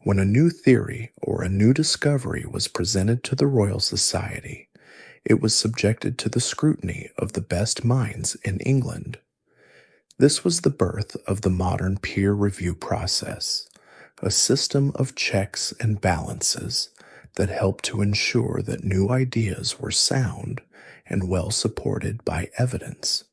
When a new theory or a new discovery was presented to the Royal Society, it was subjected to the scrutiny of the best minds in England. This was the birth of the modern peer review process, a system of checks and balances that helped to ensure that new ideas were sound and well supported by evidence.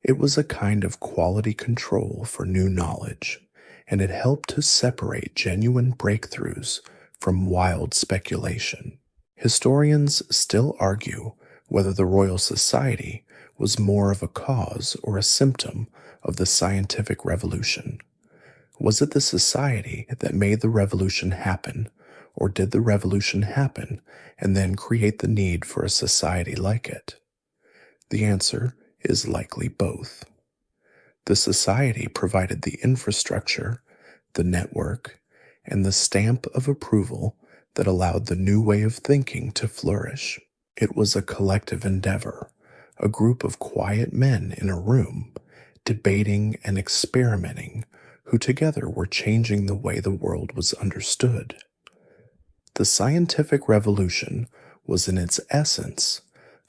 It was a kind of quality control for new knowledge, and it helped to separate genuine breakthroughs from wild speculation. Historians still argue whether the Royal Society was more of a cause or a symptom of the scientific revolution. Was it the society that made the revolution happen, or did the revolution happen and then create the need for a society like it? The answer is likely both. The society provided the infrastructure, the network, and the stamp of approval that allowed the new way of thinking to flourish. It was a collective endeavor, a group of quiet men in a room, debating and experimenting, who together were changing the way the world was understood. The scientific revolution was in its essence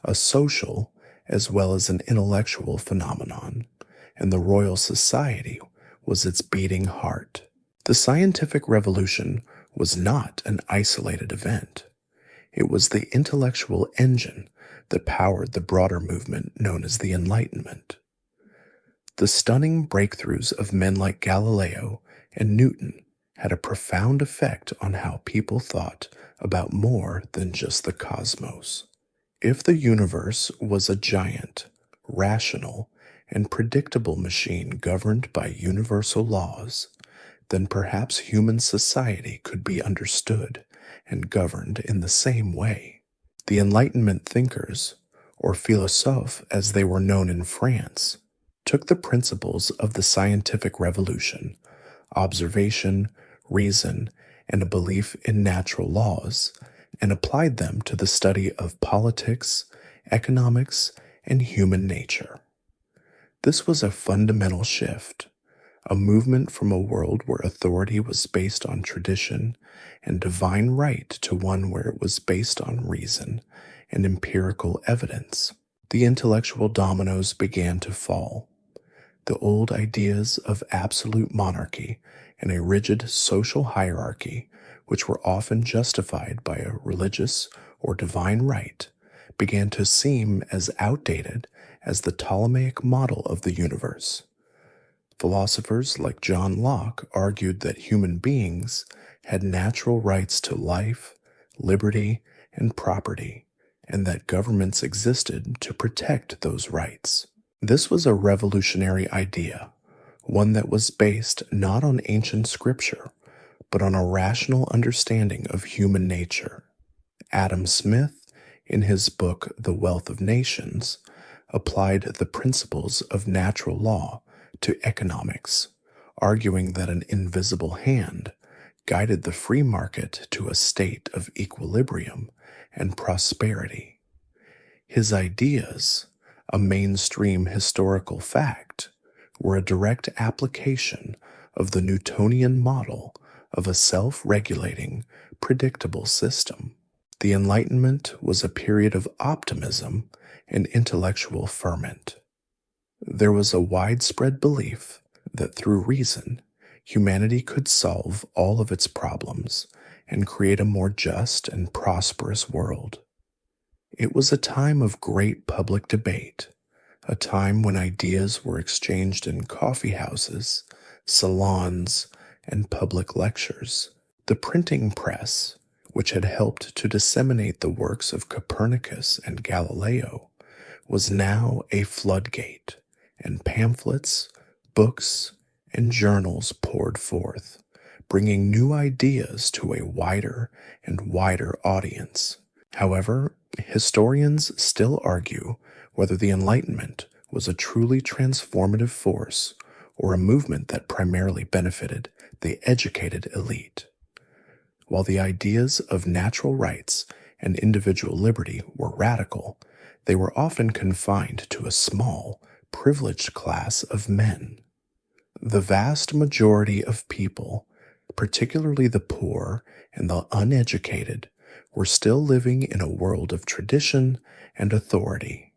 a social as well as an intellectual phenomenon, and the Royal Society was its beating heart. The scientific revolution was not an isolated event. It was the intellectual engine that powered the broader movement known as the Enlightenment. The stunning breakthroughs of men like Galileo and Newton had a profound effect on how people thought about more than just the cosmos. If the universe was a giant, rational, and predictable machine governed by universal laws, then perhaps human society could be understood and governed in the same way. The Enlightenment thinkers, or philosophes as they were known in France, took the principles of the scientific revolution, observation, reason, and a belief in natural laws, and applied them to the study of politics, economics, and human nature. This was a fundamental shift, a movement from a world where authority was based on tradition and divine right to one where it was based on reason and empirical evidence. The intellectual dominoes began to fall. The old ideas of absolute monarchy and a rigid social hierarchy, which were often justified by a religious or divine right, began to seem as outdated as the Ptolemaic model of the universe. Philosophers like John Locke argued that human beings had natural rights to life, liberty, and property, and that governments existed to protect those rights. This was a revolutionary idea, one that was based not on ancient scripture, but on a rational understanding of human nature. Adam Smith, in his book The Wealth of Nations, applied the principles of natural law to economics, arguing that an invisible hand guided the free market to a state of equilibrium and prosperity. His ideas, a mainstream historical fact, were a direct application of the Newtonian model of a self-regulating, predictable system. The Enlightenment was a period of optimism and intellectual ferment. There was a widespread belief that through reason, humanity could solve all of its problems and create a more just and prosperous world. It was a time of great public debate, a time when ideas were exchanged in coffee houses, salons, and public lectures. The printing press, which had helped to disseminate the works of Copernicus and Galileo, was now a floodgate, and pamphlets, books, and journals poured forth, bringing new ideas to a wider and wider audience. However, historians still argue whether the Enlightenment was a truly transformative force or a movement that primarily benefited the educated elite. While the ideas of natural rights and individual liberty were radical, they were often confined to a small, privileged class of men. The vast majority of people, particularly the poor and the uneducated, were still living in a world of tradition and authority.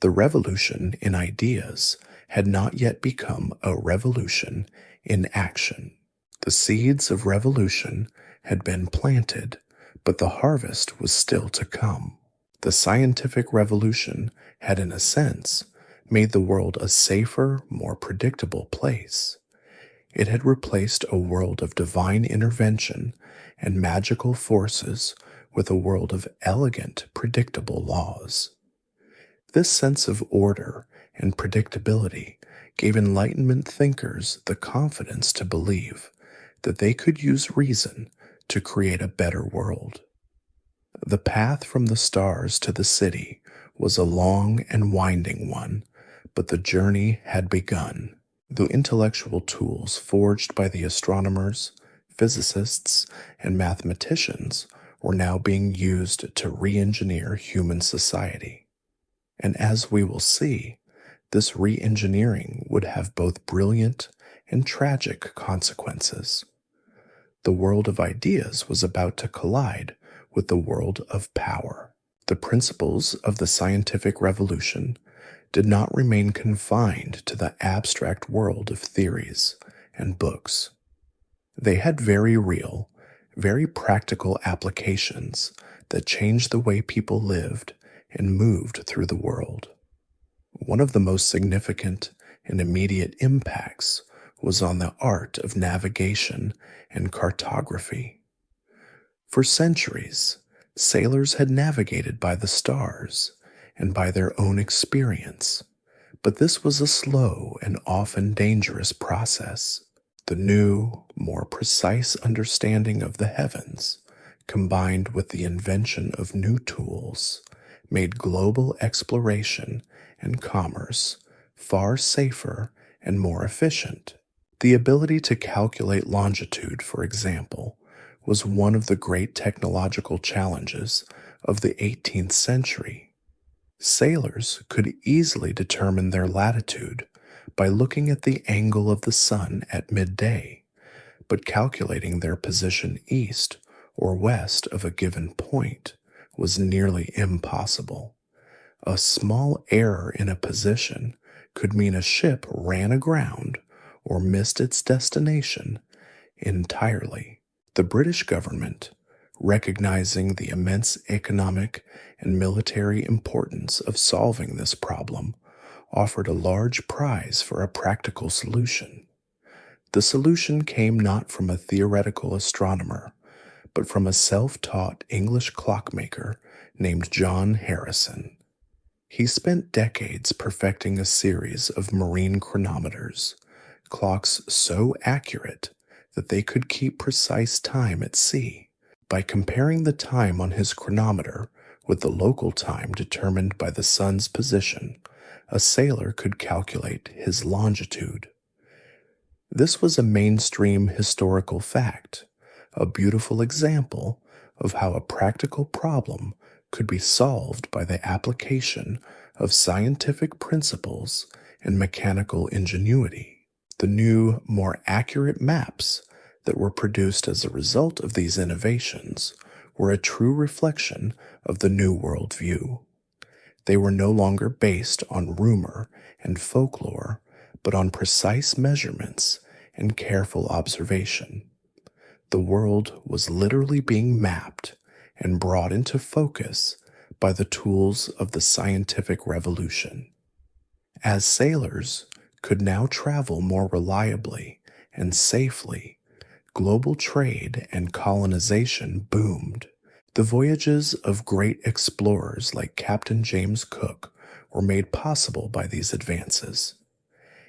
The revolution in ideas had not yet become a revolution in action. The seeds of revolution had been planted, but the harvest was still to come. The scientific revolution had, in a sense, made the world a safer, more predictable place. It had replaced a world of divine intervention and magical forces with a world of elegant, predictable laws. This sense of order and predictability gave Enlightenment thinkers the confidence to believe that they could use reason to create a better world. The path from the stars to the city was a long and winding one, but the journey had begun. The intellectual tools forged by the astronomers, physicists, and mathematicians were now being used to re-engineer human society. And as we will see, this re-engineering would have both brilliant and tragic consequences. The world of ideas was about to collide with the world of power. The principles of the scientific revolution did not remain confined to the abstract world of theories and books. They had very real, very practical applications that changed the way people lived and moved through the world. One of the most significant and immediate impacts was on the art of navigation and cartography. For centuries, Sailors had navigated by the stars and by their own experience, but this was a slow and often dangerous process. The new, more precise understanding of the heavens, combined with the invention of new tools, made global exploration and commerce far safer and more efficient. The ability to calculate longitude, for example, was one of the great technological challenges of the 18th century. Sailors could easily determine their latitude by looking at the angle of the sun at midday, but calculating their position east or west of a given point was nearly impossible. A small error in a position could mean a ship ran aground or missed its destination entirely. The British government, recognizing the immense economic and military importance of solving this problem, offered a large prize for a practical solution. The solution came not from a theoretical astronomer, but from a self-taught English clockmaker named John Harrison. He spent decades perfecting a series of marine chronometers, clocks so accurate that they could keep precise time at sea. By comparing the time on his chronometer with the local time determined by the sun's position, a sailor could calculate his longitude. This was a mainstream historical fact, a beautiful example of how a practical problem could be solved by the application of scientific principles and mechanical ingenuity. The new, more accurate maps that were produced as a result of these innovations were a true reflection of the new worldview. They were no longer based on rumor and folklore, but on precise measurements and careful observation. The world was literally being mapped and brought into focus by the tools of the scientific revolution. As sailors could now travel more reliably and safely, global trade and colonization boomed. The voyages of great explorers like Captain James Cook were made possible by these advances.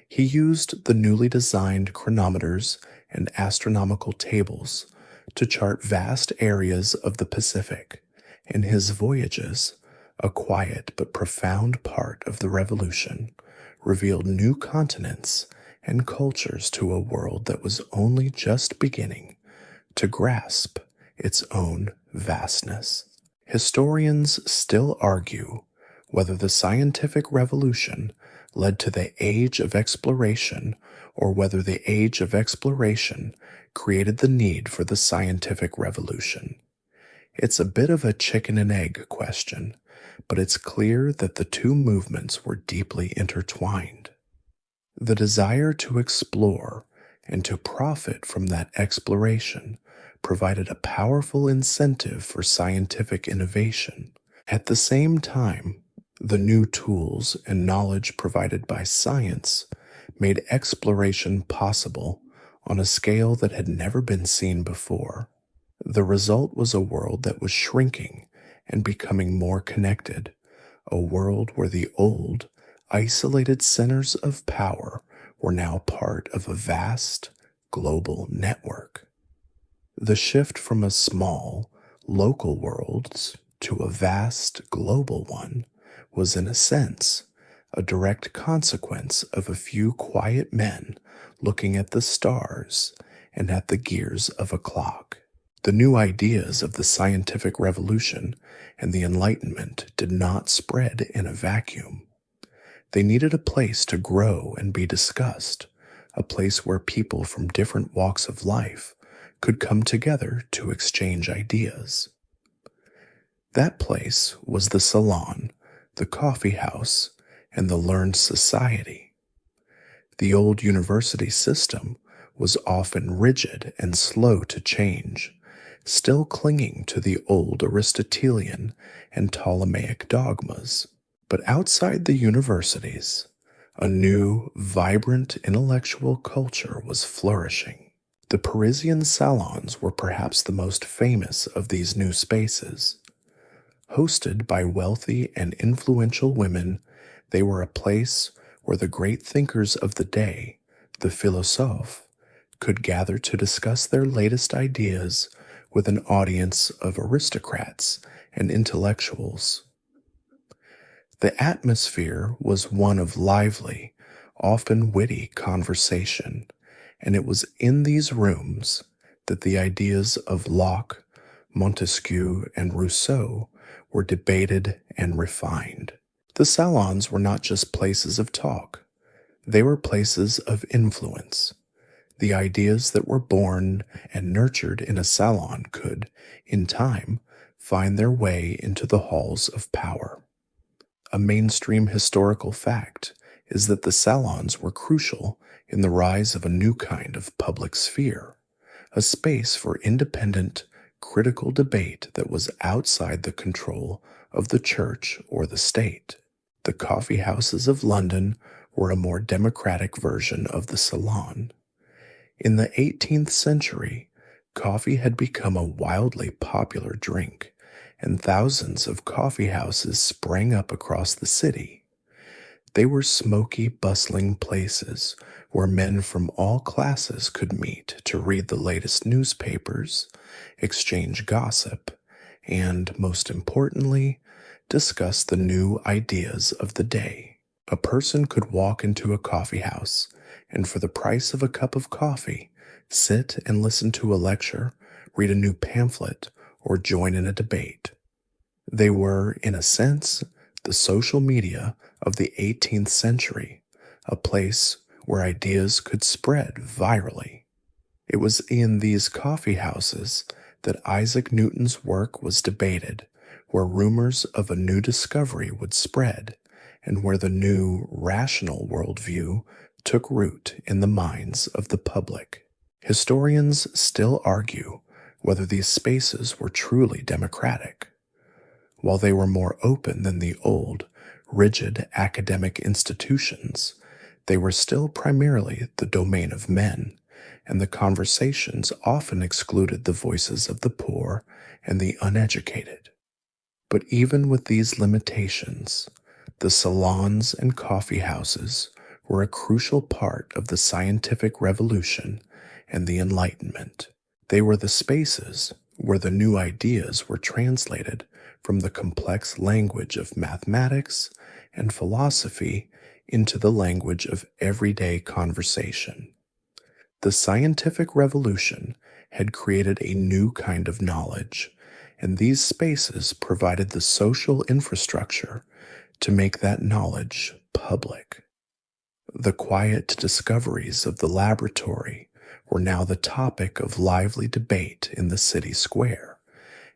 He used the newly designed chronometers and astronomical tables to chart vast areas of the Pacific, and his voyages, a quiet but profound part of the revolution, revealed new continents and cultures to a world that was only just beginning to grasp its own vastness. Historians still argue whether the scientific revolution led to the age of exploration or whether the age of exploration created the need for the scientific revolution. It's a bit of a chicken and egg question, but it's clear that the two movements were deeply intertwined. The desire to explore and to profit from that exploration provided a powerful incentive for scientific innovation. At the same time, the new tools and knowledge provided by science made exploration possible on a scale that had never been seen before. The result was a world that was shrinking and becoming more connected, a world where the old, isolated centers of power were now part of a vast, global network. The shift from a small, local world to a vast, global one was, in a sense, a direct consequence of a few quiet men looking at the stars and at the gears of a clock. The new ideas of the scientific revolution and the Enlightenment did not spread in a vacuum. They needed a place to grow and be discussed, a place where people from different walks of life could come together to exchange ideas. That place was the salon, the coffee house, and the learned society. The old university system was often rigid and slow to change, still clinging to the old Aristotelian and Ptolemaic dogmas. But outside the universities, a new, vibrant intellectual culture was flourishing. The Parisian salons were perhaps the most famous of these new spaces. Hosted by wealthy and influential women, they were a place where the great thinkers of the day, the philosophes, could gather to discuss their latest ideas with an audience of aristocrats and intellectuals. The atmosphere was one of lively, often witty conversation, and it was in these rooms that the ideas of Locke, Montesquieu, and Rousseau were debated and refined. The salons were not just places of talk, they were places of influence. The ideas that were born and nurtured in a salon could, in time, find their way into the halls of power. A mainstream historical fact is that the salons were crucial in the rise of a new kind of public sphere, a space for independent, critical debate that was outside the control of the church or the state. The coffee houses of London were a more democratic version of the salon. In the 18th century, coffee had become a wildly popular drink, and thousands of coffee houses sprang up across the city. They were smoky, bustling places where men from all classes could meet to read the latest newspapers, exchange gossip, and, most importantly, discuss the new ideas of the day. A person could walk into a coffee house and, for the price of a cup of coffee, sit and listen to a lecture, read a new pamphlet, or join in a debate. They were, in a sense, the social media of the 18th century, a place where ideas could spread virally. It was in these coffee houses that Isaac Newton's work was debated, where rumors of a new discovery would spread, and where the new rational worldview took root in the minds of the public. Historians still argue whether these spaces were truly democratic. While they were more open than the old, rigid academic institutions, they were still primarily the domain of men, and the conversations often excluded the voices of the poor and the uneducated. But even with these limitations, the salons and coffee houses were a crucial part of the scientific revolution and the Enlightenment. They were the spaces where the new ideas were translated from the complex language of mathematics and philosophy into the language of everyday conversation. The scientific revolution had created a new kind of knowledge, and these spaces provided the social infrastructure to make that knowledge public. The quiet discoveries of the laboratory were now the topic of lively debate in the city square,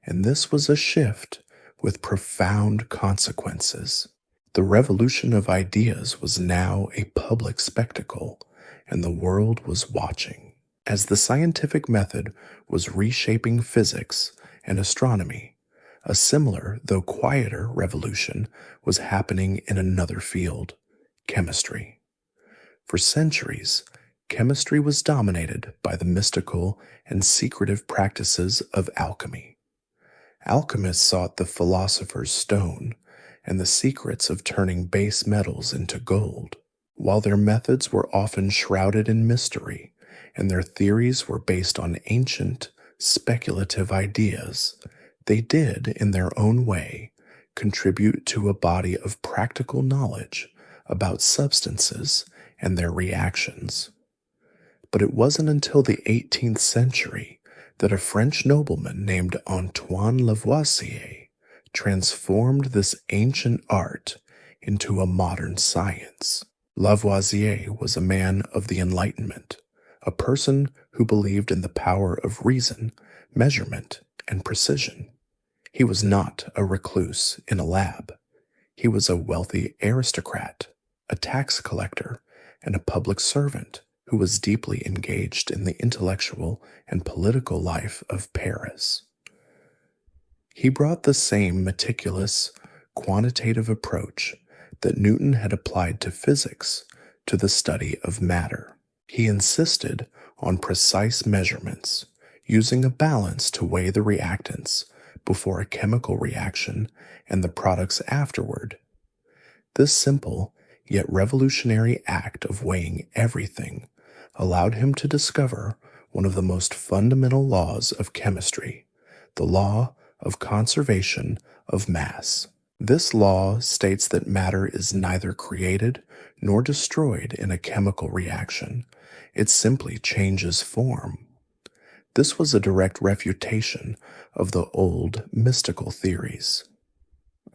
and this was a shift with profound consequences. The revolution of ideas was now a public spectacle, and the world was watching. As the scientific method was reshaping physics and astronomy, a similar, though quieter, revolution was happening in another field, chemistry. For centuries, chemistry was dominated by the mystical and secretive practices of alchemy. Alchemists sought the philosopher's stone and the secrets of turning base metals into gold. While their methods were often shrouded in mystery and their theories were based on ancient, speculative ideas, they did, in their own way, contribute to a body of practical knowledge about substances and their reactions. But it wasn't until the 18th century that a French nobleman named Antoine Lavoisier transformed this ancient art into a modern science. Lavoisier was a man of the Enlightenment, a person who believed in the power of reason, measurement, and precision. He was not a recluse in a lab. He was a wealthy aristocrat, a tax collector, and a public servant who was deeply engaged in the intellectual and political life of Paris. He brought the same meticulous, quantitative approach that Newton had applied to physics to the study of matter. He insisted on precise measurements, using a balance to weigh the reactants before a chemical reaction and the products afterward. This simple yet revolutionary act of weighing everything allowed him to discover one of the most fundamental laws of chemistry, the law of conservation of mass. This law states that matter is neither created nor destroyed in a chemical reaction. It simply changes form. This was a direct refutation of the old mystical theories.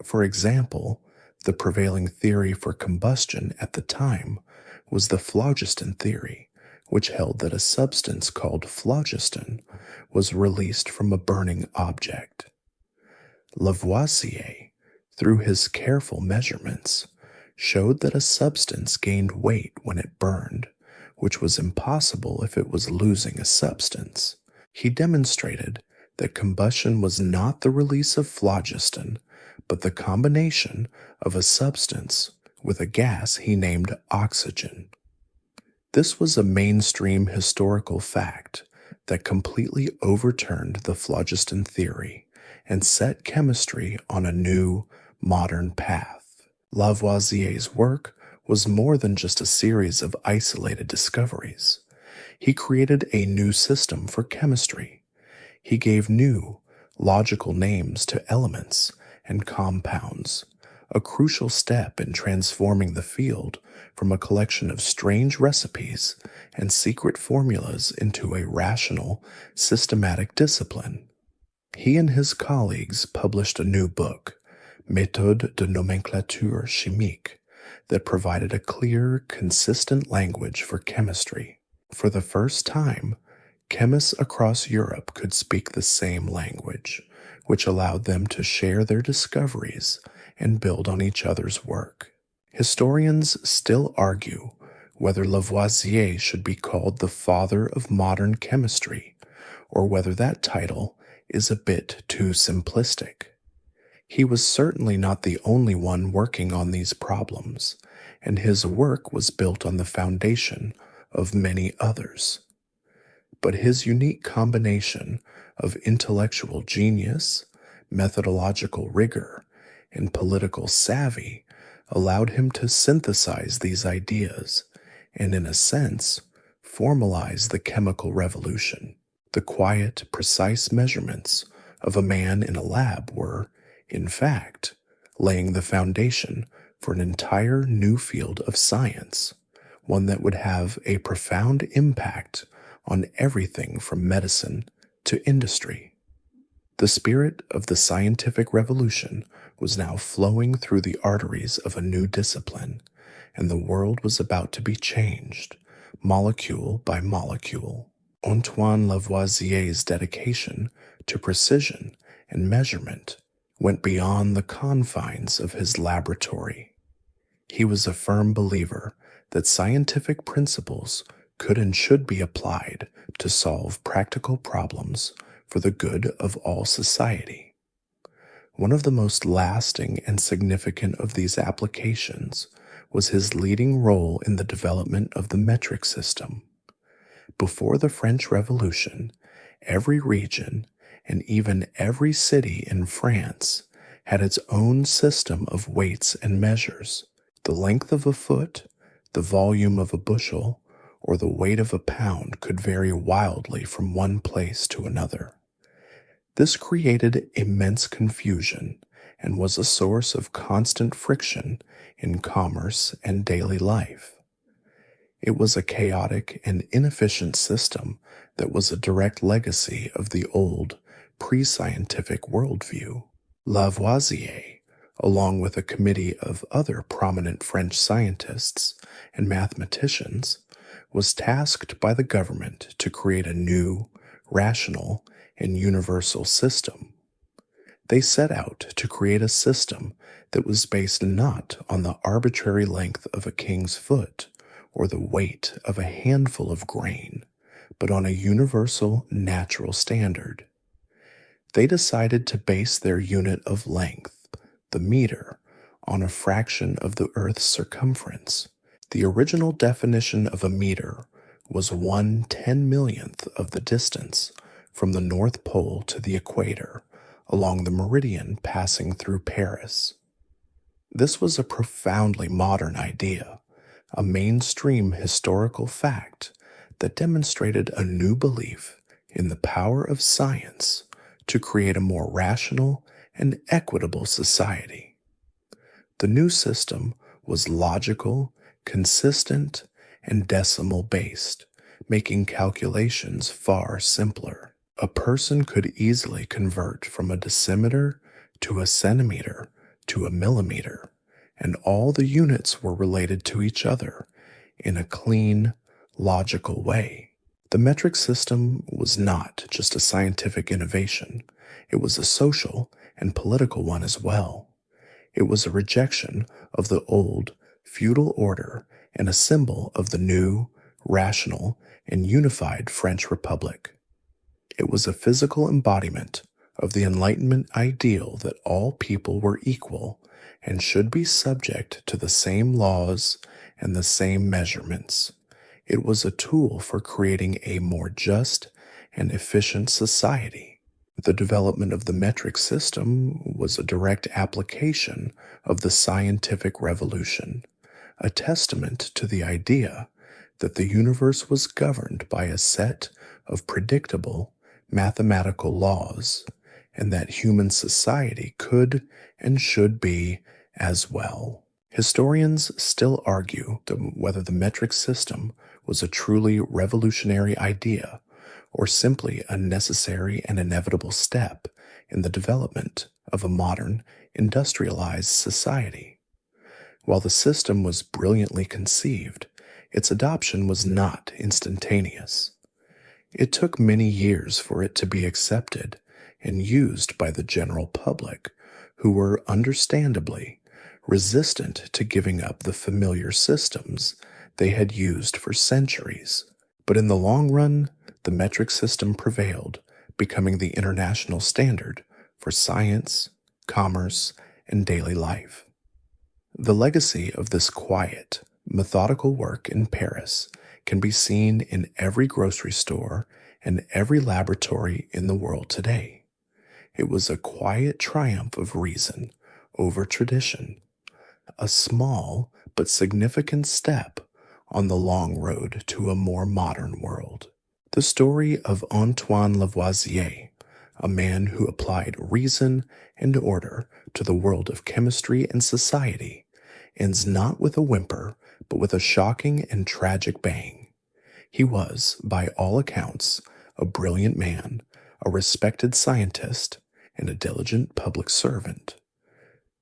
For example, the prevailing theory for combustion at the time was the phlogiston theory, which held that a substance called phlogiston was released from a burning object. Lavoisier, through his careful measurements, showed that a substance gained weight when it burned, which was impossible if it was losing a substance. He demonstrated that combustion was not the release of phlogiston, but the combination of a substance with a gas he named oxygen. This was a mainstream historical fact that completely overturned the phlogiston theory and set chemistry on a new, modern path. Lavoisier's work was more than just a series of isolated discoveries. He created a new system for chemistry. He gave new, logical names to elements and compounds, a crucial step in transforming the field from a collection of strange recipes and secret formulas into a rational, systematic discipline. He and his colleagues published a new book, Méthode de nomenclature chimique, that provided a clear, consistent language for chemistry. For the first time, chemists across Europe could speak the same language, which allowed them to share their discoveries and build on each other's work. Historians still argue whether Lavoisier should be called the father of modern chemistry, or whether that title is a bit too simplistic. He was certainly not the only one working on these problems, and his work was built on the foundation of many others. But his unique combination of intellectual genius, methodological rigor, and political savvy allowed him to synthesize these ideas and, in a sense, formalize the chemical revolution. The quiet, precise measurements of a man in a lab were, in fact, laying the foundation for an entire new field of science, one that would have a profound impact on everything from medicine to industry. The spirit of the scientific revolution was now flowing through the arteries of a new discipline, and the world was about to be changed, molecule by molecule. Antoine Lavoisier's dedication to precision and measurement went beyond the confines of his laboratory. He was a firm believer that scientific principles could and should be applied to solve practical problems for the good of all society. One of the most lasting and significant of these applications was his leading role in the development of the metric system. Before the French Revolution, every region and even every city in France had its own system of weights and measures. The length of a foot, the volume of a bushel, or the weight of a pound could vary wildly from one place to another. This created immense confusion and was a source of constant friction in commerce and daily life. It was a chaotic and inefficient system that was a direct legacy of the old, pre-scientific worldview. Lavoisier, along with a committee of other prominent French scientists and mathematicians, was tasked by the government to create a new, rational, and universal system. They set out to create a system that was based not on the arbitrary length of a king's foot or the weight of a handful of grain, but on a universal natural standard. They decided to base their unit of length, the meter, on a fraction of the Earth's circumference. The original definition of a meter was 1/10,000,000th of the distance from the North Pole to the equator along the meridian passing through Paris. This was a profoundly modern idea, a mainstream historical fact that demonstrated a new belief in the power of science to create a more rational and equitable society. The new system was logical, consistent, and decimal based, making calculations far simpler. A person could easily convert from a decimeter to a centimeter to a millimeter, and all the units were related to each other in a clean, logical way. The metric system was not just a scientific innovation, it was a social and political one as well. It was a rejection of the old, feudal order and a symbol of the new, rational, and unified French Republic. It was a physical embodiment of the Enlightenment ideal that all people were equal and should be subject to the same laws and the same measurements. It was a tool for creating a more just and efficient society. The development of the metric system was a direct application of the scientific revolution, a testament to the idea that the universe was governed by a set of predictable mathematical laws, and that human society could and should be as well. Historians still argue whether the metric system was a truly revolutionary idea or simply a necessary and inevitable step in the development of a modern, industrialized society. While the system was brilliantly conceived, its adoption was not instantaneous. It took many years for it to be accepted and used by the general public, who were understandably resistant to giving up the familiar systems they had used for centuries. But in the long run, the metric system prevailed, becoming the international standard for science, commerce, and daily life. The legacy of this quiet, methodical work in Paris can be seen in every grocery store and every laboratory in the world today. It was a quiet triumph of reason over tradition, a small but significant step on the long road to a more modern world. The story of Antoine Lavoisier, a man who applied reason and order to the world of chemistry and society, ends not with a whimper, but with a shocking and tragic bang. He was, by all accounts, a brilliant man, a respected scientist, and a diligent public servant.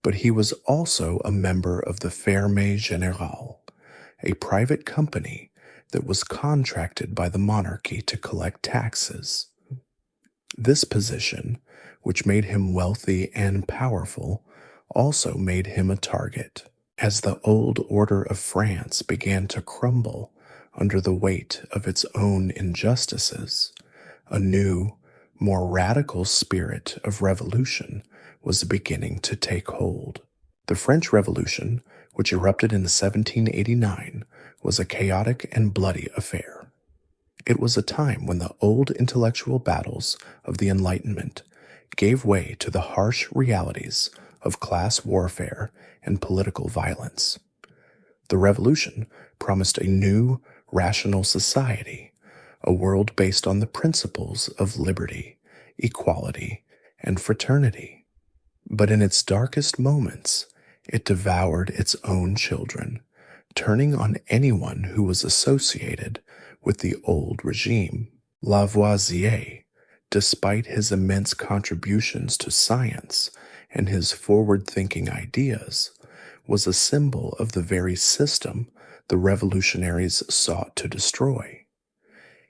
But he was also a member of the Ferme Générale, a private company that was contracted by the monarchy to collect taxes. This position, which made him wealthy and powerful, also made him a target. As the old order of France began to crumble under the weight of its own injustices, a new, more radical spirit of revolution was beginning to take hold. The French Revolution, which erupted in 1789, was a chaotic and bloody affair. It was a time when the old intellectual battles of the Enlightenment gave way to the harsh realities of class warfare and political violence. The revolution promised a new, rational society, a world based on the principles of liberty, equality, and fraternity. But in its darkest moments, it devoured its own children, turning on anyone who was associated with the old regime. Lavoisier, despite his immense contributions to science and his forward-thinking ideas, was a symbol of the very system the revolutionaries sought to destroy.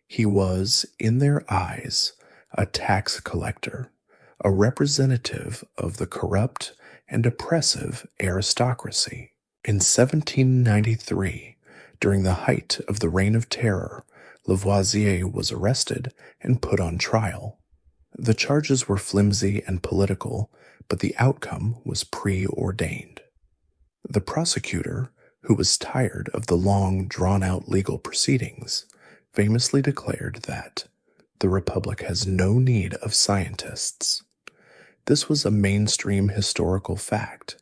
He was, in their eyes, a tax collector, a representative of the corrupt and oppressive aristocracy. In 1793, during the height of the Reign of Terror, Lavoisier was arrested and put on trial. The charges were flimsy and political, but the outcome was preordained. The prosecutor, who was tired of the long, drawn-out legal proceedings, famously declared that the Republic has no need of scientists. This was a mainstream historical fact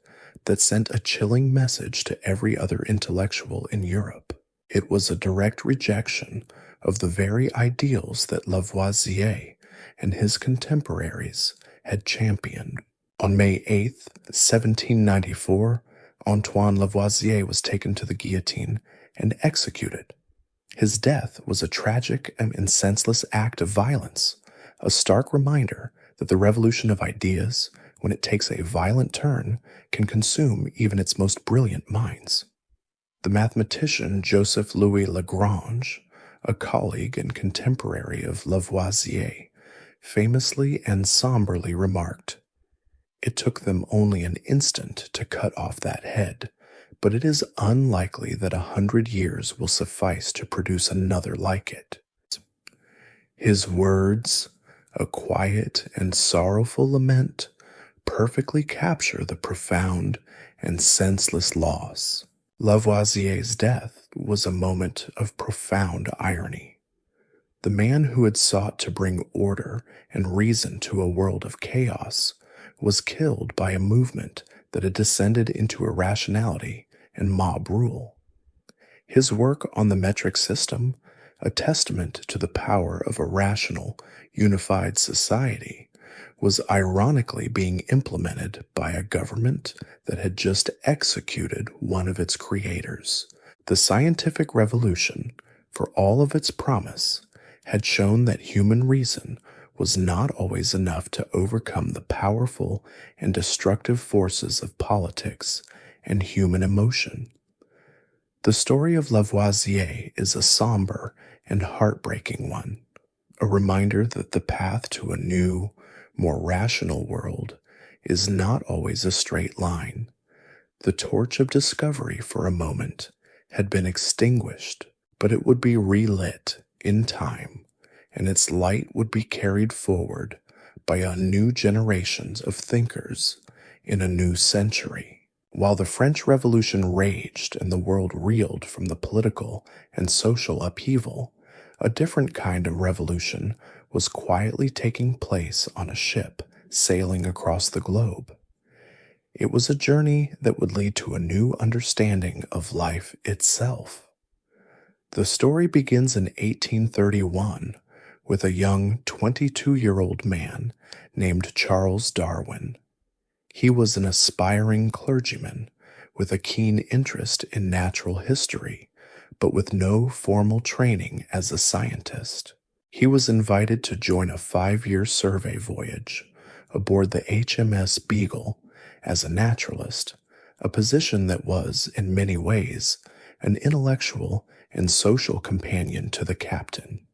that sent a chilling message to every other intellectual in Europe. It was a direct rejection of the very ideals that Lavoisier and his contemporaries had championed. On May 8, 1794, Antoine Lavoisier was taken to the guillotine and executed. His death was a tragic and senseless act of violence, a stark reminder that the revolution of ideas, when it takes a violent turn, can consume even its most brilliant minds. The mathematician Joseph Louis Lagrange, a colleague and contemporary of Lavoisier, famously and somberly remarked, "It took them only an instant to cut off that head, but it is unlikely that 100 years will suffice to produce another like it." His words, a quiet and sorrowful lament, perfectly capture the profound and senseless loss. Lavoisier's death was a moment of profound irony. The man who had sought to bring order and reason to a world of chaos was killed by a movement that had descended into irrationality and mob rule. His work on the metric system, a testament to the power of a rational, unified society, was ironically being implemented by a government that had just executed one of its creators. The scientific revolution, for all of its promise, had shown that human reason was not always enough to overcome the powerful and destructive forces of politics and human emotion. The story of Lavoisier is a somber and heartbreaking one, a reminder that the path to a new, more rational world is not always a straight line. The torch of discovery for a moment had been extinguished, but it would be relit in time, and its light would be carried forward by a new generations of thinkers in a new century. While the French Revolution raged and the world reeled from the political and social upheaval, a different kind of revolution was quietly taking place on a ship sailing across the globe. It was a journey that would lead to a new understanding of life itself. The story begins in 1831 with a young 22-year-old man named Charles Darwin. He was an aspiring clergyman with a keen interest in natural history, but with no formal training as a scientist. He was invited to join a 5-year survey voyage aboard the HMS Beagle as a naturalist, a position that was, in many ways, an intellectual and social companion to the captain.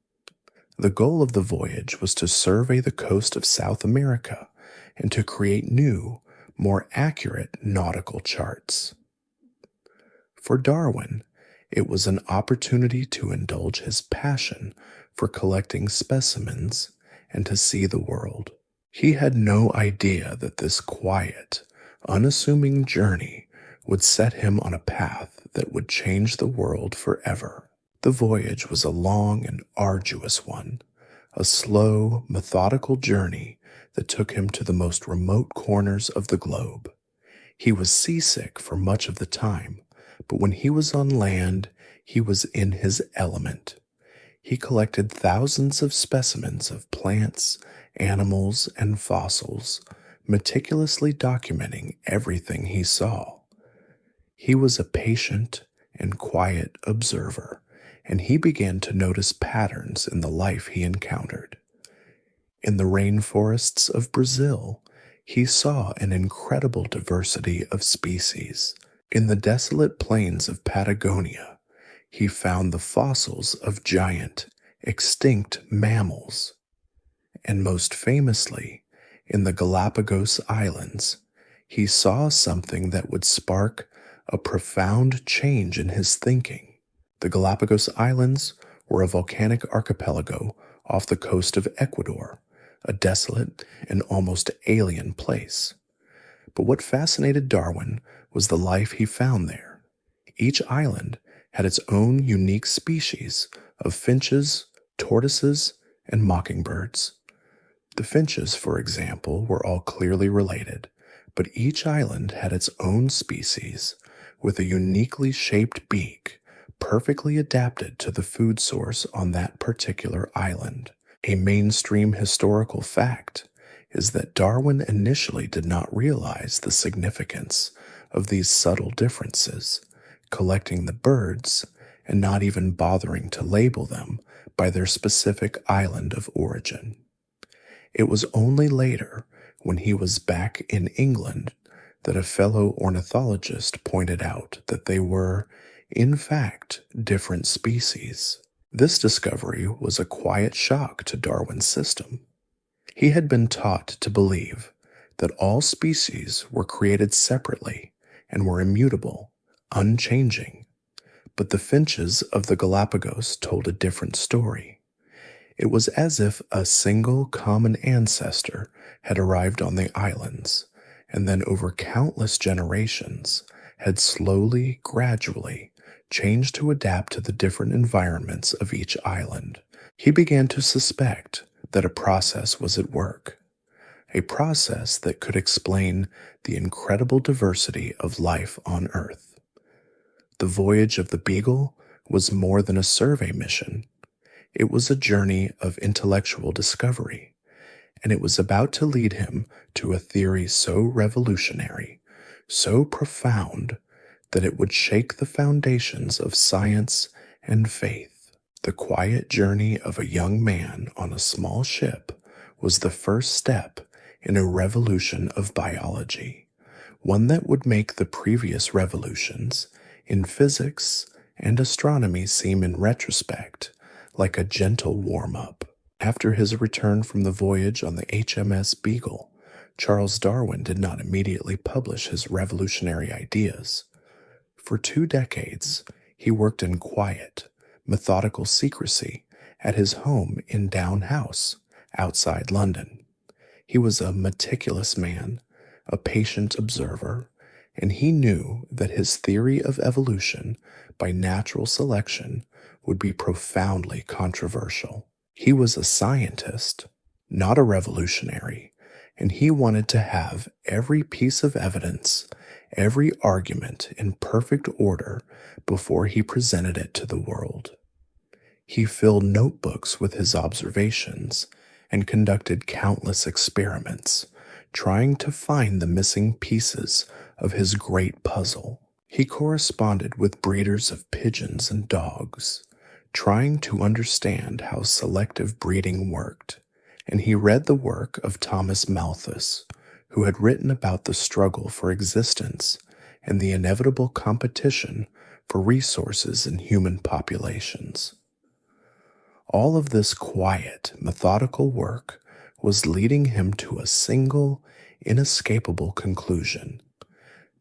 The goal of the voyage was to survey the coast of South America and to create new, more accurate nautical charts. For Darwin, it was an opportunity to indulge his passion for collecting specimens and to see the world. He had no idea that this quiet, unassuming journey would set him on a path that would change the world forever. The voyage was a long and arduous one, a slow, methodical journey that took him to the most remote corners of the globe. He was seasick for much of the time, but when he was on land, he was in his element. He collected thousands of specimens of plants, animals, and fossils, meticulously documenting everything he saw. He was a patient and quiet observer, and he began to notice patterns in the life he encountered. In the rainforests of Brazil, he saw an incredible diversity of species. In the desolate plains of Patagonia, he found the fossils of giant, extinct mammals. And most famously, in the Galapagos Islands, he saw something that would spark a profound change in his thinking. The Galapagos Islands were a volcanic archipelago off the coast of Ecuador, a desolate and almost alien place. But what fascinated Darwin was the life he found there. Each island had its own unique species of finches, tortoises, and mockingbirds. The finches, for example, were all clearly related, but each island had its own species with a uniquely shaped beak perfectly adapted to the food source on that particular island. A mainstream historical fact is that Darwin initially did not realize the significance of these subtle differences, collecting the birds and not even bothering to label them by their specific island of origin. It was only later, when he was back in England, that a fellow ornithologist pointed out that they were, in fact, different species. This discovery was a quiet shock to Darwin's system. He had been taught to believe that all species were created separately and were immutable, unchanging. But the finches of the Galapagos told a different story. It was as if a single common ancestor had arrived on the islands, and then over countless generations had slowly, gradually changed to adapt to the different environments of each island. He began to suspect that a process was at work, a process that could explain the incredible diversity of life on Earth. The voyage of the Beagle was more than a survey mission. It was a journey of intellectual discovery, and it was about to lead him to a theory so revolutionary, so profound, that it would shake the foundations of science and faith. The quiet journey of a young man on a small ship was the first step in a revolution of biology, one that would make the previous revolutions in physics and astronomy seem in retrospect like a gentle warm-up. After his return from the voyage on the HMS Beagle, Charles Darwin did not immediately publish his revolutionary ideas. For 2 decades, he worked in quiet, methodical secrecy at his home in Down House, outside London. He was a meticulous man, a patient observer, and he knew that his theory of evolution by natural selection would be profoundly controversial. He was a scientist, not a revolutionary, and he wanted to have every piece of evidence, every argument in perfect order before he presented it to the world. He filled notebooks with his observations and conducted countless experiments, trying to find the missing pieces of his great puzzle. He corresponded with breeders of pigeons and dogs, trying to understand how selective breeding worked, and he read the work of Thomas Malthus, who had written about the struggle for existence and the inevitable competition for resources in human populations. All of this quiet, methodical work was leading him to a single, inescapable conclusion: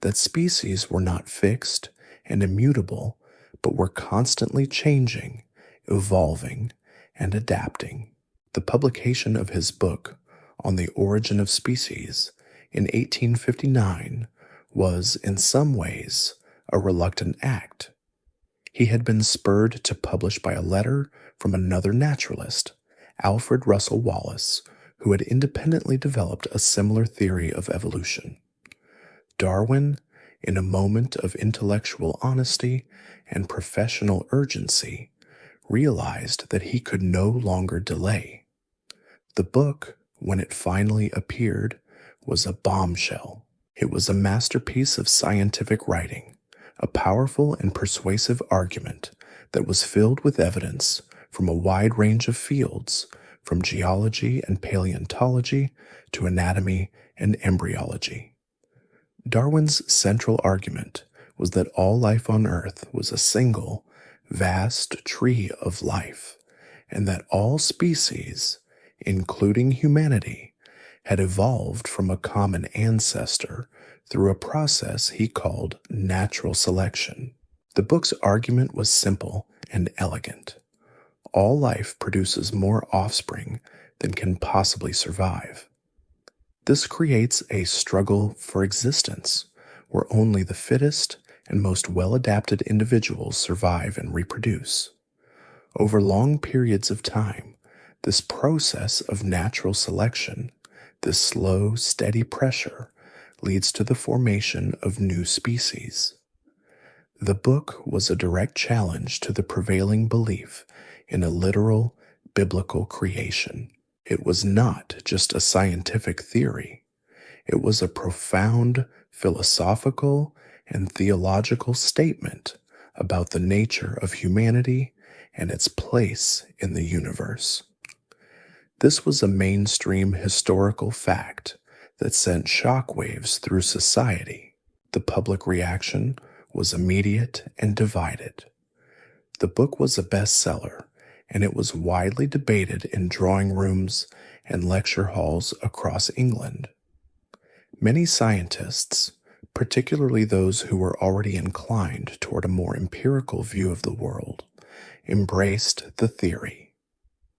that species were not fixed and immutable, but were constantly changing, evolving, and adapting. The publication of his book on the origin of species in 1859 was, in some ways, a reluctant act. He had been spurred to publish by a letter from another naturalist, Alfred Russel Wallace, who had independently developed a similar theory of evolution. Darwin, in a moment of intellectual honesty and professional urgency, realized that he could no longer delay. The book, when it finally appeared, was a bombshell. It was a masterpiece of scientific writing, a powerful and persuasive argument that was filled with evidence from a wide range of fields, from geology and paleontology to anatomy and embryology. Darwin's central argument was that all life on Earth was a single, vast tree of life, and that all species, including humanity, had evolved from a common ancestor through a process he called natural selection. The book's argument was simple and elegant. All life produces more offspring than can possibly survive. This creates a struggle for existence, where only the fittest and most well-adapted individuals survive and reproduce. Over long periods of time, This process of natural selection, this slow, steady pressure, leads to the formation of new species. The book was a direct challenge to the prevailing belief in a literal, biblical creation. It was not just a scientific theory. It was a profound philosophical and theological statement about the nature of humanity and its place in the universe. This was a mainstream historical fact that sent shockwaves through society. The public reaction was immediate and divided. The book was a bestseller, and it was widely debated in drawing rooms and lecture halls across England. Many scientists, particularly those who were already inclined toward a more empirical view of the world, embraced the theory.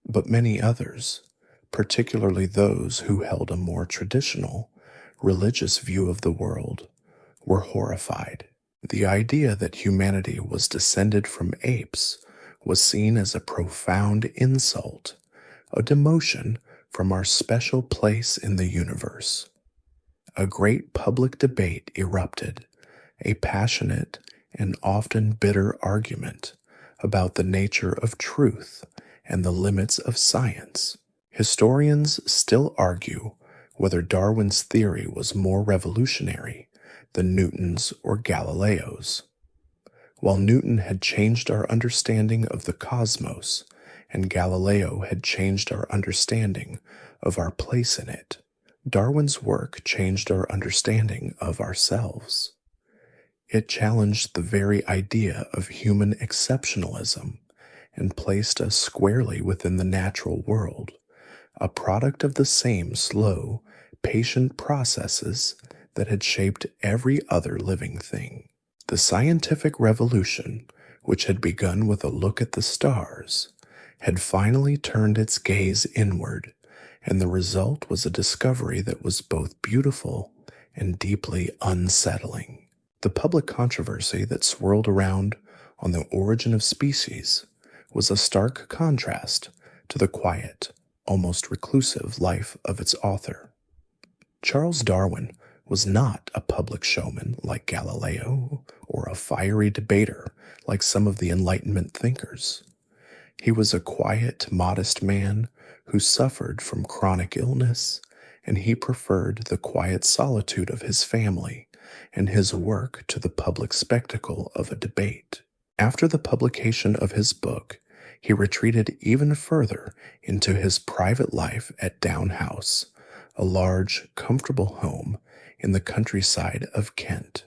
But many others, particularly those who held a more traditional, religious view of the world, were horrified. The idea that humanity was descended from apes was seen as a profound insult, a demotion from our special place in the universe. A great public debate erupted, a passionate and often bitter argument about the nature of truth and the limits of science. Historians still argue whether Darwin's theory was more revolutionary than Newton's or Galileo's. While Newton had changed our understanding of the cosmos, and Galileo had changed our understanding of our place in it, Darwin's work changed our understanding of ourselves. It challenged the very idea of human exceptionalism and placed us squarely within the natural world, a product of the same slow, patient processes that had shaped every other living thing. The scientific revolution, which had begun with a look at the stars, had finally turned its gaze inward, and the result was a discovery that was both beautiful and deeply unsettling. The public controversy that swirled around on the origin of species was a stark contrast to the quiet, almost reclusive life of its author. Charles Darwin was not a public showman like Galileo or a fiery debater like some of the Enlightenment thinkers. He was a quiet, modest man who suffered from chronic illness, and he preferred the quiet solitude of his family and his work to the public spectacle of a debate. After the publication of his book, he retreated even further into his private life at Down House, a large, comfortable home in the countryside of Kent.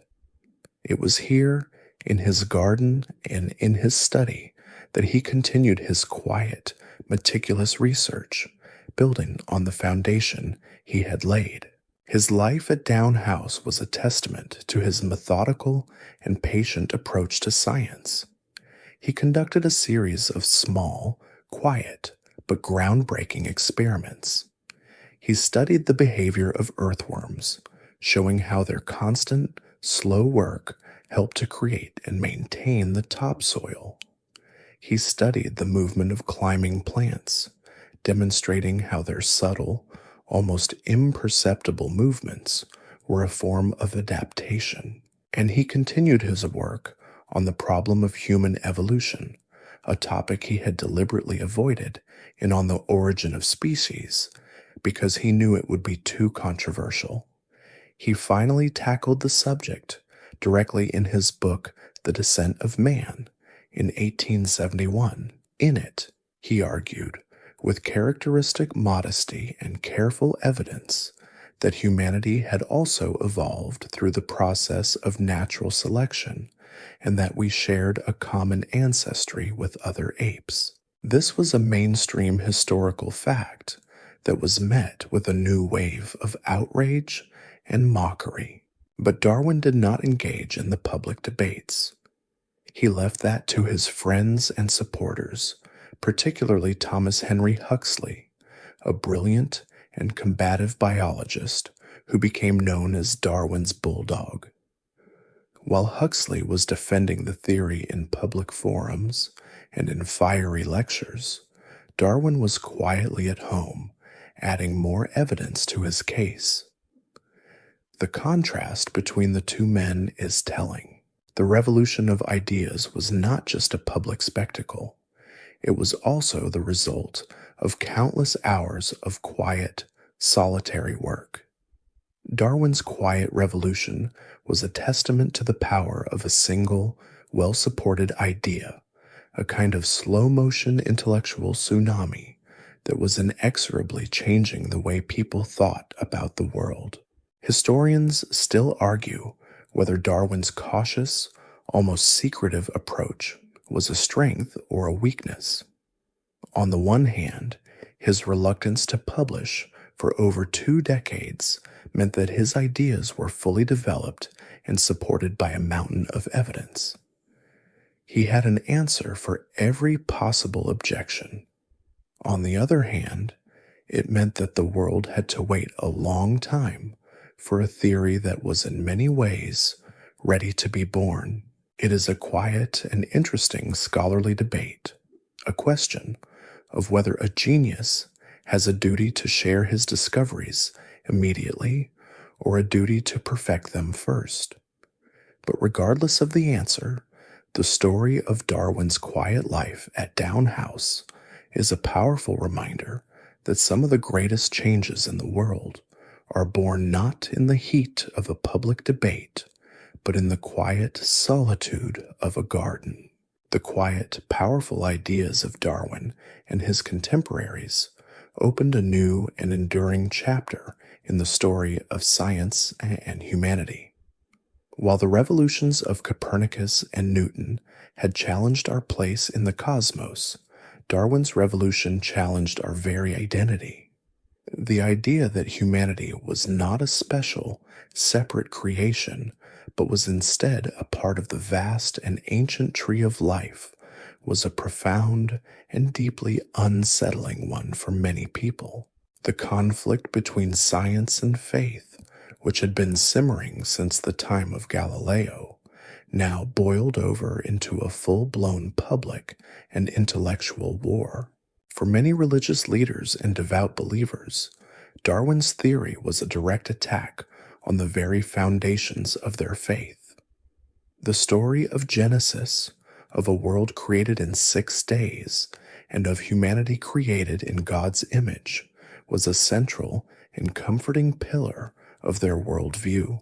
It was here, in his garden and in his study, that he continued his quiet, meticulous research, building on the foundation he had laid. His life at Down House was a testament to his methodical and patient approach to science. He conducted a series of small, quiet, but groundbreaking experiments. He studied the behavior of earthworms, showing how their constant, slow work helped to create and maintain the topsoil. He studied the movement of climbing plants, demonstrating how their subtle, almost imperceptible movements were a form of adaptation. And he continued his work on the problem of human evolution, a topic he had deliberately avoided in On the Origin of Species, because he knew it would be too controversial. He finally tackled the subject directly in his book, The Descent of Man, in 1871. In it, he argued, with characteristic modesty and careful evidence, that humanity had also evolved through the process of natural selection, and that we shared a common ancestry with other apes. This was a mainstream historical fact that was met with a new wave of outrage and mockery. But Darwin did not engage in the public debates. He left that to his friends and supporters, particularly Thomas Henry Huxley, a brilliant and combative biologist who became known as Darwin's bulldog. While Huxley was defending the theory in public forums and in fiery lectures, Darwin was quietly at home, adding more evidence to his case. The contrast between the two men is telling. The revolution of ideas was not just a public spectacle, it was also the result of countless hours of quiet, solitary work. Darwin's quiet revolution was a testament to the power of a single, well-supported idea, a kind of slow-motion intellectual tsunami that was inexorably changing the way people thought about the world. Historians still argue whether Darwin's cautious, almost secretive approach was a strength or a weakness. On the one hand, his reluctance to publish for over 2 decades meant that his ideas were fully developed and supported by a mountain of evidence. He had an answer for every possible objection. On the other hand, it meant that the world had to wait a long time for a theory that was in many ways ready to be born. It is a quiet and interesting scholarly debate, a question of whether a genius has a duty to share his discoveries immediately or a duty to perfect them first. But regardless of the answer, the story of Darwin's quiet life at Down House is a powerful reminder that some of the greatest changes in the world are born not in the heat of a public debate, but in the quiet solitude of a garden. The quiet, powerful ideas of Darwin and his contemporaries opened a new and enduring chapter in the story of science and humanity. While the revolutions of Copernicus and Newton had challenged our place in the cosmos, Darwin's revolution challenged our very identity. The idea that humanity was not a special, separate creation, but was instead a part of the vast and ancient tree of life, was a profound and deeply unsettling one for many people. The conflict between science and faith, which had been simmering since the time of Galileo, now boiled over into a full-blown public and intellectual war. For many religious leaders and devout believers, Darwin's theory was a direct attack on the very foundations of their faith. The story of Genesis, of a world created in 6 days, and of humanity created in God's image, was a central and comforting pillar of their worldview.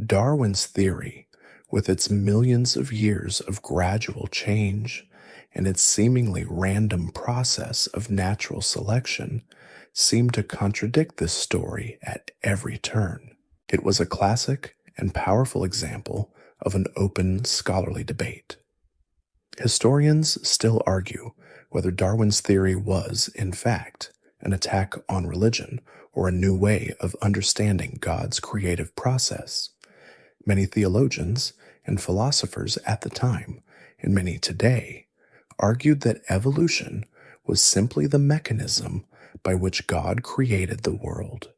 Darwin's theory, with its millions of years of gradual change and its seemingly random process of natural selection, seemed to contradict this story at every turn. It was a classic and powerful example of an open scholarly debate. Historians still argue whether Darwin's theory was, in fact, an attack on religion or a new way of understanding God's creative process. Many theologians and philosophers at the time, and many today, argued that evolution was simply the mechanism by which God created the world.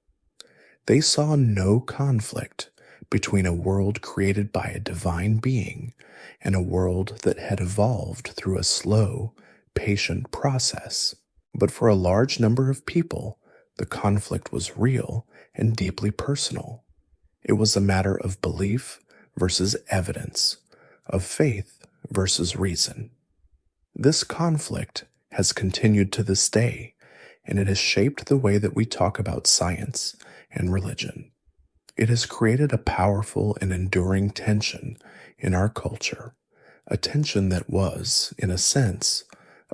They saw no conflict between a world created by a divine being and a world that had evolved through a slow, patient process. But for a large number of people, the conflict was real and deeply personal. It was a matter of belief versus evidence, of faith versus reason. This conflict has continued to this day, and it has shaped the way that we talk about science and religion. It has created a powerful and enduring tension in our culture, a tension that was, in a sense,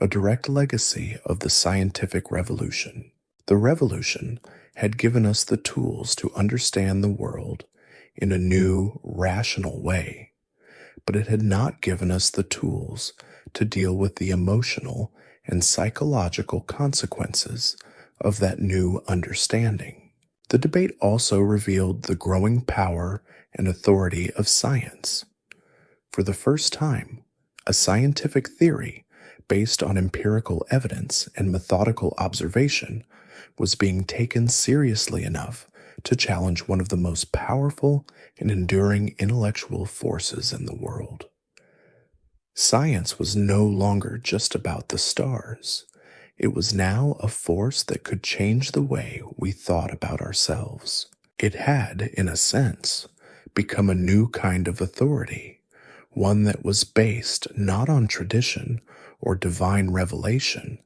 a direct legacy of the scientific revolution. The revolution had given us the tools to understand the world in a new, rational way, but it had not given us the tools to deal with the emotional and psychological consequences of that new understanding. The debate also revealed the growing power and authority of science. For the first time, a scientific theory based on empirical evidence and methodical observation was being taken seriously enough to challenge one of the most powerful and enduring intellectual forces in the world. Science was no longer just about the stars. It was now a force that could change the way we thought about ourselves. It had, in a sense, become a new kind of authority, one that was based not on tradition or divine revelation,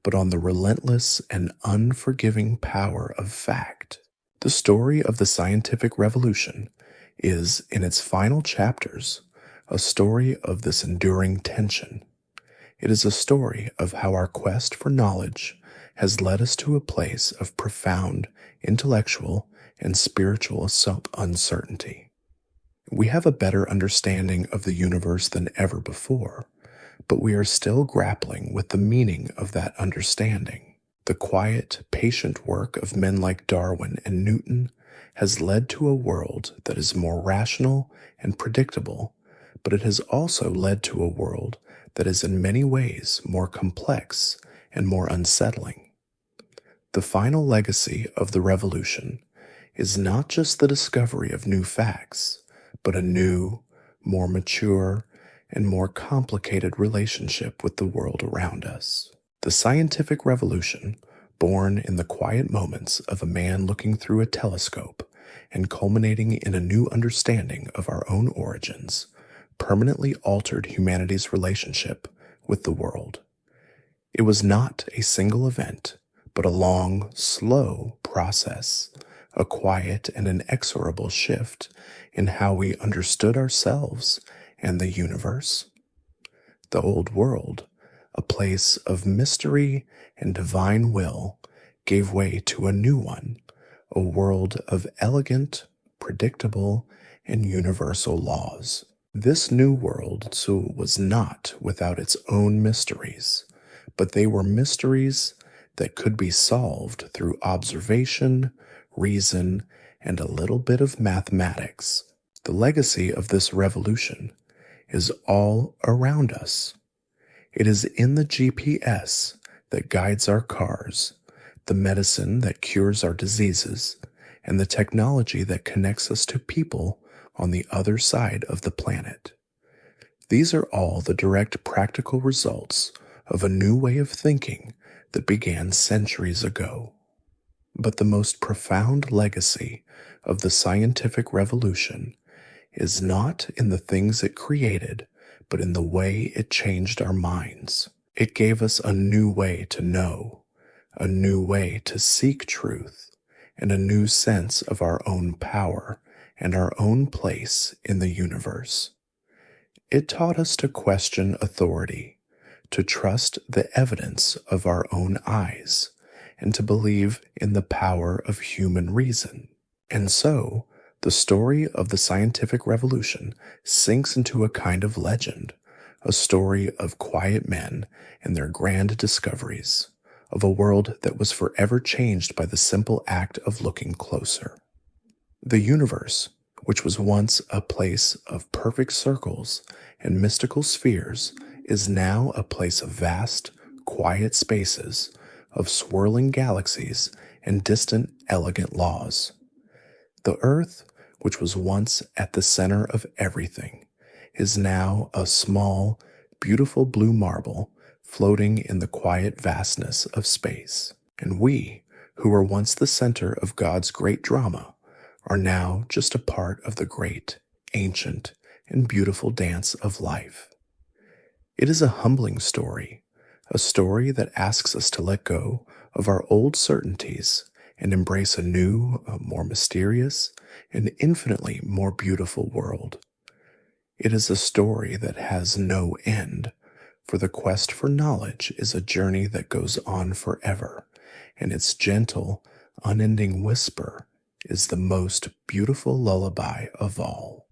but on the relentless and unforgiving power of fact. The story of the scientific revolution is, in its final chapters, a story of this enduring tension. It is a story of how our quest for knowledge has led us to a place of profound intellectual and spiritual uncertainty. We have a better understanding of the universe than ever before, but we are still grappling with the meaning of that understanding. The quiet, patient work of men like Darwin and Newton has led to a world that is more rational and predictable, but it has also led to a world that is in many ways more complex and more unsettling. The final legacy of the revolution is not just the discovery of new facts, but a new, more mature, and more complicated relationship with the world around us. The scientific revolution, born in the quiet moments of a man looking through a telescope and culminating in a new understanding of our own origins, permanently altered humanity's relationship with the world. It was not a single event, but a long, slow process, a quiet and inexorable shift in how we understood ourselves and the universe. The old world, a place of mystery and divine will, gave way to a new one, a world of elegant, predictable, and universal laws. This new world so was not without its own mysteries, but they were mysteries that could be solved through observation, reason, and a little bit of mathematics. The legacy of this revolution is all around us. It is in the GPS that guides our cars, the medicine that cures our diseases, and the technology that connects us to people on the other side of the planet. These are all the direct practical results of a new way of thinking that began centuries ago. But the most profound legacy of the scientific revolution is not in the things it created, but in the way it changed our minds. It gave us a new way to know, a new way to seek truth, and a new sense of our own power and our own place in the universe. It taught us to question authority, to trust the evidence of our own eyes, and to believe in the power of human reason. And so, the story of the scientific revolution sinks into a kind of legend, a story of quiet men and their grand discoveries, of a world that was forever changed by the simple act of looking closer. The universe, which was once a place of perfect circles and mystical spheres, is now a place of vast, quiet spaces, of swirling galaxies and distant, elegant laws. The Earth, which was once at the center of everything, is now a small, beautiful blue marble floating in the quiet vastness of space. And we, who were once the center of God's great drama, are now just a part of the great, ancient, and beautiful dance of life. It is a humbling story, a story that asks us to let go of our old certainties and embrace a new, more mysterious, and infinitely more beautiful world. It is a story that has no end, for the quest for knowledge is a journey that goes on forever, and its gentle, unending whisper is the most beautiful lullaby of all.